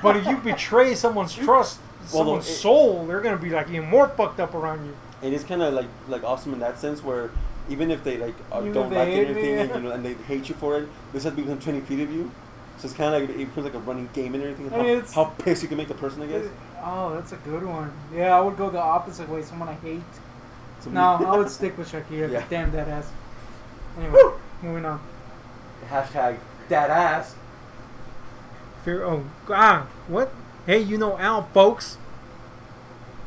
But if you betray someone's trust, someone's
it-
soul, they're gonna be like even more fucked up around you.
it is kind of like awesome in that sense where even if they like
Even
don't
if they
like
hate
it and everything,
me.
and, you know, and they hate you for it, this has to be within 20 feet of you. So it's kind of like it becomes like a running game and everything.
I mean, it's-
How pissed you can make the person, I guess.
Oh, that's a good one. Yeah, I would go the opposite way. Someone I hate.
So
No, I would stick with Shakira.
Yeah.
Damn that ass. Anyway, moving on.
Hashtag that ass.
What? Hey, you know Al, folks.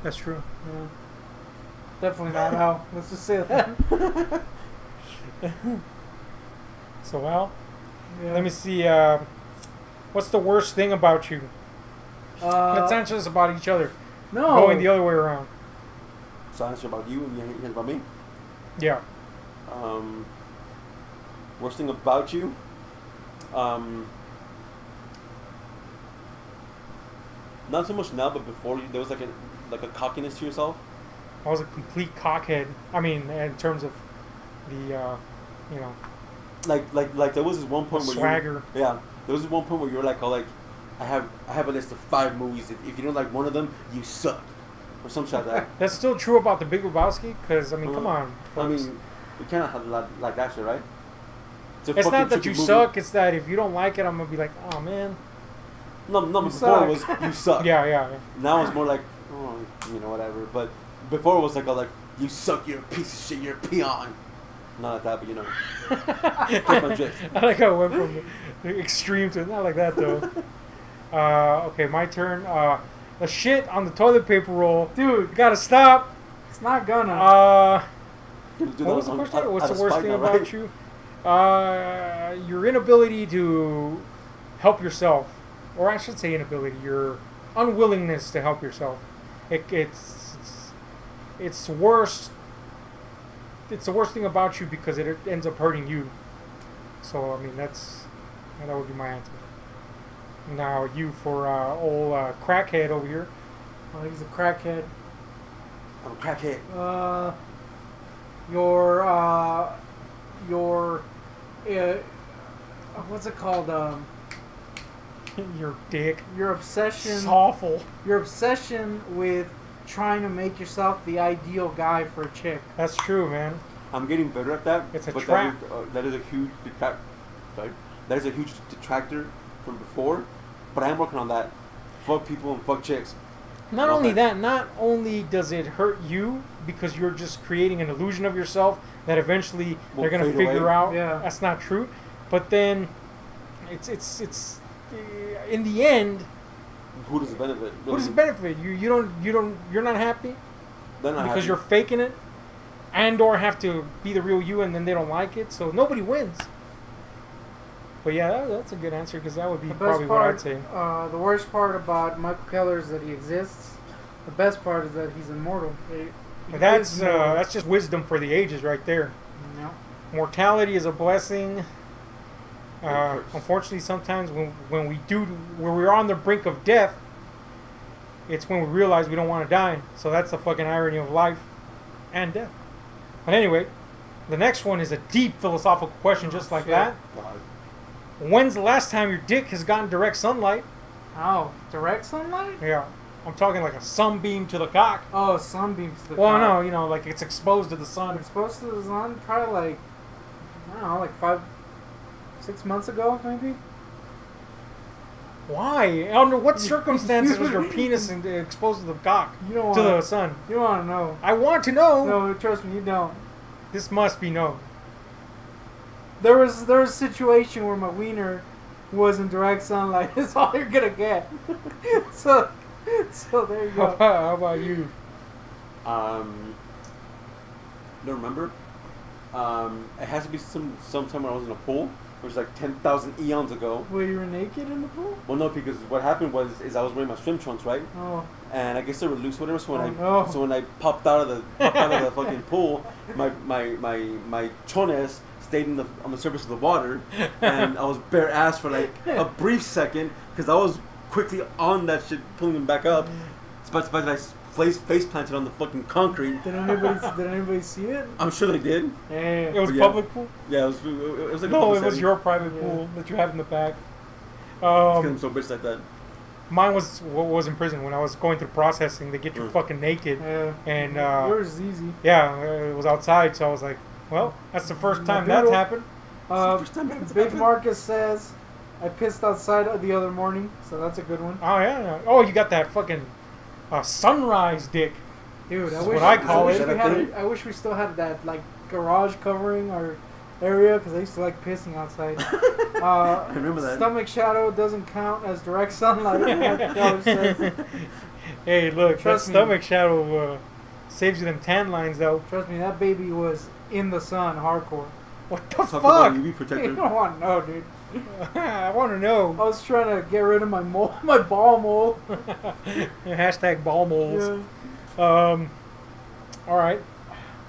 That's true.
Yeah. Definitely not Al. Let's just say that.
So Al,
Yeah.
let me see. What's the worst thing about you? Let's answer this about each other.
No.
Going the other way around.
So I answer about you and you answer about me.
Yeah.
Worst thing about you. Not so much now, but before there was like a cockiness to yourself.
I was a complete cockhead. I mean, in terms of the,
Like there was this one point where
swagger.
there was this one point where you were like, oh, like I have a list of 5 movies. If you don't like one of them, you suck, or some shit like that.
That's still true about the Big Lebowski, because I mean, come on.
I
folks.
mean, you cannot have like that shit, right? It's a
It's
fucking
not that
tricky
you
movie.
suck. It's that if you don't like it, I'm gonna be like, oh man.
No,
You
before it was
suck.
you suck.
Yeah.
Now it's more like, oh, you know, whatever. But before it was like, oh, like you suck, you're a piece of shit, you're a peon. Not like that, but you know. That's my drift.
I like how it went from the extreme to not like that though. Okay, my turn. The shit on the toilet paper roll,
Dude,
you gotta stop.
it's not gonna.
Do
What
that
was the
on-
question?
out-
What's
out
the
of
worst
spite
thing
now,
about
right?
you? Your inability to help yourself, or I should say inability, your unwillingness to help yourself. It's worse. It's the worst thing about you because it ends up hurting you. So I mean that would be my answer. Now you for old crackhead over here.
Oh, he's a crackhead.
I'm a crackhead.
Your what's it called?
Your dick.
Your obsession.
It's awful.
Your obsession with trying to make yourself the ideal guy for a chick.
That's true, man.
I'm getting better at that.
It's a
but
trap.
That is a huge detractor. Sorry, that is a huge detractor from before. But I am working on that. Fuck people and fuck chicks.
Not
Okay.
only that, not only does it hurt you because you're just creating an illusion of yourself that eventually
Will
they're gonna
fade
figure
away.
out
Yeah.
that's not true. But then, it's in the end,
Who does it benefit?
who does it benefit? You're not happy
They're not
because
happy.
you're faking it, and or have to be the real you, and then they don't like it. So nobody wins. But yeah, that's a good answer because that would be
The best
probably what
part,
I'd say.
the worst part about Michael Keller is that he exists. The best part is that he's immortal. He
That's
is immortal.
that's just wisdom for the ages right there.
Yeah.
Mortality is a blessing.
curse.
Unfortunately, sometimes when we're on the brink of death, it's when we realize we don't want to die. So that's the fucking irony of life and death. But anyway, the next one is a deep philosophical question, just like
Shit.
that.
God.
When's the last time your dick has gotten direct sunlight?
Oh, direct sunlight?
Yeah, I'm talking like a sunbeam to the cock.
Oh, sunbeams to the
Well,
cock.
no, like it's exposed to the sun.
Exposed to the sun probably like, I don't know, like 5-6 months ago, maybe?
Why? Under what circumstances was your penis exposed to the cock?
You don't
To the
want
sun?
You want to know.
I want to know.
No, trust me, you don't.
This must be known.
There was a situation where my wiener was in direct sunlight. That's all you're gonna get. so there you go.
How about you?
Don't remember. It has to be sometime when I was in a pool. It was like 10,000 eons ago.
Were you naked in the pool?
Well, no, because what happened was I was wearing my swim trunks, right?
Oh.
And I guess they were loose, whatever. So
no.
when I popped out of the fucking pool, my chones stayed on the surface of the water, and I was bare ass for like a brief second because I was quickly on that shit, pulling him back up. But I face planted on the fucking concrete.
Did anybody see it?
I'm sure they did.
Yeah.
It was public pool?
Yeah, it was like
no, it was your private pool that you have in the back.
Because I'm so bitch like that.
Mine was in prison when I was going through processing. They get you fucking naked.
Yeah.
And
yours is easy.
Yeah, it was outside, so I was like, well, that's the first time that's happened.
Big Marcus says, I pissed outside the other morning, so that's a good one.
Oh yeah. Oh, you got that fucking sunrise dick.
Dude,
I
wish we still had that like garage covering our area because I used to like pissing outside.
I remember that.
Stomach shadow doesn't count as direct sunlight.
Hey, look,
Trust
that
me.
stomach shadow saves you them tan lines, though.
Trust me, that baby was in the sun, hardcore.
What the
Talk
fuck?
about UV protector.
You don't want to know, dude.
I want to know.
I was trying to get rid of my my ball mold.
Hashtag ball moles.
Yeah.
All right.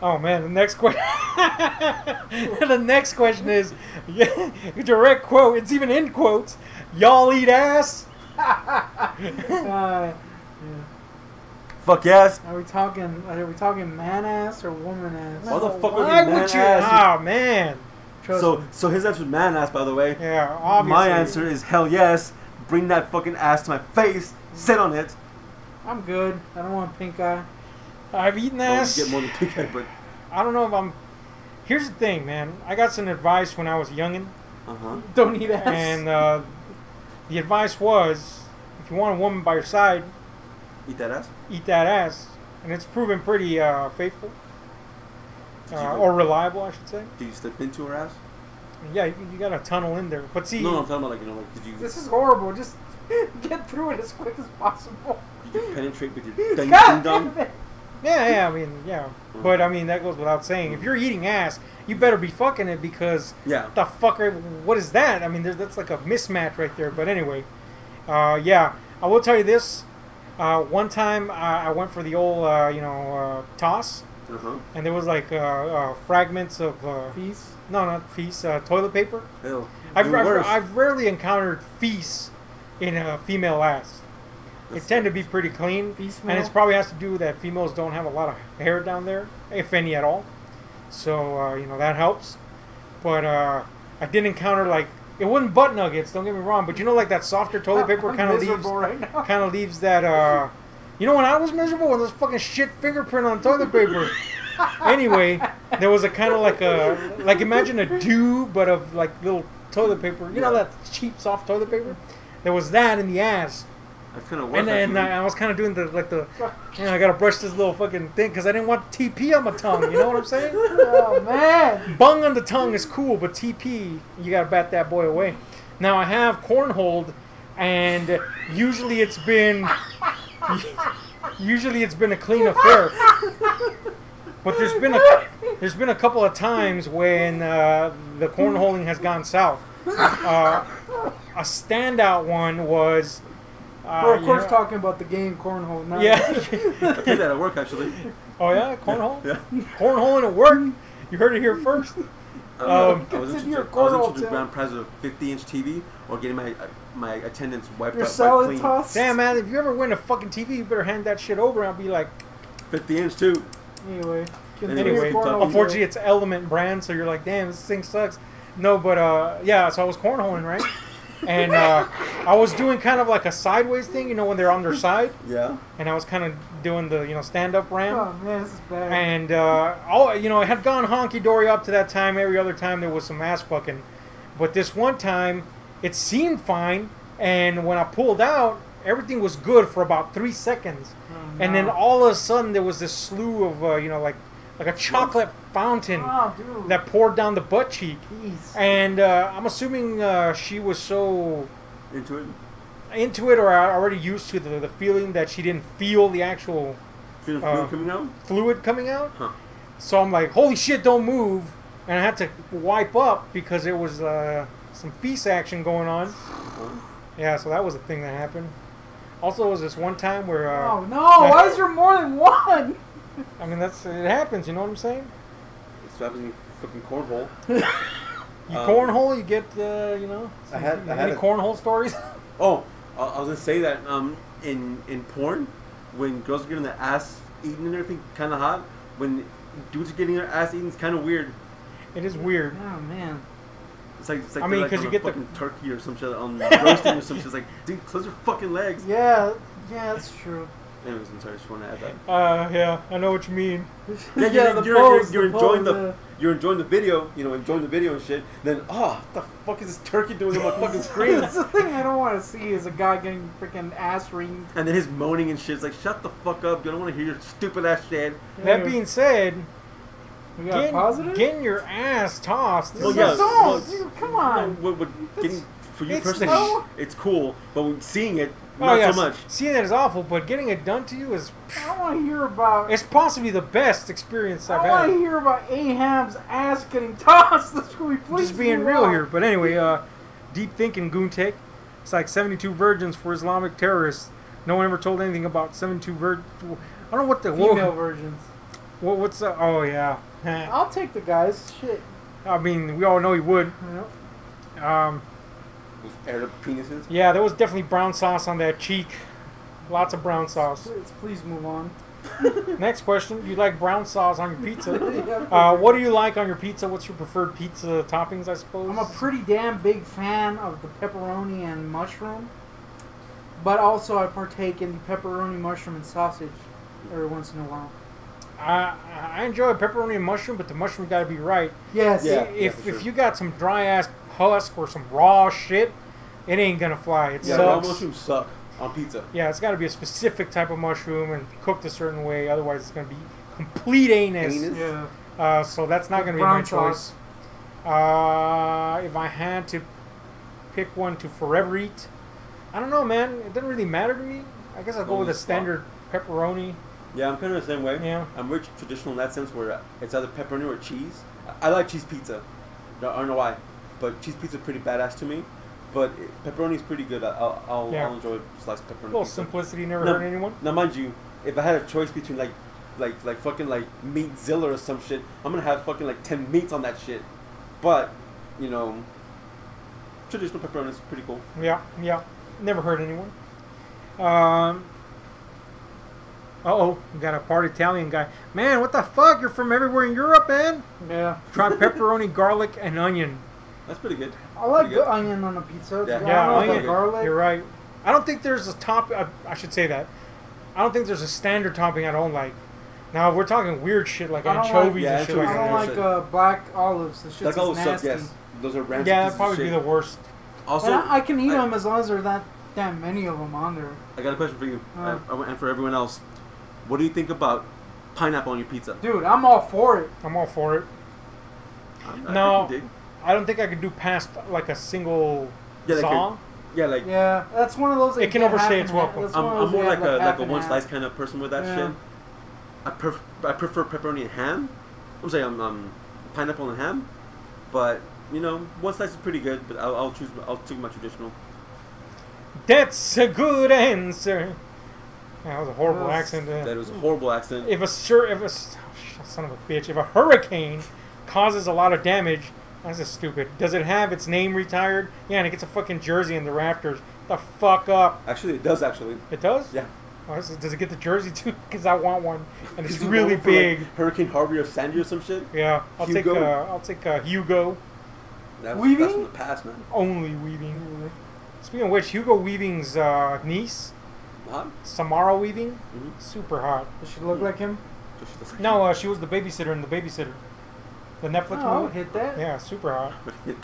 Oh man, the next question. The next question is direct quote. It's even in quotes. Y'all eat ass.
Yeah.
Fuck yes.
Are we talking man ass or woman ass?
Why the fuck would
Why
be man
would you?
ass?
Oh man.
Trust me.
So his answer is man ass, by the way.
Yeah, obviously.
My answer is hell yes. Bring that fucking ass to my face. Sit on it.
I'm good. I don't want pink eye.
I've eaten
Well,
ass.
you get more than pink eye, but
I don't know if I'm. Here's the thing, man. I got some advice when I was youngin',
Don't eat ass.
and the advice was, if you want a woman by your side,
eat that ass.
eat that ass, and it's proven pretty faithful
Did
or reliable, I should say.
Do you slip into her ass?
Yeah, you got a tunnel in there, but see,
No, I'm talking about did you
This is horrible. Just get through it as quick as possible.
penetrate with your ding
God
dong?
damn it.
yeah, I mean, yeah, but I mean that goes without saying. If you're eating ass, you better be fucking it because
Yeah.
the fuck, what is that? I mean, that's like a mismatch right there. But anyway, yeah, I will tell you this. One time I went for the old, toss, and there was like fragments of
Peace.
no, not feces, toilet paper.
Hell.
I've rarely encountered feces in a female ass. They tend to be pretty clean,
Feces
and it
smell?
probably has to do with that females don't have a lot of hair down there, if any at all. So that helps. But I did encounter like it wasn't butt nuggets. Don't get me wrong, but like that softer toilet paper kind of leaves
right now.
that. When I was miserable when there's fucking shit fingerprint on toilet paper. Anyway, there was a kind of like imagine a dew but of like little toilet paper. You know that cheap soft toilet paper. There was that in the ass.
That's kind of
And then I was kind of doing I gotta brush this little fucking thing because I didn't want TP on my tongue. You know what I'm saying?
Oh man.
Bung on the tongue is cool, but TP, you gotta bat that boy away. Now I have cornholed, and usually it's been a clean affair. But there's been a couple of times when the cornholing has gone south. A standout one was.
We're of course talking about the game cornhole. Not
Yeah.
I played that at work actually.
Oh yeah, cornhole.
Yeah.
Cornholing at work. You heard it here first.
I was
Continue your
introduced
cornhole
to the grand prize of 50-inch TV or getting my attendance wiped
Your
out by
salad
clean.
toss.
Damn man, if you ever win a fucking TV, you better hand that shit over. And I'll be like,
50-inch too.
Anyway.
anyway. Unfortunately, it's Element brand, so you're like, damn, this thing sucks. No, but yeah. So I was cornholing, right? And I was doing kind of like a sideways thing, when they're on their side.
Yeah.
And I was kind of doing the stand-up ram.
Oh man, this is bad.
And it had gone honky dory up to that time. Every other time there was some ass fucking, but this one time it seemed fine. And when I pulled out, everything was good for about 3 seconds.
Oh,
And then all of a sudden there was this slew of like like a chocolate fountain
Oh, dude.
that poured down the butt cheek.
Jeez.
And I'm assuming she was so
Into it.
into it or already used to the feeling that she didn't feel the actual
Feeling fluid coming out?
fluid coming out.
Huh.
So I'm like, holy shit, don't move. And I had to wipe up because there was some feast action going on. Yeah, so that was a thing that happened. Also, there was this one time where...
Oh, no. Why is there more than one?
I mean, it happens, you know what I'm saying?
It's happening in fucking cornhole.
You cornhole, you get, you know...
I had
any
a-
cornhole stories?
Oh, I was gonna say that in porn, when girls are getting their ass eaten and everything, kind of hot. When dudes are getting their ass eaten, it's kind of weird.
It is weird.
Oh, man.
It's like
I mean,
they're,
'cause
on
you
a
get the-
fucking turkey or some shit on roasting or some shit. It's like, dude, close your fucking legs.
Yeah, that's true.
Anyways, I'm sorry, I just want to add that.
Yeah, I know what you mean.
Yeah,
the
you're
pose,
enjoying
pose,
you're enjoying the video, enjoying the video and shit. Then, what the fuck is this turkey doing on my fucking screen?
That's the thing I don't want to see is a guy getting freaking ass ringed.
And then his moaning and shit. It's like, shut the fuck up. You don't want to hear your stupid ass shit.
That being said,
We got positive?
getting your ass tossed.
Well,
is-
yeah, well,
Dude, come on.
Getting, for you
It's
personally,
no-
it's cool, but when seeing it,
Oh,
not
yes,
so much.
seeing it is awful, but getting it done to you is...
I don't want to hear about.
It's possibly the best experience I've
I want to
had.
hear about Ahab's ass getting tossed. That's what we please.
Just being real here. But anyway, deep thinking, goon take. It's like 72 virgins for Islamic terrorists. No one ever told anything about 72 virgins. I don't know what the...
Female versions.
What's the... Oh, yeah.
I'll take the guys. Shit.
I mean, we all know he would.
Yep.
Those aired up penises.
Yeah, there was definitely brown sauce on that cheek. Lots of brown sauce.
Please move on.
Next question. You like brown sauce on your pizza?
Yeah,
What do you like on your pizza? What's your preferred pizza toppings, I suppose?
I'm a pretty damn big fan of the pepperoni and mushroom, but also I partake in the pepperoni, mushroom, and sausage every once in a while.
I enjoy pepperoni and mushroom, but the mushroom got to be right.
Yes.
Yeah.
If you got some dry ass husk or some raw shit, it ain't gonna fly. It
Yeah, raw
sucks.
mushrooms suck on pizza.
Yeah, it's got to be a specific type of mushroom and cooked a certain way. Otherwise, it's gonna be complete anus.
Anus?
Yeah.
So that's not
With
gonna be my
brown sauce.
choice. If I had to pick one to forever eat, I don't know, man. It doesn't really matter to me. I guess I'll go
Go
with a
with
standard pepperoni.
Yeah, I'm kind of the same way.
Yeah.
I'm rich traditional in that sense where it's either pepperoni or cheese. I like cheese pizza. I don't know why, but cheese pizza is pretty badass to me. But pepperoni is pretty good. I'll enjoy a sliced pepperoni.
A little
pizza.
simplicity never
No.
hurt anyone.
Now, mind you, if I had a choice between like fucking like Meatzilla or some shit, I'm gonna have fucking like 10 meats on that shit. But traditional pepperoni is pretty cool.
Yeah, never hurt anyone. We got a part Italian guy. Man, what the fuck? You're from everywhere in Europe, man.
Yeah.
Try pepperoni, garlic, and onion.
That's pretty good.
I like
Pretty good.
the onion on a pizza.
Yeah.
I don't
Yeah,
know if
onion.
the garlic.
You're right. I don't think there's a top. I should say that. I don't think there's a standard topping I don't like. Now, if we're talking weird shit like
I don't
anchovies
like- yeah,
and shit
anchovies
like
I
that.
don't like black olives. The shit's
Like all
nasty.
sucks, yes. Those are rancid
Yeah,
pieces
that'd probably
of
be
shit.
the worst.
Also,
And I can eat them as long as there's not that many of them on there.
I got a question for you
Oh.
and for everyone else. What do you think about pineapple on your pizza?
Dude, I'm all for it.
I'm all for it.
I
No.
think you dig.
I don't think I could do past like a single
Yeah, like
song.
Yeah, like
Yeah, that's one of those. that
It can
you get
overstay
half
its
and half.
welcome.
That's one of
I'm
those
more
you
like
have,
a
half
a
and
one
half.
slice kind of person with that
Yeah.
shit. I prefer pepperoni and ham. I'm saying pineapple and ham, but one slice is pretty good. But I'll take my traditional.
That's a good answer. That was a horrible
Yes.
accent.
That was a horrible accent.
If a son of a bitch, if a hurricane causes a lot of damage, that's just stupid. Does it have its name retired? Yeah, and it gets a fucking jersey in the rafters. The fuck up.
Actually, it does actually.
It does?
Yeah.
Oh, does it get the jersey too? Because I want one, and it's
Is it
really
going for, like,
big.
Hurricane Harvey or Sandy or some shit.
Yeah, I'll
Hugo?
take Hugo.
That's
Weaving?
from the past, man.
Only Weaving. Speaking of which, Hugo Weaving's niece,
Huh?
Samara Weaving,
Mhm.
super hot.
Does she look like him?
Just looks like-
No, she was the babysitter in The Babysitter. The Netflix
Oh, I'll
movie.
hit that.
Yeah, super hot.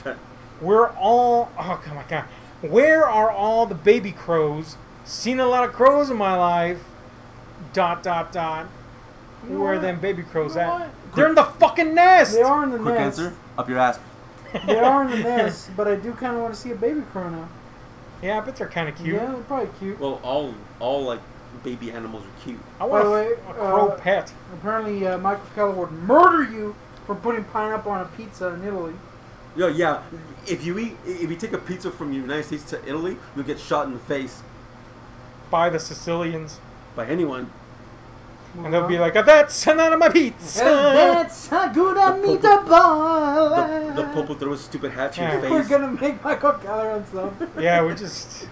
That-
We're all... Oh, my God. Where are all the baby crows? Seen a lot of crows in my life. ... Where are them baby crows at?
What?
They're in the fucking nest!
They are in the
Quick
nest.
answer: up your ass.
They are in the nest, but I do kind of want to see a baby crow now.
Yeah, I bet they're kind of cute.
Yeah, they're probably cute.
Well, all like baby animals are cute.
I want
By the way,
a crow pet.
Apparently, Michael Keller would murder you for putting pineapple on a pizza in Italy.
Yo, yeah. If you take a pizza from the United States to Italy, you'll get shot in the face
By the Sicilians.
by anyone.
And they'll be like, that's not on my pizza!
That's a good meatball.
The Pope will throw his stupid hat to
Yeah.
your face.
We're gonna make Michael Keller on stuff.
Yeah, we just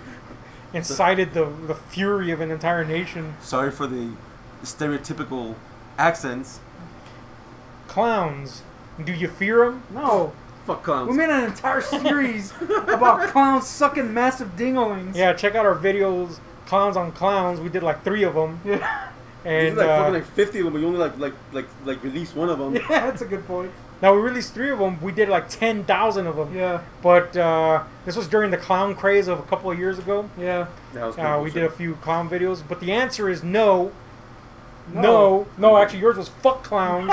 incited the fury of an entire nation.
Sorry for the stereotypical accents.
Clowns. Do you fear them?
No,
Fuck clowns.
we made an entire series about clowns sucking massive dinglings.
Yeah, check out our videos, Clowns on Clowns. We did like 3 of them.
Yeah.
There's
And
like fucking like 50 of them, but you only like release one of them.
Yeah, that's a good point.
now we released 3 of them. We did like 10,000 of them.
Yeah,
But this was during the clown craze of a couple of years ago.
yeah.
That was kind of
We did a few clown videos. But the answer is no. No, actually yours was fuck clowns.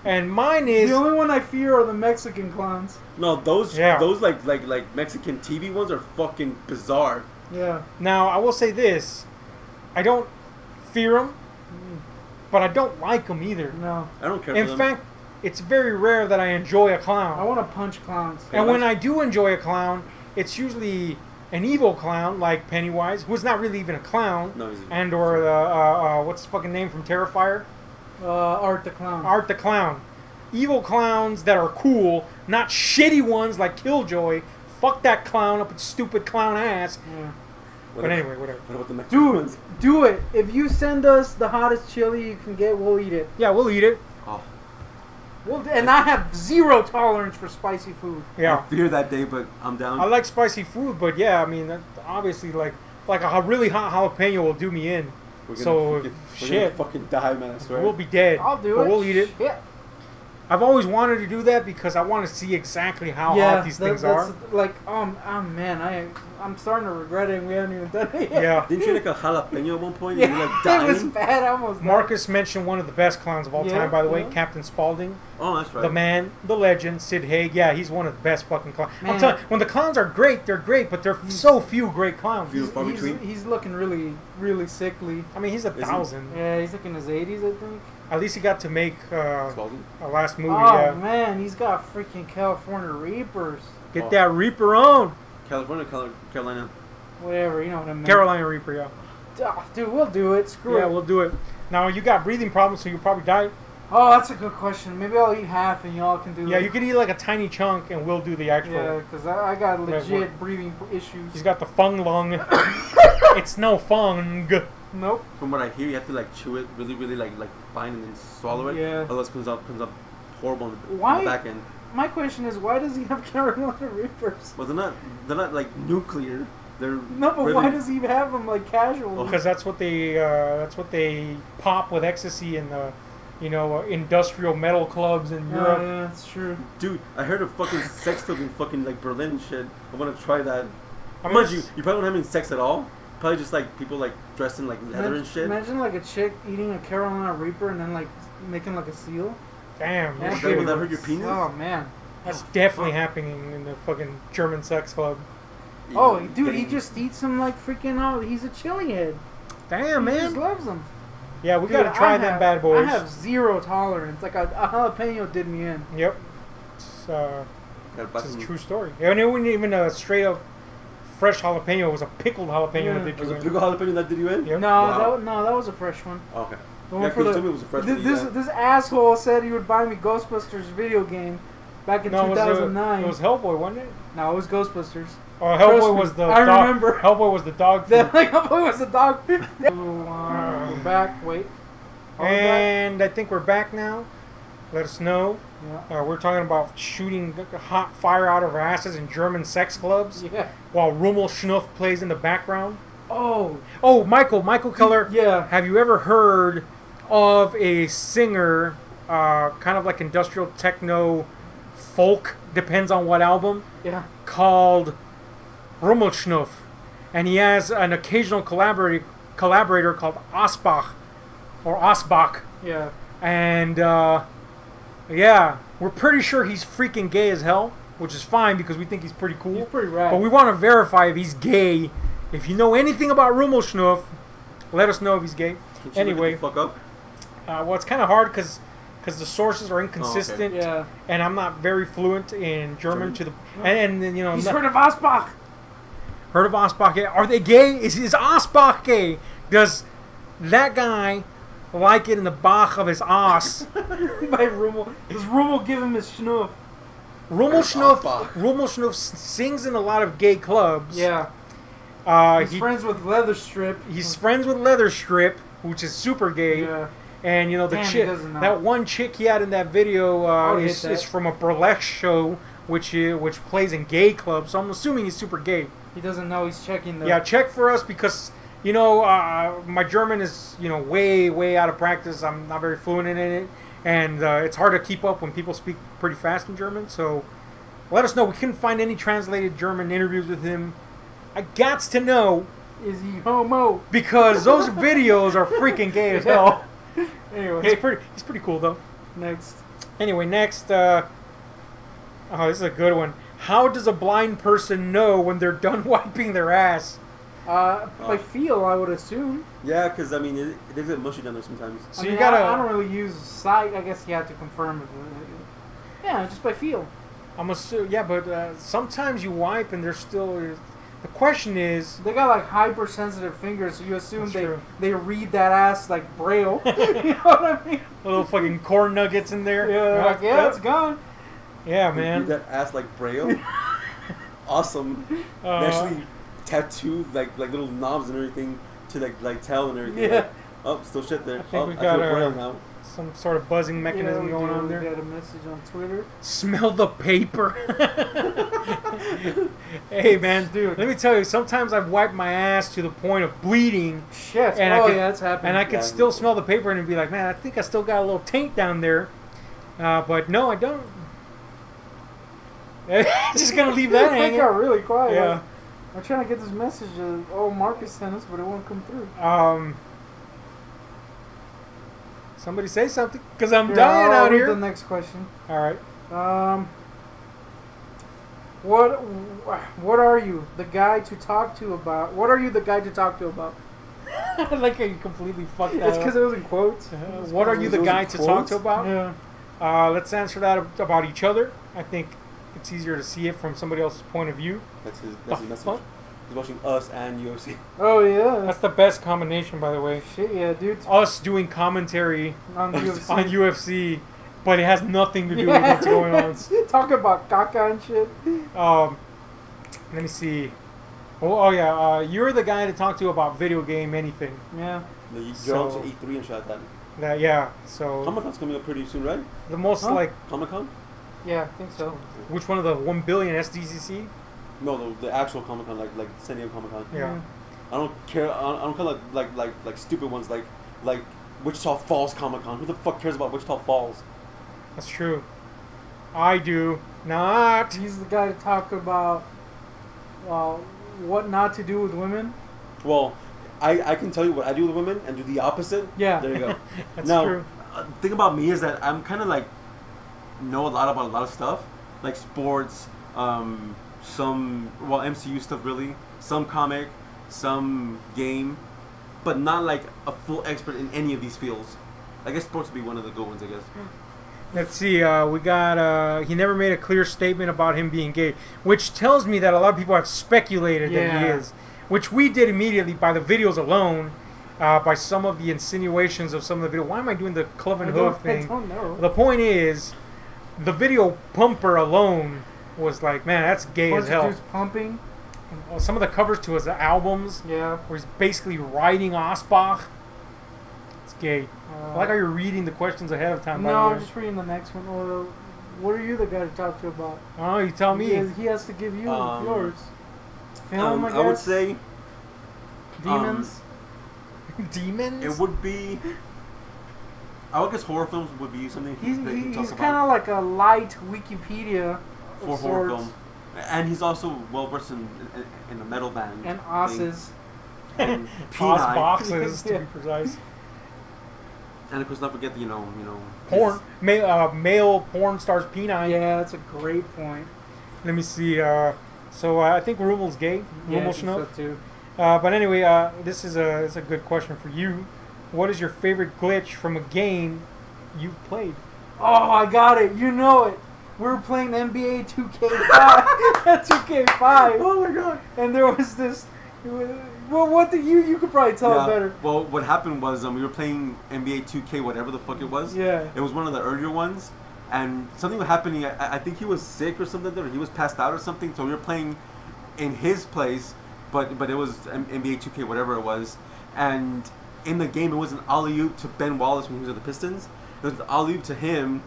And mine is...
The only one I fear are the Mexican clowns.
No, those
Yeah.
like Mexican TV ones are fucking bizarre.
Yeah.
Now, I will say this. I don't fear them, but I don't like them either.
No.
I don't care
In
for them.
fact, it's very rare that I enjoy a clown.
I want to punch clowns.
And when I do enjoy a clown, it's usually an evil clown like Pennywise, who's not really even a clown,
No, he's
and or the what's the fucking name from Terrifier?
Art the Clown.
Art the Clown. Evil clowns that are cool, not shitty ones like Killjoy. Fuck that clown up its stupid clown ass.
Yeah.
But anyway, whatever.
What about the Mexican
Dude,
ones?
do it. If you send us the hottest chili you can get, we'll eat it.
Yeah, we'll eat it.
Oh,
And I have zero tolerance for spicy food.
Yeah.
I fear that day, but I'm down.
I like spicy food, but yeah, I mean, obviously, like a really hot jalapeno will do me in.
We're
So,
we're
shit.
gonna fucking die, man. I swear.
We'll be dead.
I'll do
but
it.
We'll eat it.
Yeah.
I've always wanted to do that because I want to see exactly how hot these things are.
Like, oh man, I'm starting to regret it. And we haven't even done it yet.
Yeah.
Didn't you like a jalapeno at one point? You were like
Yeah, it was
dying.
bad. I almost died.
Marcus mentioned one of the best clowns of all
Yeah,
time, by the way,
yeah.
Captain Spaulding.
Oh, that's right.
The man, the legend, Sid Haig. Yeah, he's one of the best fucking clowns. I'm
Man.
telling you, when the clowns are great, but they're so few great clowns.
Few. Far between.
He's looking really, really sickly.
I mean, he's
he?
1,000.
Yeah, he's like in his 80s, I think.
At least he got to make
Spaulding?
a last movie.
Oh
Yeah.
man, he's got freaking California Reapers.
Get
Oh.
that Reaper on.
California, Carolina.
Whatever, you know what I mean.
Carolina Reaper, yeah.
Oh, dude, we'll do it. Screw
Yeah,
it.
we'll do it. Now, you got breathing problems, so you'll probably die.
Oh, that's a good question. Maybe I'll eat half and y'all can do
Yeah,
it.
you can eat like a tiny chunk, and we'll do the actual.
Yeah, because I got
Right,
legit breathing issues.
He's got the fung lung. It's no fung.
Nope.
From what I hear, you have to like chew it really, really like fine and then swallow it.
Yeah.
Otherwise, it comes up horrible on the
Why?
back end.
My question is, why does he have Carolina Reapers?
Well, they're not like nuclear. They're
No, but
really-
why does he have them like casual?
Because that's what they pop with ecstasy in the, industrial metal clubs in
Yeah,
Europe.
yeah, that's true.
Dude, I heard of fucking sex club in fucking like Berlin and shit. I want to try that.
I mean,
Mind you, you probably don't having sex at all. Probably just like people like dressed in like leather and shit.
Imagine like a chick eating a Carolina Reaper and then like making like a seal.
Damn,
That
shit.
shit
would that
would-
hurt your penis?
Oh man.
That's definitely happening in the fucking German sex club.
Oh, dude, he just eats them like freaking out. He's a chili head.
Damn,
He just
man.
loves them.
Yeah, we
Dude,
gotta try
I
them
have-
bad boys.
I have zero tolerance. Like a jalapeno did me in.
Yep. It's a true story. And it wasn't even a straight up fresh jalapeno. It was a pickled jalapeno
Yeah.
that did
Was
you
it
in.
pickle jalapeno that did you in?
Yep.
No,
Wow.
that was a fresh one.
Okay.
The
Yeah,
one for
'cause
the,
to me it was a fresh one,
this
yeah.
this asshole said he would buy me Ghostbusters video game back in
No,
2009.
it was Hellboy, wasn't it?
No, it was Ghostbusters.
Oh, Hellboy
Trust me,
was the
I
dog.
remember.
Hellboy was the dog.
That
food.
like Hellboy was a dog. We're back. Wait. Are we back?
And I think we're back now. Let us know.
Yeah.
We're talking about shooting hot fire out of our asses in German sex clubs
Yeah.
while Rummel Schnuff plays in the background.
Oh.
Oh, Michael Keller.
Yeah.
Have you ever heard of a singer, kind of like industrial techno folk, depends on what album,
Yeah.
called Rummelschnuff? And he has an occasional collaborator called Osbach, or Osbach.
Yeah.
And yeah, we're pretty sure he's freaking gay as hell, which is fine because we think he's pretty cool.
He's pretty rad.
But we want to verify if he's gay. If you know anything about Rumelschnuff, let us know if he's gay. Anyway,
Shut the fuck up.
well, it's kind of hard because the sources are inconsistent,
Yeah.
and I'm not very fluent in German. To the and you know,
He's heard of Asbach.
heard of Asbach. Yeah. Are they gay? Is Asbach gay? Does that guy like it in the Bach of his ass?
By Rummel. Does Rummel give him his schnuff?
Asbach.
Rumelschnuff sings in a lot of gay clubs.
Yeah. He's friends with Leatherstrip.
He's friends with Leatherstrip, which is super gay.
Yeah.
And you know the
Damn, he
chick,
doesn't know.
that one chick he had in that video
hit
is
that.
from a burlesque show, which plays in gay clubs. So I'm assuming he's super gay.
He doesn't know he's checking the.
Yeah, check for us because you know my German is way out of practice. I'm not very fluent in it, and it's hard to keep up when people speak pretty fast in German. So let us know. We couldn't find any translated German interviews with him. I gots to know
Is he homo?
because those videos are freaking gay as hell.
Anyway,
He's pretty cool though.
next.
Anyway, next. Oh, this is a good one. How does a blind person know when they're done wiping their ass?
By feel, I would assume.
Yeah, because I mean, it does get mushy down there sometimes.
So
I
you
mean,
gotta.
I don't really use sight. I guess you have to confirm it. Yeah, just by feel.
I'm assuming. Yeah, but sometimes you wipe and there's still. The question is.
They got like hypersensitive fingers, so you assume
That's true.
they read that ass like braille. You know what I mean?
Little fucking corn nuggets in there.
Yeah, they're like, yeah, it's gone.
Yeah,
Read
man.
that ass like Braille. Awesome. They actually tattoo like little knobs and everything to like tell and everything.
Yeah.
Like, oh, still shit there.
I think we
I
got
feel Braille now.
some sort of buzzing mechanism
we
going
do.
on there.
We got a message on Twitter.
Smell the paper. Hey, man.
Dude.
Let me tell you, sometimes I've wiped my ass to the point of bleeding.
Shit.
And
oh,
I could,
yeah, that's happening.
and I could
Yeah.
still smell the paper and be like, man, I think I still got a little taint down there. But no, I don't. Just gonna leave that
I
hanging.
got really quiet.
Yeah.
I'm trying to get this message. Marcus sent us, but it won't come through.
Somebody say something, cause I'm
Yeah,
dying
I'll
out
read
here.
the next question.
All right.
What are you the guy to talk to about? What are you the guy to talk to about?
I like how you completely fucked that
It's
up.
because it was in quotes.
What are you the
Those
guy
are
to talk
quotes?
to about?
Yeah.
Let's answer that about each other. I think it's easier to see it from somebody else's point of view.
That's his
The
message.
fuck?
He's watching us and UFC.
Oh yeah.
That's the best combination, by the way.
Shit, yeah, dude.
Us doing commentary
On the UFC.
on UFC, but it has nothing to do with what's going on.
Talk about caca and shit.
Let me see. Oh yeah, you're the guy to talk to about video game anything.
Yeah.
You're
So-
on to E3 and shit like that.
That yeah. So
Comic Con's coming up pretty soon, right?
the most
Huh?
like
Comic Con?
Yeah, I think so.
which one of the 1 billion SDCC?
No, the actual Comic Con, like San Diego Comic Con.
Yeah.
I don't care. I don't care like stupid ones like Wichita Falls Comic Con. Who the fuck cares about Wichita Falls?
That's true. I do not.
He's the guy to talk about what not to do with women.
Well, I can tell you what I do with women and do the opposite.
Yeah.
There you go.
That's
now,
true.
Thing about me is that I'm kind of like know a lot about a lot of stuff, like sports, some MCU stuff really, some comic, some game, but not like a full expert in any of these fields. I guess sports would be one of the good ones, I guess.
Let's see. We got. He never made a clear statement about him being gay, which tells me that a lot of people have speculated that he
Yeah.
is, which we did immediately by the videos alone, by some of the insinuations of some of the video. Why am I doing the Cloven Hoof
I
thing?
don't know.
The point is, the video Pumper alone was like, man, that's gay
Bunch
as
of
hell.
dudes pumping.
Some of the covers to his albums,
Yeah.
where he's basically writing Asbach. It's gay. I like how you're reading the questions ahead of time. by
No,
the
I'm
way.
just reading the next one. Or, what are you the guy to talk to about?
Oh, you tell me.
He has to give you yours.
I
Film, I
would
guess?
say
Demons.
Demons?
it would be. I would guess horror films would be something that you can talk
He's
about
kind of like a light Wikipedia
for
of
horror
sorts.
film, and he's also well versed in a metal band
And
thing.
osses.
and
Toss
Peni.
boxes, to
Yeah.
be precise.
And of course, not forget the,
porn. Male porn stars penile.
Yeah, that's a great point.
Let me see. So I think Rumel's gay.
Yeah, I
Rumel
think
Schnuff.
so too.
But anyway, this is a good question for you. What is your favorite glitch from a game you've played?
Oh, I got it. You know it. We were playing NBA 2K5. 2K5.
Oh my god.
And there was this. Well, what the you could probably tell it better.
Well, what happened was we were playing NBA 2K, whatever the fuck it was.
Yeah.
It was one of the earlier ones, and something was happening. I think he was sick or something, or he was passed out or something. So we were playing in his place, but it was NBA 2K, whatever it was, and in the game it was an alley-oop to Ben Wallace when he was at the Pistons. It was an alley-oop to him.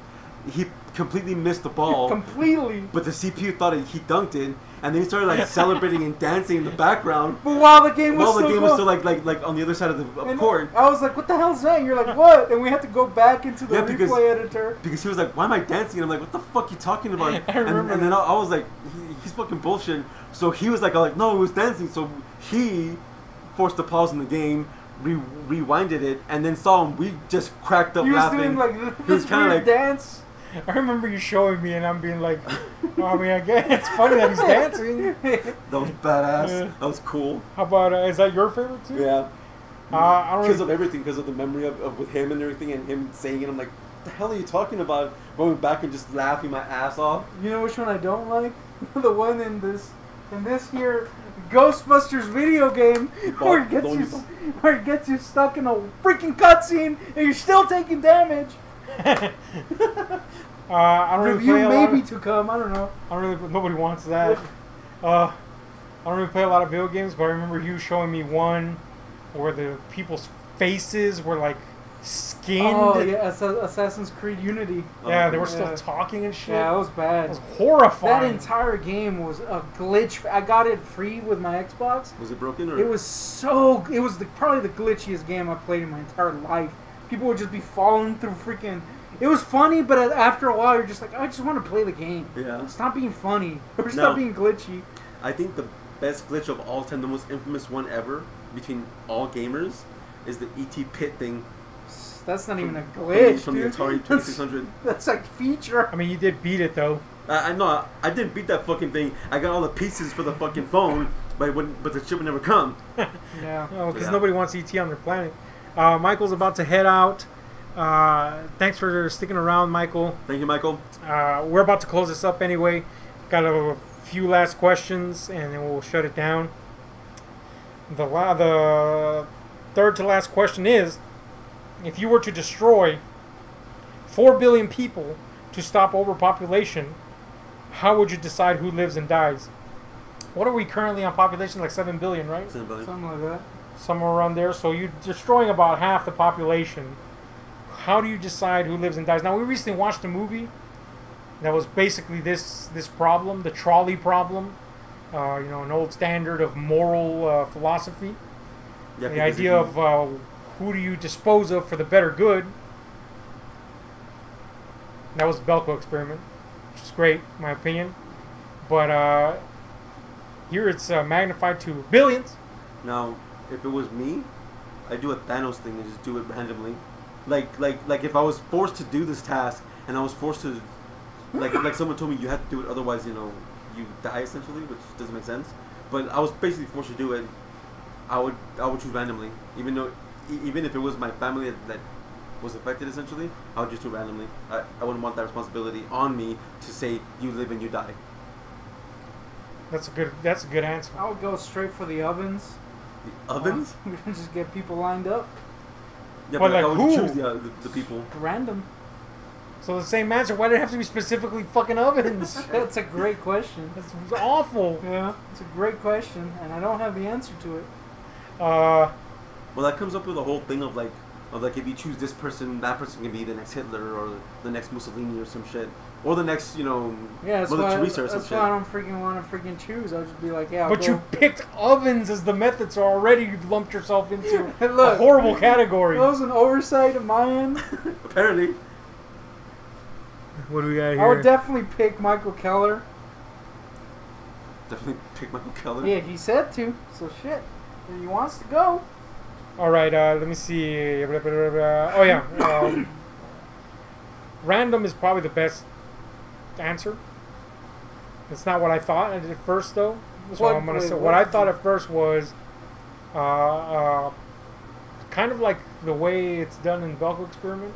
He completely missed the ball.
Completely.
But the CPU thought he dunked it, and then he started like celebrating and dancing in the background.
But while the game was
While the
still
game
going,
was still like on the other side of the court.
I was like, "What the hell is that?" And you're like, "What?" And we had to go back into the
because,
replay editor.
Because he was like, "Why am I dancing?" And I'm like, "What the fuck you talking about?"
I remember.
And then I was like, "He's fucking bullshit." So he was like, "No, he was dancing." So he forced a pause in the game, rewinded it, and then saw him. We just cracked up
He was
laughing.
doing like
He was
this
kinda
weird
like-
dance.
I remember you showing me, and I'm being like, well, I mean, I guess it's funny that he's dancing.
That was badass.
Yeah.
That was cool.
How about, is that your favorite too?
Yeah.
I don't
Because
really,
of everything, because of the memory of with him and everything, and him saying it. I'm like, what the hell are you talking about? Going back and just laughing my ass off.
You know which one I don't like? The one in this here Ghostbusters video game where it gets you stuck in a freaking cutscene and you're still taking damage.
I don't really
Review
play a lot
maybe
of,
to come. I don't know.
nobody wants that. I don't really play a lot of video games, but I remember you showing me one where the people's faces were like skinned.
Oh yeah, Assassin's Creed Unity.
Yeah, they were
Yeah.
still talking and shit.
Yeah, it was bad.
It was horrifying.
That entire game was a glitch. I got it free with my Xbox.
Was it broken or?
It was probably the glitchiest game I played in my entire life. People would just be falling through freaking. It was funny, but after a while, you're just like, I just want to play the game.
Yeah.
Stop being funny or
No.
stop being glitchy.
I think the best glitch of all time, the most infamous one ever between all gamers, is the ET pit thing.
That's not even a glitch,
from the
dude.
Atari 2600.
That's like feature.
I mean, you did beat it though.
I know. I didn't beat that fucking thing. I got all the pieces for the fucking phone, but the chip would never come.
Yeah.
Because
Yeah.
nobody wants ET on their planet. Michael's about to head out. Thanks for sticking around, Michael.
Thank you, Michael.
We're about to close this up anyway. Got a few last questions, and then we'll shut it down. The third to last question is, if you were to destroy 4 billion people to stop overpopulation, how would you decide who lives and dies? What are we currently on population? Like 7 billion, right?
Something like that.
Somewhere around there. So you're destroying about half the population. How do you decide who lives and dies? Now, we recently watched a movie that was basically this problem, the trolley problem. An old standard of moral philosophy.
Yeah,
The idea of who do you dispose of for the better good. That was the Belko experiment, which is great, in my opinion. But here it's magnified to billions.
Now, if it was me, I'd do a Thanos thing and just do it randomly. Like if I was forced to do this task and I was forced to, like someone told me you have to do it, otherwise you die essentially, which doesn't make sense. But I was basically forced to do it. I would choose randomly, even if it was my family that was affected essentially. I would just do it randomly. I wouldn't want that responsibility on me to say you live and you die.
That's a good answer.
I would go straight for the ovens.
The ovens?
We can just get people lined up.
Yeah,
But
but
like
I would
who?
choose the people.
Random.
So the same answer. Why did it have to be specifically fucking ovens?
That's a great question.
That's awful.
Yeah, it's a great question, and I don't have the answer to it.
Well, that comes up with the whole thing of like if you choose this person, that person can be the next Hitler or the next Mussolini or some shit, or the next
Yeah, that's
Mother
why.
Teresa or some
That's
shit.
why I don't freaking want to freaking choose. I'll just be like, yeah. I'll
But
go.
you picked ovens as the method, so already you've lumped yourself into
Hey,
a
look,
horrible category.
That was an oversight of my end.
Apparently.
What do we got here?
I would definitely pick Michael Keller.
Definitely pick Michael Keller.
Yeah, he said to. So shit. He wants to go.
All right, let me see. Blah, blah, blah, blah. Oh yeah, random is probably the best answer. It's not what I thought at first, though. So I'm gonna say what I thought at first was, kind of like the way it's done in the Belko experiment,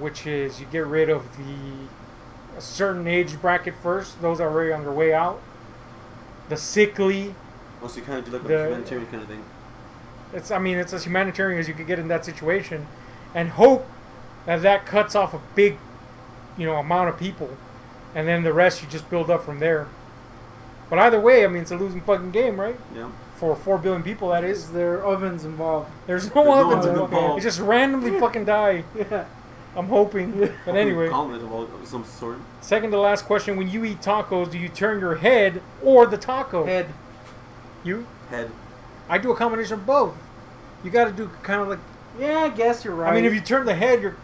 which is you get rid of a certain age bracket first; those are already on their way out. The sickly.
Also, you kind of do like a humanitarian kind of thing.
It's as humanitarian as you could get in that situation, and hope that cuts off a big, amount of people, and then the rest you just build up from there. But either way, it's a losing fucking game, right?
Yeah.
For 4 billion people, that is.
There are ovens involved.
There's no ovens involved. You just randomly fucking die.
Yeah.
I'm hoping. But anyway.
Gauntlet of some sort.
Second to last question: when you eat tacos, do you turn your head or the taco?
Head.
You?
Head.
I do a combination of both. You got to do kind of like.
Yeah, I guess you're right.
If you turn the head, you're.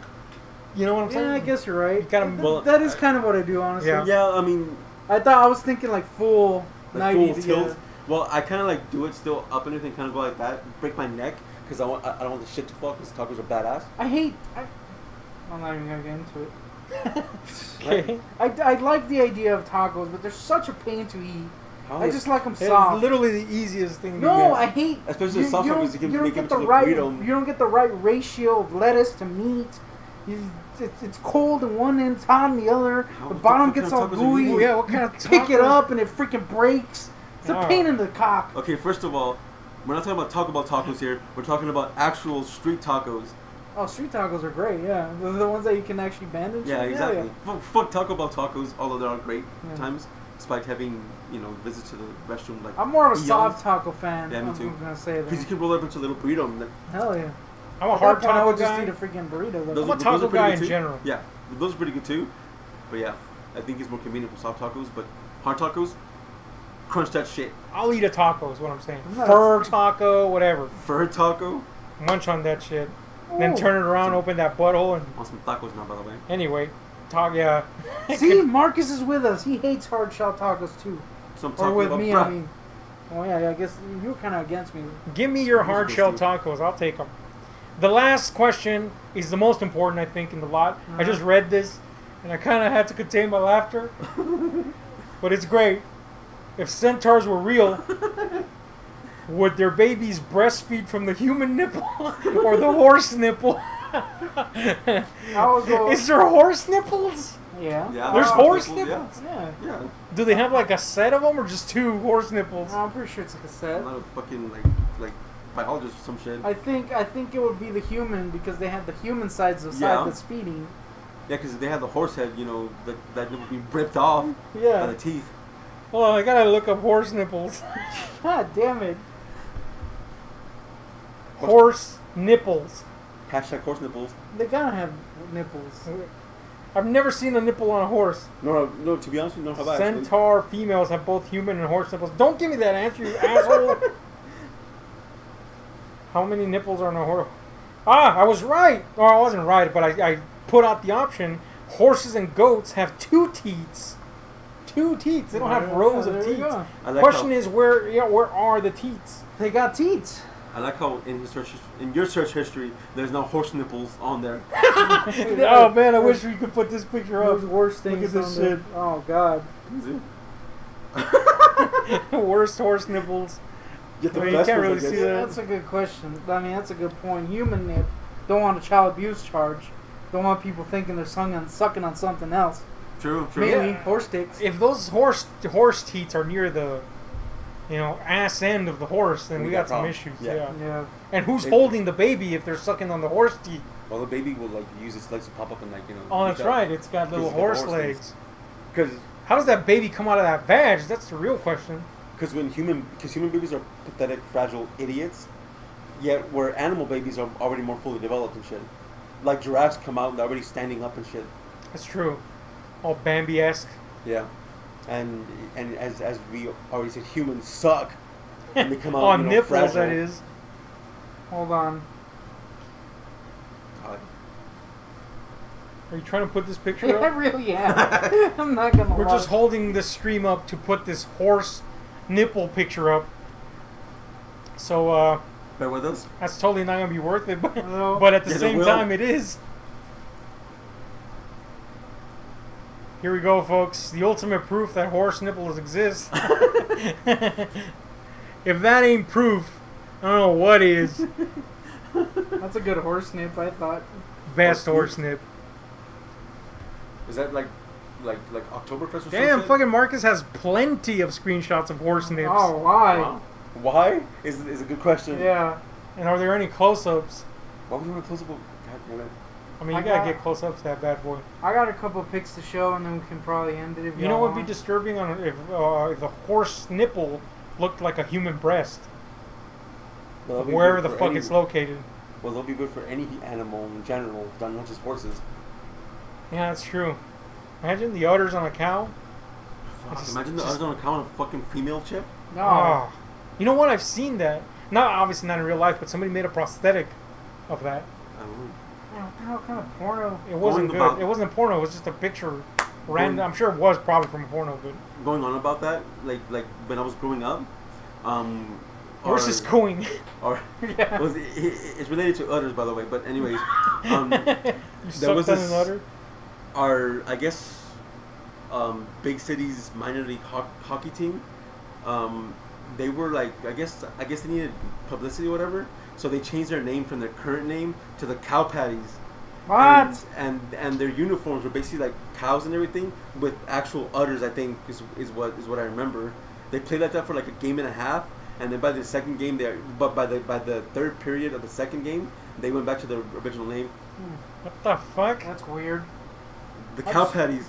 You know what I'm saying?
Yeah, I guess you're right.
You gotta,
that is kind of what I do, honestly.
Yeah.
Yeah,
I was thinking like full
like
90
full tilt. Well, I kind of like do it still up and everything, kind of go like that, break my neck because I don't want the shit to fall because tacos are badass.
I'm not even gonna get into it.
Okay.
I like the idea of tacos, but they're such a pain to eat. I just like them soft.
It's literally the easiest thing to
No,
get.
I hate.
Especially the soft tacos, you can make them into the
right.
burrito.
You don't get the right ratio of lettuce to meat. It's cold in one end, it's hot in the other. The bottom gets all gooey.
Oh, yeah, what kind of
pick it up and it freaking breaks. It's a pain in the cock.
Okay, first of all, we're not talking about Taco Bell tacos here. We're talking about actual street tacos.
Oh, street tacos are great, yeah. They're the ones that you can actually bend and shit.
Yeah, exactly.
Yeah.
Fuck Taco Bell tacos, although they are great times, despite having, visits to the restroom. Like
I'm more of a soft taco fan.
Yeah, me too.
I'm gonna say that.
Because you can roll up into a little burrito. And
Hell yeah.
I'm a hard taco
I would
guy.
just eat a freaking burrito.
I'm a taco guy in general.
Yeah, those are pretty good too. But yeah, I think it's more convenient for soft tacos. But hard tacos, crunch that shit.
I'll eat a taco is what I'm saying. Fur taco, whatever.
Fur taco?
Munch on that shit. Then turn it around, open that butthole, and...
Want some tacos now, by the way.
Anyway, yeah.
See, Marcus is with us. He hates hard shell tacos too. Or with me, I mean. Oh yeah, I guess you were kind of against me.
Give me your hard shell tacos. I'll take them. The last question is the most important, I think, in the lot. I just read this, and I kind of had to contain my laughter. But it's great. If centaurs were real, would their babies breastfeed from the human nipple or the horse nipple? Is there horse nipples?
Yeah.
There's horse nipples?
Yeah.
Do they have like a set of them or just 2 horse nipples?
I'm pretty sure it's like a set.
A lot of fucking like biologists or some shit.
I think it would be the human because they have the human sides of side that's feeding.
Yeah, because if they have the horse head, that would be ripped off by the teeth.
Hold on, I gotta look up horse nipples.
God damn it.
Horse nipples.
Hashtag horse nipples.
They gotta have nipples.
I've never seen a nipple on a horse.
No, to be honest with you, no,
Centaur females have both human and horse nipples. Don't give me that answer, you asshole. How many nipples are on a horse? I was right. Or I wasn't right, but I put out the option. Horses and goats have 2 teats. 2 teats. They don't have rows of teats.
Like
question is where are the teats?
They got teats.
I like how in your search history, there's no horse nipples on there.
Oh man, I wish we could put this picture up.
Those worst things.
Look at this shit.
Oh god.
Worst horse nipples.
You
can't really see that.
That's a good question. That's a good point. Human nip. Don't want a child abuse charge. Don't want people thinking they're sucking on something else.
True.
Maybe horse dicks.
If those horse teats are near the ass end of the horse, then we got some issues. Yeah. And who's holding the baby if they're sucking on the horse teat?
Well, the baby will use its legs to pop up and
Oh, that's right. It's got little horse legs.
Because
how does that baby come out of that vag? That's the real question.
Because human babies are pathetic, fragile idiots, yet where animal babies are already more fully developed and shit. Like giraffes come out and they're already standing up and shit.
That's true. All Bambi-esque.
Yeah. And as we already said, humans suck. And they come out
on nipples,
fragile.
that is.
Hold on.
Are you trying to put this picture up?
I really am. I'm not gonna.
We're just holding the stream up to put this horse nipple picture up. So
Bear with us.
That's totally not gonna be worth it, but
No.
but at the
Yes, it
same
will.
time, it is. Here we go, folks. The ultimate proof that horse nipples exist. If that ain't proof, I don't know what is.
That's a good horse nip, I thought.
Best
Horse
horse nip.
Is that like Oktoberfest or
Damn,
something?
fucking Marcus has plenty of screenshots of horse nips.
Oh, why?
Wow. Why? Is a good question.
Yeah.
And are there any close-ups?
Why would you want to close up? God damn it.
I mean,
I
you gotta
got-
get close-ups to that bad boy.
I got a couple pics to show, and then we can probably end it if
You know
y'all
what would be
want.
disturbing on if the horse nipple looked like a human breast,
Well, that'll be
wherever
good
the
for
fuck
any-
it's located.
Well, they'll be good for any animal in general, not just horses.
Yeah, that's true. Imagine the udders on a cow.
Fuck,
Just-
imagine the
just-
others on a cow on a fucking female chip.
No.
Ah. You know what? I've seen that. Not obviously not in real life, but somebody made a prosthetic of that.
I don't know.
Man, what the hell kind of porno?
It wasn't
Going
good.
about-
It wasn't a porno. It was just a picture. Random.
Going-
I'm sure it was probably from a porno, but
Going on about that, like when I was growing up,
horses going.
or
Yeah.
well, it's related to udders, by the way. But anyways,
You sucked
was
on
this-
an udder.
our I guess big city's minor league hockey team, they were like I guess they needed publicity or whatever, so they changed their name from their current name to the Cow Patties.
What?
And their uniforms were basically like cows and everything with actual udders. I think is what I remember. They played like that for like a game and a half, and then by the second game by the third period of the second game, they went back to their original name,
What the fuck?
That's weird.
the Cow
That's-
Patties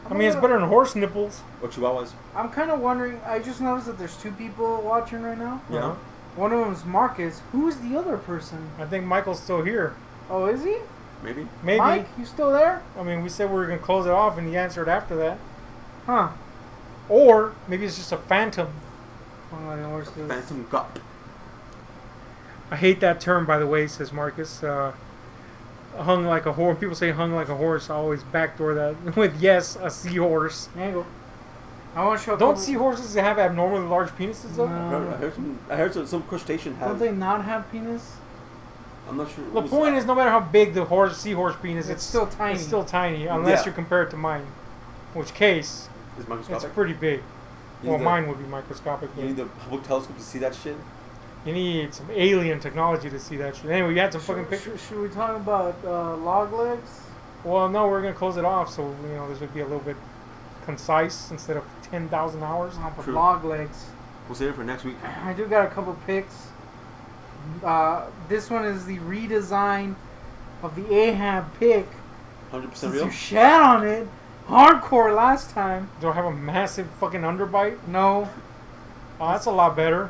I mean, it's better than horse nipples.
or Chihuahuas.
I'm kind of wondering. I just noticed that there's two people watching right now.
Yeah.
Uh-huh.
One of them is Marcus. Who's the other person?
I think Michael's still here.
Oh, is he?
Maybe.
Maybe.
Mike, you still there?
I mean, we said we were gonna close it off, and he answered after that.
Huh.
Or maybe it's just a phantom.
One of the horses.
Phantom Gup.
I hate that term, by the way, says Marcus. Hung like a horse. People say hung like a horse. I always backdoor that with yes, a seahorse.
There you go. I want to show. a
Don't
couple-
seahorses have abnormally large penises though?
No.
I heard some crustacean has.
Don't they not have penis?
I'm not sure.
The point is, no matter how big the seahorse penis,
It's still tiny.
It's still tiny, unless
Yeah.
you compare it to mine, in which case
It's
it's
microscopic.
pretty big.
You
Well,
need
mine would be microscopic.
You need the Hubble telescope to see that shit.
You need some alien technology to see that shit. Anyway, you had some fucking
Should,
pictures.
should we talk about log legs?
Well, no, we're gonna close it off, so this would be a little bit concise instead of 10,000 hours.
Oh, but
True.
log legs.
We'll save it for next week.
I do got a couple pics. This one is the redesign of the Ahab pic.
100%
Since
real.
you shat on it hardcore last time.
Do I have a massive fucking underbite?
No.
Oh, that's a lot better.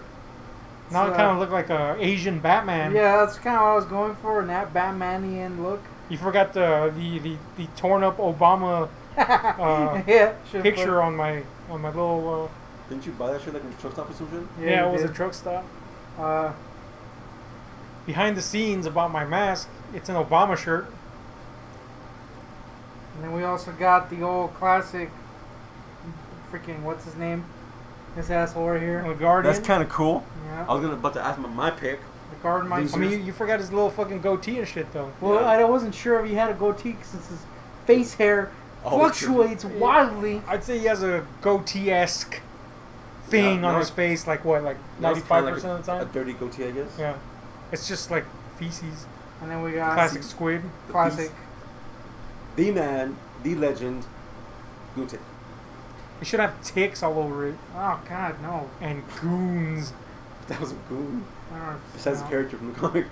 Now
So,
it kind of look like a Asian Batman.
Yeah, that's kind of what I was going for, in that Batmanian look.
You forgot the torn up Obama
Yeah, should've
picture on my little.
Didn't you buy that shit like in a truck stop or some shit?
put-
Yeah,
you
it was a
did.
truck stop.
Uh,
Behind the scenes about my mask, it's an Obama shirt.
and then we also got the old classic, freaking, what's his name? This asshole right here.
The Guardian.
That's kind of cool.
Yeah,
I was about to ask my pick.
the guard might.
I mean, you forgot his little fucking goatee and shit though.
Well,
Yeah.
I wasn't sure if he had a goatee since his face hair
Oh,
fluctuates wildly.
I'd say he has a goatee-esque thing
Yeah,
on
no,
his face, like what, like
That was kinda
95% of the
A
time.
dirty goatee, I guess.
Yeah, it's just like feces.
And then we got
Classic squid.
The
classic.
The man, the legend, Gutek.
It should have ticks all over it
Oh God, no.
and goons.
That was a goon.
I don't know.
Besides the character from the comic.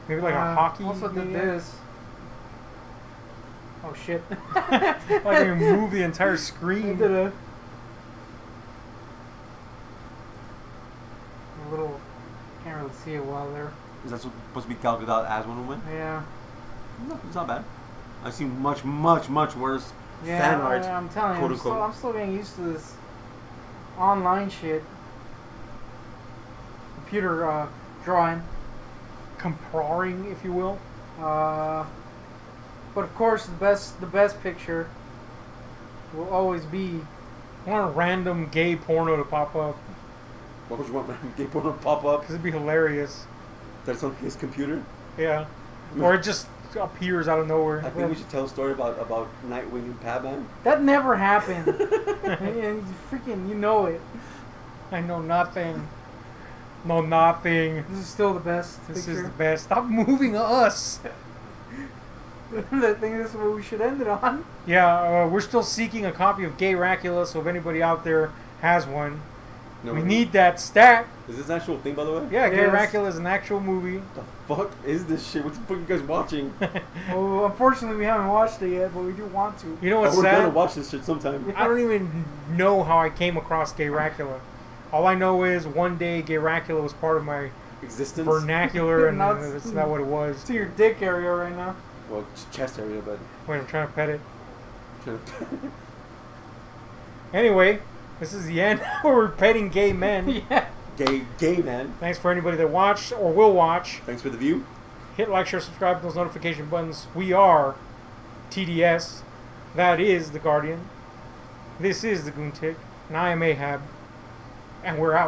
Maybe like a hockey.
Also did
maniac?
this. Oh shit.
Like you move the entire
I
screen.
did a little. Can't really see it well there.
Is that supposed to be Gal Gadot as Wonder Woman?
Yeah.
No, it's not bad. I've seen much, much, much worse
Yeah.
fan art.
I'm telling you,
quote,
I'm still,
unquote.
I'm still getting used to this online shit. Computer drawing.
Comparing, if you will.
But of course, the best picture will always be.
I want a random gay porno to pop up.
What would you want, man? Gay porno pop up?
Because it'd be hilarious.
That's on his computer?
Yeah. Or it just appears out of nowhere.
I think we should tell a story about Nightwing and Batman.
That never happened. And freaking, you know it.
I know nothing. Know nothing.
This is still the best
This
picture.
is the best. Stop moving us.
I think this is what we should end it on.
Yeah, we're still seeking a copy of Gay Racula, so if anybody out there has one,
No,
we need that stat.
Is this an actual thing, by the way?
Yeah, Gay
Yes.
Racula is an actual movie.
What the fuck is this shit? What the fuck are you guys watching?
Well, unfortunately, we haven't watched it yet, but we do want to.
You know what's
We're gonna
sad?
watch this shit sometime.
I don't even know how I came across Gay Racula. All I know is one day Gay Racula was part of my
Existence?
vernacular, and
Nuts.
that's not what it was.
It's to your dick area right now.
Well, it's chest area, but...
Wait, I'm trying to pet it. Anyway, this is the end where we're petting gay men.
Yeah.
Gay man.
Thanks for anybody that watched or will watch.
Thanks for the view.
Hit like, share, subscribe, those notification buttons. We are TDS. That is The Guardian. This is The Goontick. And I am Ahab. And we're out.